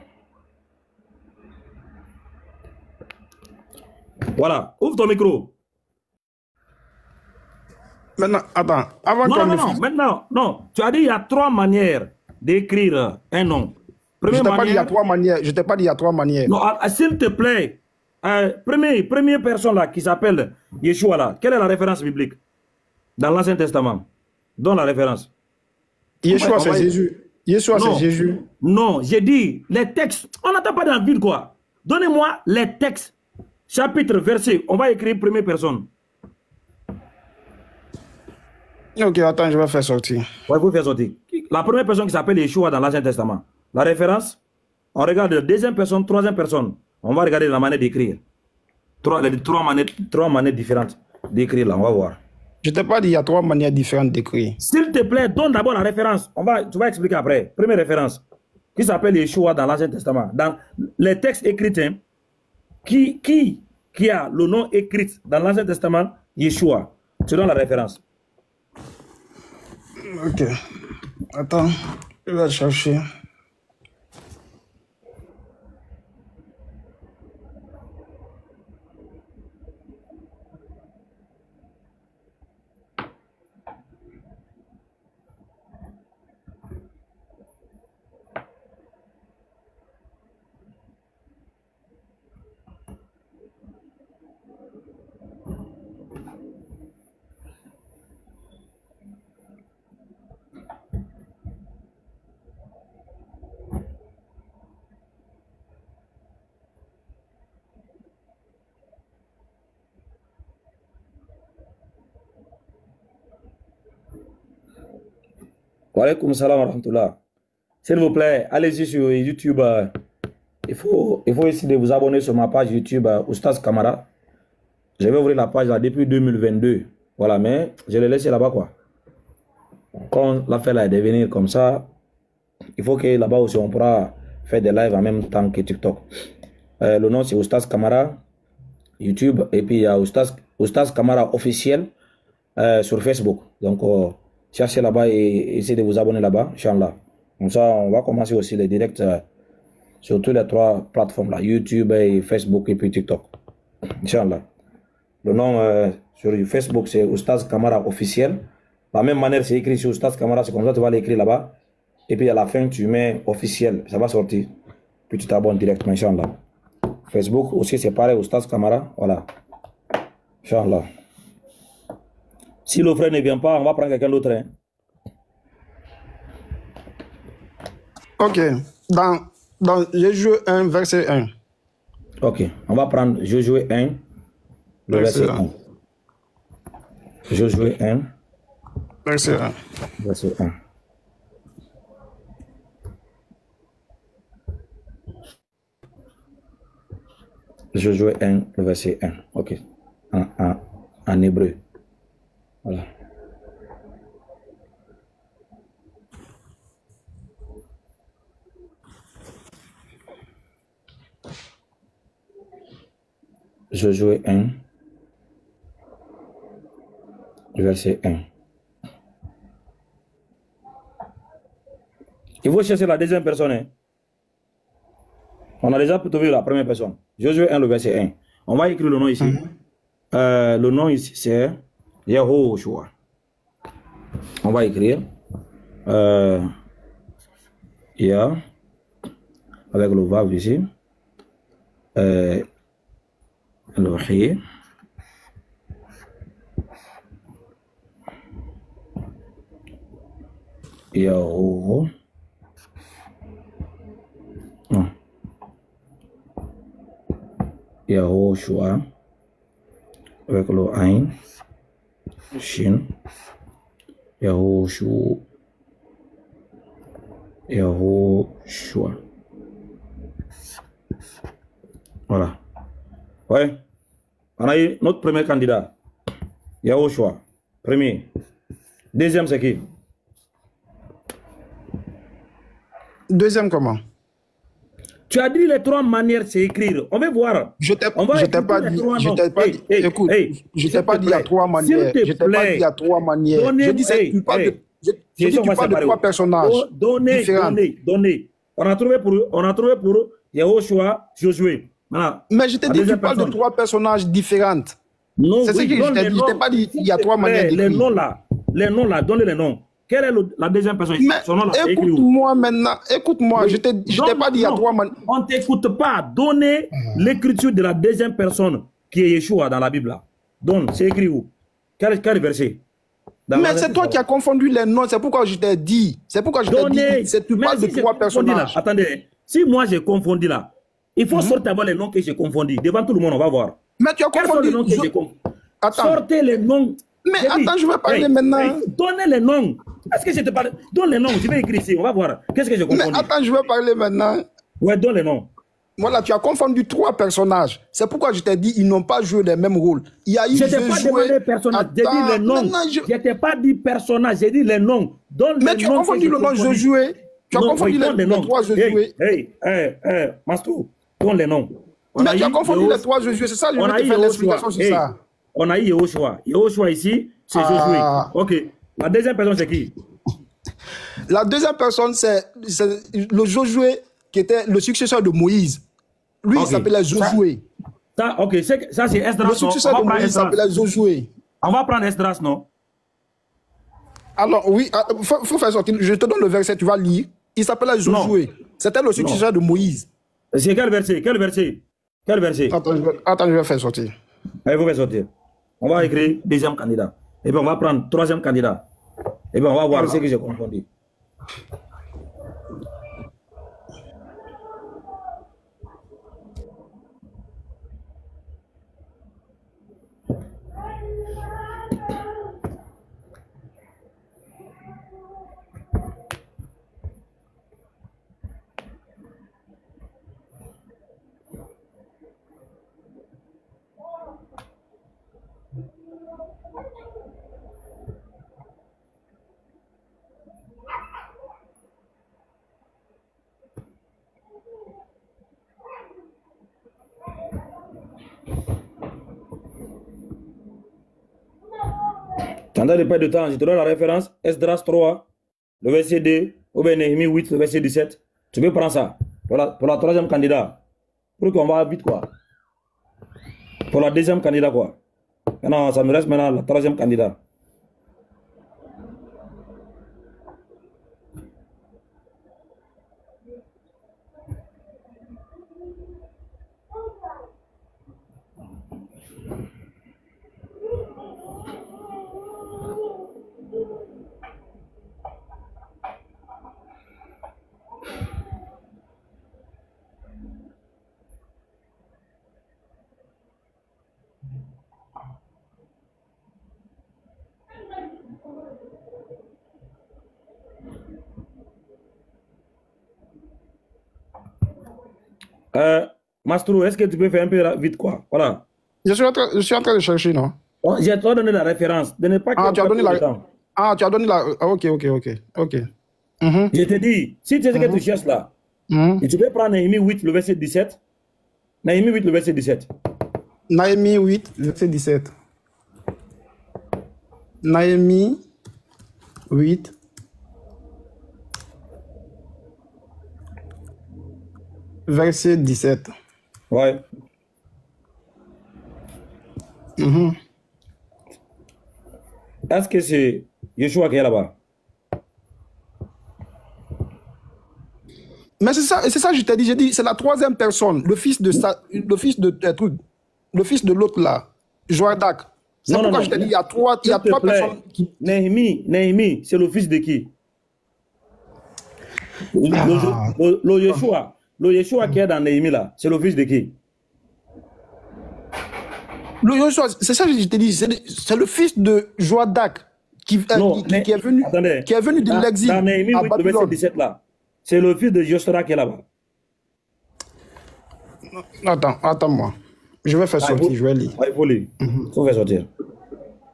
Voilà. Ouvre ton micro. Maintenant, attends. Avant non. Tu as dit il y a trois manières d'écrire un nom. Je t'ai pas dit il y a trois manières. Je t'ai pas dit il y a trois manières. Non, s'il te plaît. Première personne là qui s'appelle Yeshua là. Quelle est la référence biblique? Dans l'Ancien Testament. Donne la référence. Yeshua, c'est Jésus. Yeshua, c'est Jésus. Non, j'ai dit les textes. On n'attend pas dans le vide quoi. Donnez-moi les textes. Chapitre, verset. On va écrire première personne. Ok, attends, je vais faire sortir. Ouais, vous faire sortir. La première personne qui s'appelle Yeshua dans l'Ancien Testament. La référence, on regarde la deuxième personne, troisième personne. On va regarder la manière d'écrire. Trois manières différentes d'écrire là, on va voir. Je t'ai pas dit il y a trois manières différentes d'écrire. S'il te plaît, donne d'abord la référence. Tu vas expliquer après. Première référence. Qui s'appelle Yeshua dans l'Ancien Testament. Dans les textes écrits, hein, qui a le nom écrit dans l'Ancien Testament? Yeshua. Tu donnes la référence. Ok. Attends, je vais chercher. Wa alaykoum salam wa rahmatullah. S'il vous plaît, allez-y sur YouTube. Il faut essayer de vous abonner sur ma page YouTube Oustaz Camara. Je vais ouvrir la page là depuis 2022. Voilà, mais je l'ai laissé là-bas quoi. Quand l'affaire là est devenir comme ça, il faut que là-bas aussi on pourra faire des lives en même temps que TikTok. Le nom c'est Oustaz Camara YouTube et puis il y a Oustaz Camara officiel sur Facebook. Donc cherchez là-bas et essayez de vous abonner là-bas, Inch'Allah. Comme ça, on va commencer aussi les directs sur toutes les trois plateformes là, YouTube et Facebook et puis TikTok. Inch'Allah. Le nom sur Facebook c'est Oustaz Camara officiel. La même manière c'est écrit sur Oustaz Camara, c'est comme ça tu vas l'écrire là-bas. Et puis à la fin tu mets officiel, ça va sortir. Puis tu t'abonnes directement, Inch'Allah. Facebook aussi c'est pareil, Oustaz Camara, voilà. Inch'Allah. Si le frère ne vient pas, on va prendre quelqu'un d'autre. Hein. Ok. Dans Josué 1, verset 1. Ok. On va prendre Josué 1, le verset 1. Josué 1. Verset 1. Verset 1. Josué 1, le verset 1. Ok. En hébreu. Voilà. Josué 1, verset 1. Il faut chercher la deuxième personne. Hein. On a déjà trouvé la première personne. Josué 1, le verset 1. On va écrire le nom ici. Le nom ici, c'est Yehoshua. On va écrire Ya avec le vav ici. Le Hi. Yahoo. Yahoshua avec le Ain. Shin. Yahoshua. Yahoshua. Voilà. Ouais. On a eu notre premier candidat. Yahoshua. Premier. Deuxième, c'est qui? Deuxième comment? Tu as dit les trois manières, c'est écrire. On va voir. Je t'ai pas dit, écoute, je t'ai pas dit il y a trois manières. Je t'ai pas dit il y a trois manières. Je dis que tu parles de trois personnages différents. Donnez. On a trouvé pour Yahoshua, Josué. Voilà. Mais je t'ai dit que tu parles de trois personnages différents. C'est ce que je t'ai dit. Je t'ai pas dit il y a trois manières d'écrire. Les noms là, donnez les noms. Quelle est la deuxième personne? Écoute-moi maintenant. Écoute-moi. Oui. Je t'ai pas dit il y a trois manières. On ne t'écoute pas. Donnez l'écriture de la deuxième personne qui est Yeshua dans la Bible là. Donne, c'est écrit où? Quel verset? Mais c'est toi qui as confondu les noms. C'est pourquoi je t'ai dit. C'est pourquoi je t'ai dit. Tu parles de trois personnages. Là, attendez. Si moi j'ai confondu là, il faut sortir d'abord les noms que j'ai confondus. Devant tout le monde, on va voir. Mais tu as confondu. Sortez les noms. Mais attends, je vais parler maintenant. Donnez les noms. Est-ce que je te parle? Donne les noms. Je vais écrire ici. On va voir. Qu'est-ce que j'ai confondu? Mais attends, je vais parler maintenant. Ouais, donne les noms. Voilà, tu as confondu trois personnages. C'est pourquoi je t'ai dit ils n'ont pas joué les mêmes rôles. Il y a eu je t'ai pas demandé personnage. J'ai dit les noms. Je t'ai pas dit personnage. J'ai dit les noms. Mais tu as confondu le nom Josué. Tu as confondu les trois Josué. Mastou, donne les noms. Mais tu as confondu les trois Josué. C'est ça, je vais te faire l'explication sur ça. On a eu Yehoshua. Yehoshua ici, c'est Josué. Ok. La deuxième personne, c'est qui? La deuxième personne, c'est le Josué qui était le successeur de Moïse. Lui, il s'appelait Josué. Ok, ça c'est Esdras. Le successeur de Moïse s'appelait Josué. On va prendre Esdras, non? Alors, oui, il faut faire sortir. Je te donne le verset, tu vas lire. Il s'appelait Josué. C'était le successeur de Moïse. C'est quel verset? Quel verset? Attends, je vais faire sortir. Allez, vous faites sortir. On va écrire deuxième candidat. Et puis on va prendre troisième candidat. Et puis on va voir ce que j'ai confondu. Pendant le pas de temps, je te donne la référence, Esdras 3, le verset 2, ou bien Néhémie 8, le verset 17. Tu peux prendre ça pour la troisième candidat. Pour qu'on va vite, quoi. Pour la deuxième candidat, quoi. Maintenant, ça me reste maintenant la troisième candidat. Mastro, est-ce que tu peux faire un peu vite, quoi? Voilà. Je suis en train de chercher, non? Oh, j'ai donné la référence. De ne pas tu as donné la... tu as donné la... Ok. Je te dis, si tu sais ce que tu cherches là, et tu peux prendre Néhémie 8, le verset 17. Néhémie 8, le verset 17. Néhémie 8, verset 17. Néhémie 8. Verset 17. Ouais. Est-ce que c'est Yeshua qui est là-bas? Mais c'est ça, je t'ai dit, j'ai dit, c'est la troisième personne, le fils de l'autre là, Joardak. C'est pourquoi je t'ai dit, il y a trois personnes qui... Néhémie, c'est le fils de qui? Le Yeshua qui est dans Néhémie là, c'est le fils de qui? Le Yeshua, c'est ça que je t'ai dit, c'est le fils de Joardak qui est venu de l'exil dans Néhémie 8, le verset 17 là. C'est le fils de Joshua qui est là-bas. Attends-moi. Je vais faire sortir, je vais lire. Il faut lire. Il faut faire sortir.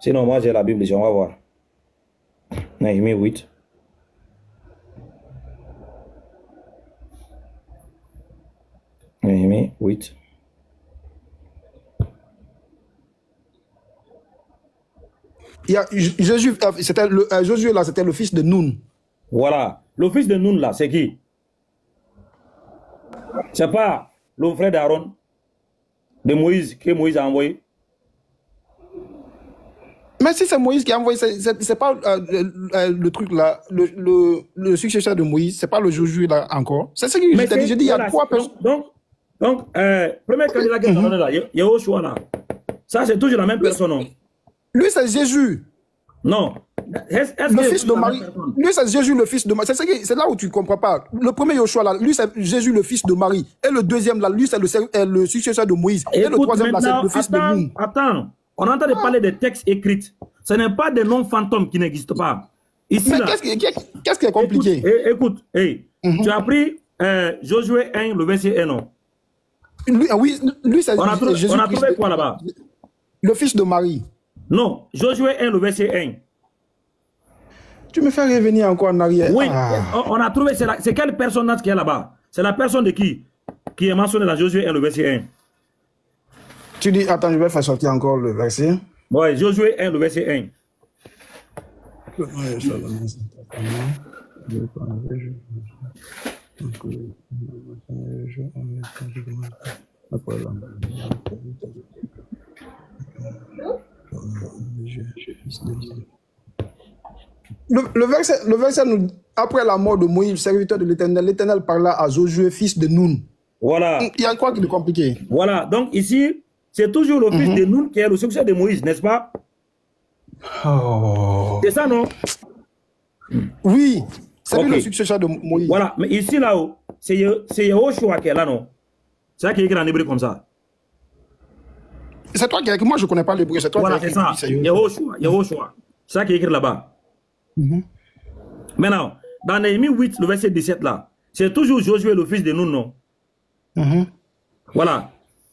Sinon, moi j'ai la Bible ici, on va voir. Néhémie 8. Néhémie 8. Il y a Josué, Josué là, c'était le fils de Nun. Voilà. Le fils de Nun là, c'est qui? C'est pas le frère d'Aaron, de Moïse, que Moïse a envoyé? Mais si c'est Moïse qui a envoyé, c'est pas le truc là, le successeur de Moïse, c'est pas le Josué là encore. C'est ce que je t'ai dit, j'ai dit, il y a trois personnes. Donc, premier candidat qui est donné là, Yehoshua là, ça c'est toujours la même personne, non? Lui c'est Jésus. Non. Le fils de Marie. Lui, c'est Jésus, le fils de Marie. C'est là où tu ne comprends pas. Le premier Yoshua, là, lui, c'est Jésus, le fils de Marie. Et le deuxième, là, lui, c'est le successeur de Moïse. Et le troisième, là, c'est le fils de Nun. Attends, on entend parler des textes écrits. Ce n'est pas des noms fantômes qui n'existent pas. Ici, mais qu'est-ce qui est compliqué? Écoute, tu as pris Josué 1, le verset 1, non? Oui, lui, c'est Jésus. On a trouvé quoi là-bas? Le fils de Marie. Non, Josué 1, le verset 1. Tu me fais revenir encore en arrière. Oui, on a trouvé, c'est quel personnage qui est là-bas? C'est la personne de qui est mentionné dans Josué 1, le verset 1. Tu dis, attends, je vais faire sortir encore le verset. Oui, Josué 1, le verset 1. Le verset nous, après la mort de Moïse, serviteur de l'Éternel, l'Éternel parla à Josué, fils de Nun. Voilà. Il y a quoi qui est compliqué? Voilà. Donc ici, c'est toujours le fils de Nun qui est le successeur de Moïse, n'est-ce pas? C'est ça, non? Oui, c'est lui le successeur de Moïse. Voilà. Mais ici, là-haut, c'est Yehoshua qui est là, non? C'est ça qui est écrit en hébreu comme ça. C'est toi qui as écrit. Moi, je ne connais pas l'hébreu. C'est toi voilà, qui as écrit. C'est ça. Yehoshua. C'est ça qui est écrit là-bas. Maintenant, dans Néhémie 8, le verset 17 là, c'est toujours Josué, le fils de Nun, non? Voilà.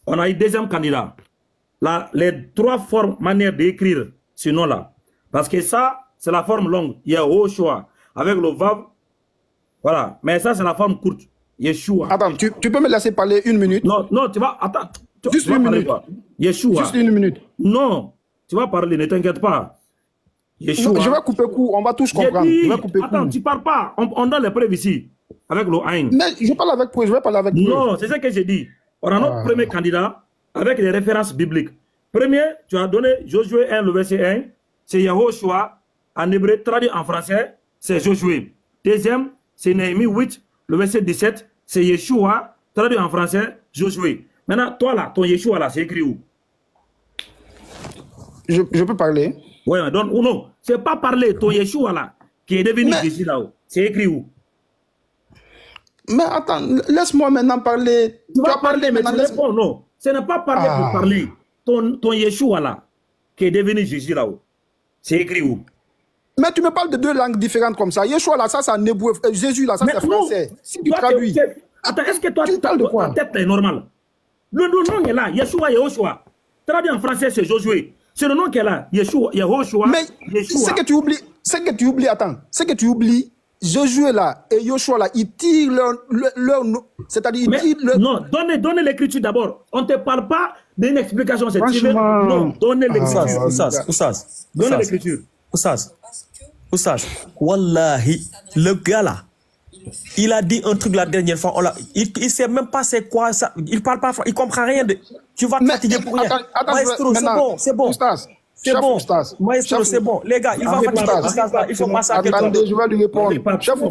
On a eu deuxième candidat. Là, les trois manières d'écrire ce nom-là. Parce que ça, c'est la forme longue. Yehoshua. Avec le vav. Voilà. Mais ça, c'est la forme courte. Yeshua. Attends, tu peux me laisser parler une minute? Non, tu vas. Attends. Juste une minute. Yeshua. Juste une minute. Non. Tu vas parler, ne t'inquiète pas. Yeshua. Non, je vais couper court, on va tous comprendre. Je vais couper attends, tu parles pas. On donne les preuves ici. Avec le Aïn. Mais je parle avec preuve, je vais parler avec preuve. Non, c'est ça que j'ai dit. On a notre premier candidat avec les références bibliques. Premier, tu as donné Josué 1, le verset 1. C'est Yehoshua. En hébreu, traduit en français, c'est Josué. Deuxième, c'est Néhémie 8, le verset 17. C'est Yeshua. Traduit en français, Josué. Maintenant, toi là, ton Yeshua là, c'est écrit où? Je peux parler? Oui, donc, ou non, c'est pas parler, ton Yeshua là, qui est devenu Jésus là-haut. C'est écrit où? Mais attends, laisse-moi maintenant parler. Tu vas parler, mais tu réponds, non. Ce n'est pas parler pour parler. Ton Yeshua là, qui est devenu Jésus là-haut. C'est écrit où? Mais tu me parles de deux langues différentes comme ça. Yeshua là, ça c'est en hébreu. Jésus là, ça c'est français. Si tu traduis. Attends, est-ce que toi, ta tête est normale? Le nom est là, Yeshua, Yehoshua. Traduit en français, c'est Josué. C'est le nom qui est là, Yeshua, Yehoshua. Mais c'est que tu oublies, attends, c'est que tu oublies, Josué là et Yoshua là, ils tirent leur nom, c'est-à-dire ils tirent leur... Non, donnez l'écriture d'abord. On ne te parle pas d'une explication, c'est non, donnez l'écriture. Donnez l'écriture. Oussas, Wallahi, le gars là, il a dit un truc la dernière fois, il sait même pas c'est quoi ça, il parle pas, il comprend rien de... Tu vas te fatiguer pour rien. Maestro, c'est bon. C'est bon. Maestro, c'est bon. Les gars, il va fatiguer. Il faut passer à quelqu'un. Attendez, je vais lui répondre. Pardon. Chef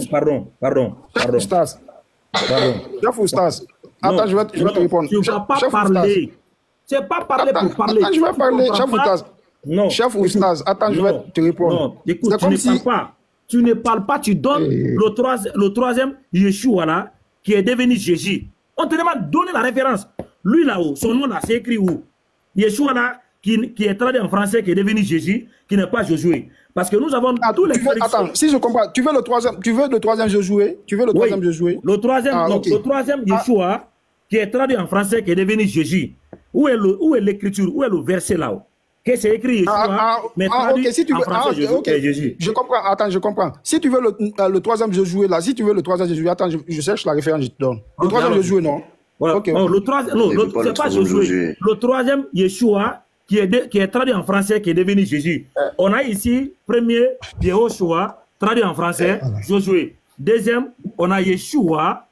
Oustas. Attends, je vais te répondre. Tu ne vas pas parler. C'est pas parler pour parler. Attends, je vais parler. Chef Oustas. Non. Chef Oustas, attends, je vais te répondre. Non, écoute, tu ne parles pas, tu donnes le troisième Yeshua là, qui est devenu Jésus. On te demande de donner la référence. Lui là-haut, son nom là, c'est écrit où? Yeshua là, qui est traduit en français, qui est devenu Jésus, qui n'est pas Josué. Parce que nous avons tous les... Attends, si je comprends, tu veux le troisième Josué? Le troisième Yeshua, qui est traduit en français, qui est devenu Jésus. Où est l'écriture? Où est le verset là-haut? Que c'est écrit Yeshua, mais traduit en français, Jésus. Je comprends, attends, je comprends. Si tu veux le troisième Josué là, attends, je cherche la référence, je te donne. Le troisième Josué, non? Voilà. Okay. Non, c'est pas Josué. Le troisième Yeshua qui est traduit en français, qui est devenu Jésus. On a ici, premier, Yehoshua, traduit en français, Josué. Deuxième, on a Yeshua,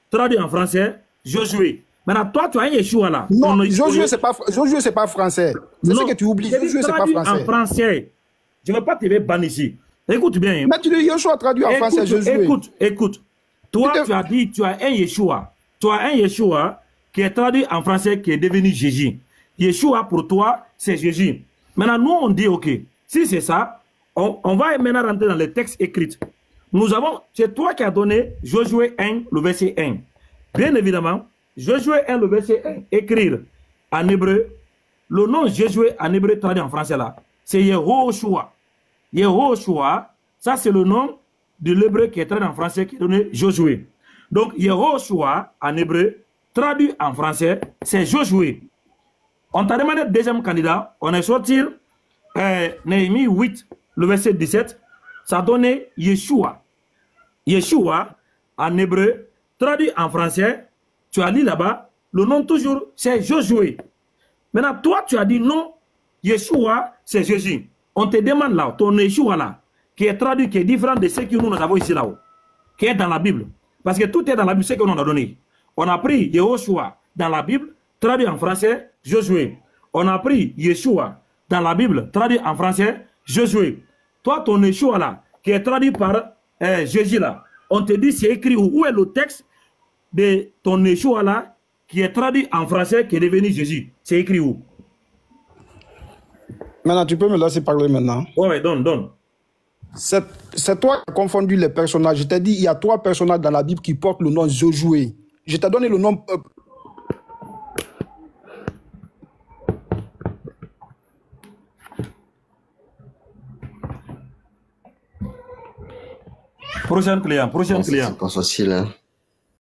traduit en français, Josué. Maintenant, toi, tu as un Yeshua là. Non, Josué, c'est pas français. C'est ce que tu oublies. Josué, c'est pas français. En français. Je ne vais pas te banner ici. Écoute bien. Mais tu dis Yeshua traduit en français, Josué. Écoute. Toi, tu as dit, tu as un Yeshua. Tu as un Yeshua qui est traduit en français, qui est devenu Jésus. Yeshua, pour toi, c'est Jésus. Maintenant, nous, on dit, OK, si c'est ça, on va maintenant rentrer dans les textes écrits. C'est toi qui as donné Josué 1, le verset 1. Bien évidemment, Josué 1, le verset 1, écrire en hébreu, le nom Josué en hébreu traduit en français là, c'est Yehoshua. Yehoshua, ça c'est le nom de l'hébreu qui est traduit en français, qui est donné Josué. Donc, Yehoshua, en hébreu, traduit en français, c'est Josué. On t'a demandé le deuxième candidat, on est sorti Néhémie 8, le verset 17, ça donnait Yeshua. Yeshua, en hébreu, traduit en français, tu as lu là-bas, le nom toujours, c'est Josué. Maintenant, toi, tu as dit non, Yeshua, c'est Jésus. On te demande là, ton Yeshua là, qui est traduit, qui est différent de ce que nous avons ici là-haut, qui est dans la Bible. Parce que tout est dans la Bible, ce qu'on a donné. On a pris Yehoshua dans la Bible, traduit en français, Josué. On a pris Yeshua dans la Bible, traduit en français, Josué. Toi, ton Yeshua là, qui est traduit par Jésus là, on te dit c'est écrit où est le texte de ton Yeshua là, qui est traduit en français, qui est devenu Jésus. C'est écrit où? Maintenant, tu peux me laisser parler maintenant. Ouais, donne. C'est toi qui as confondu les personnages. Je t'ai dit, il y a 3 personnages dans la Bible qui portent le nom Josué. Je t'ai donné le nom... Prochain client. C'est pas facile, hein.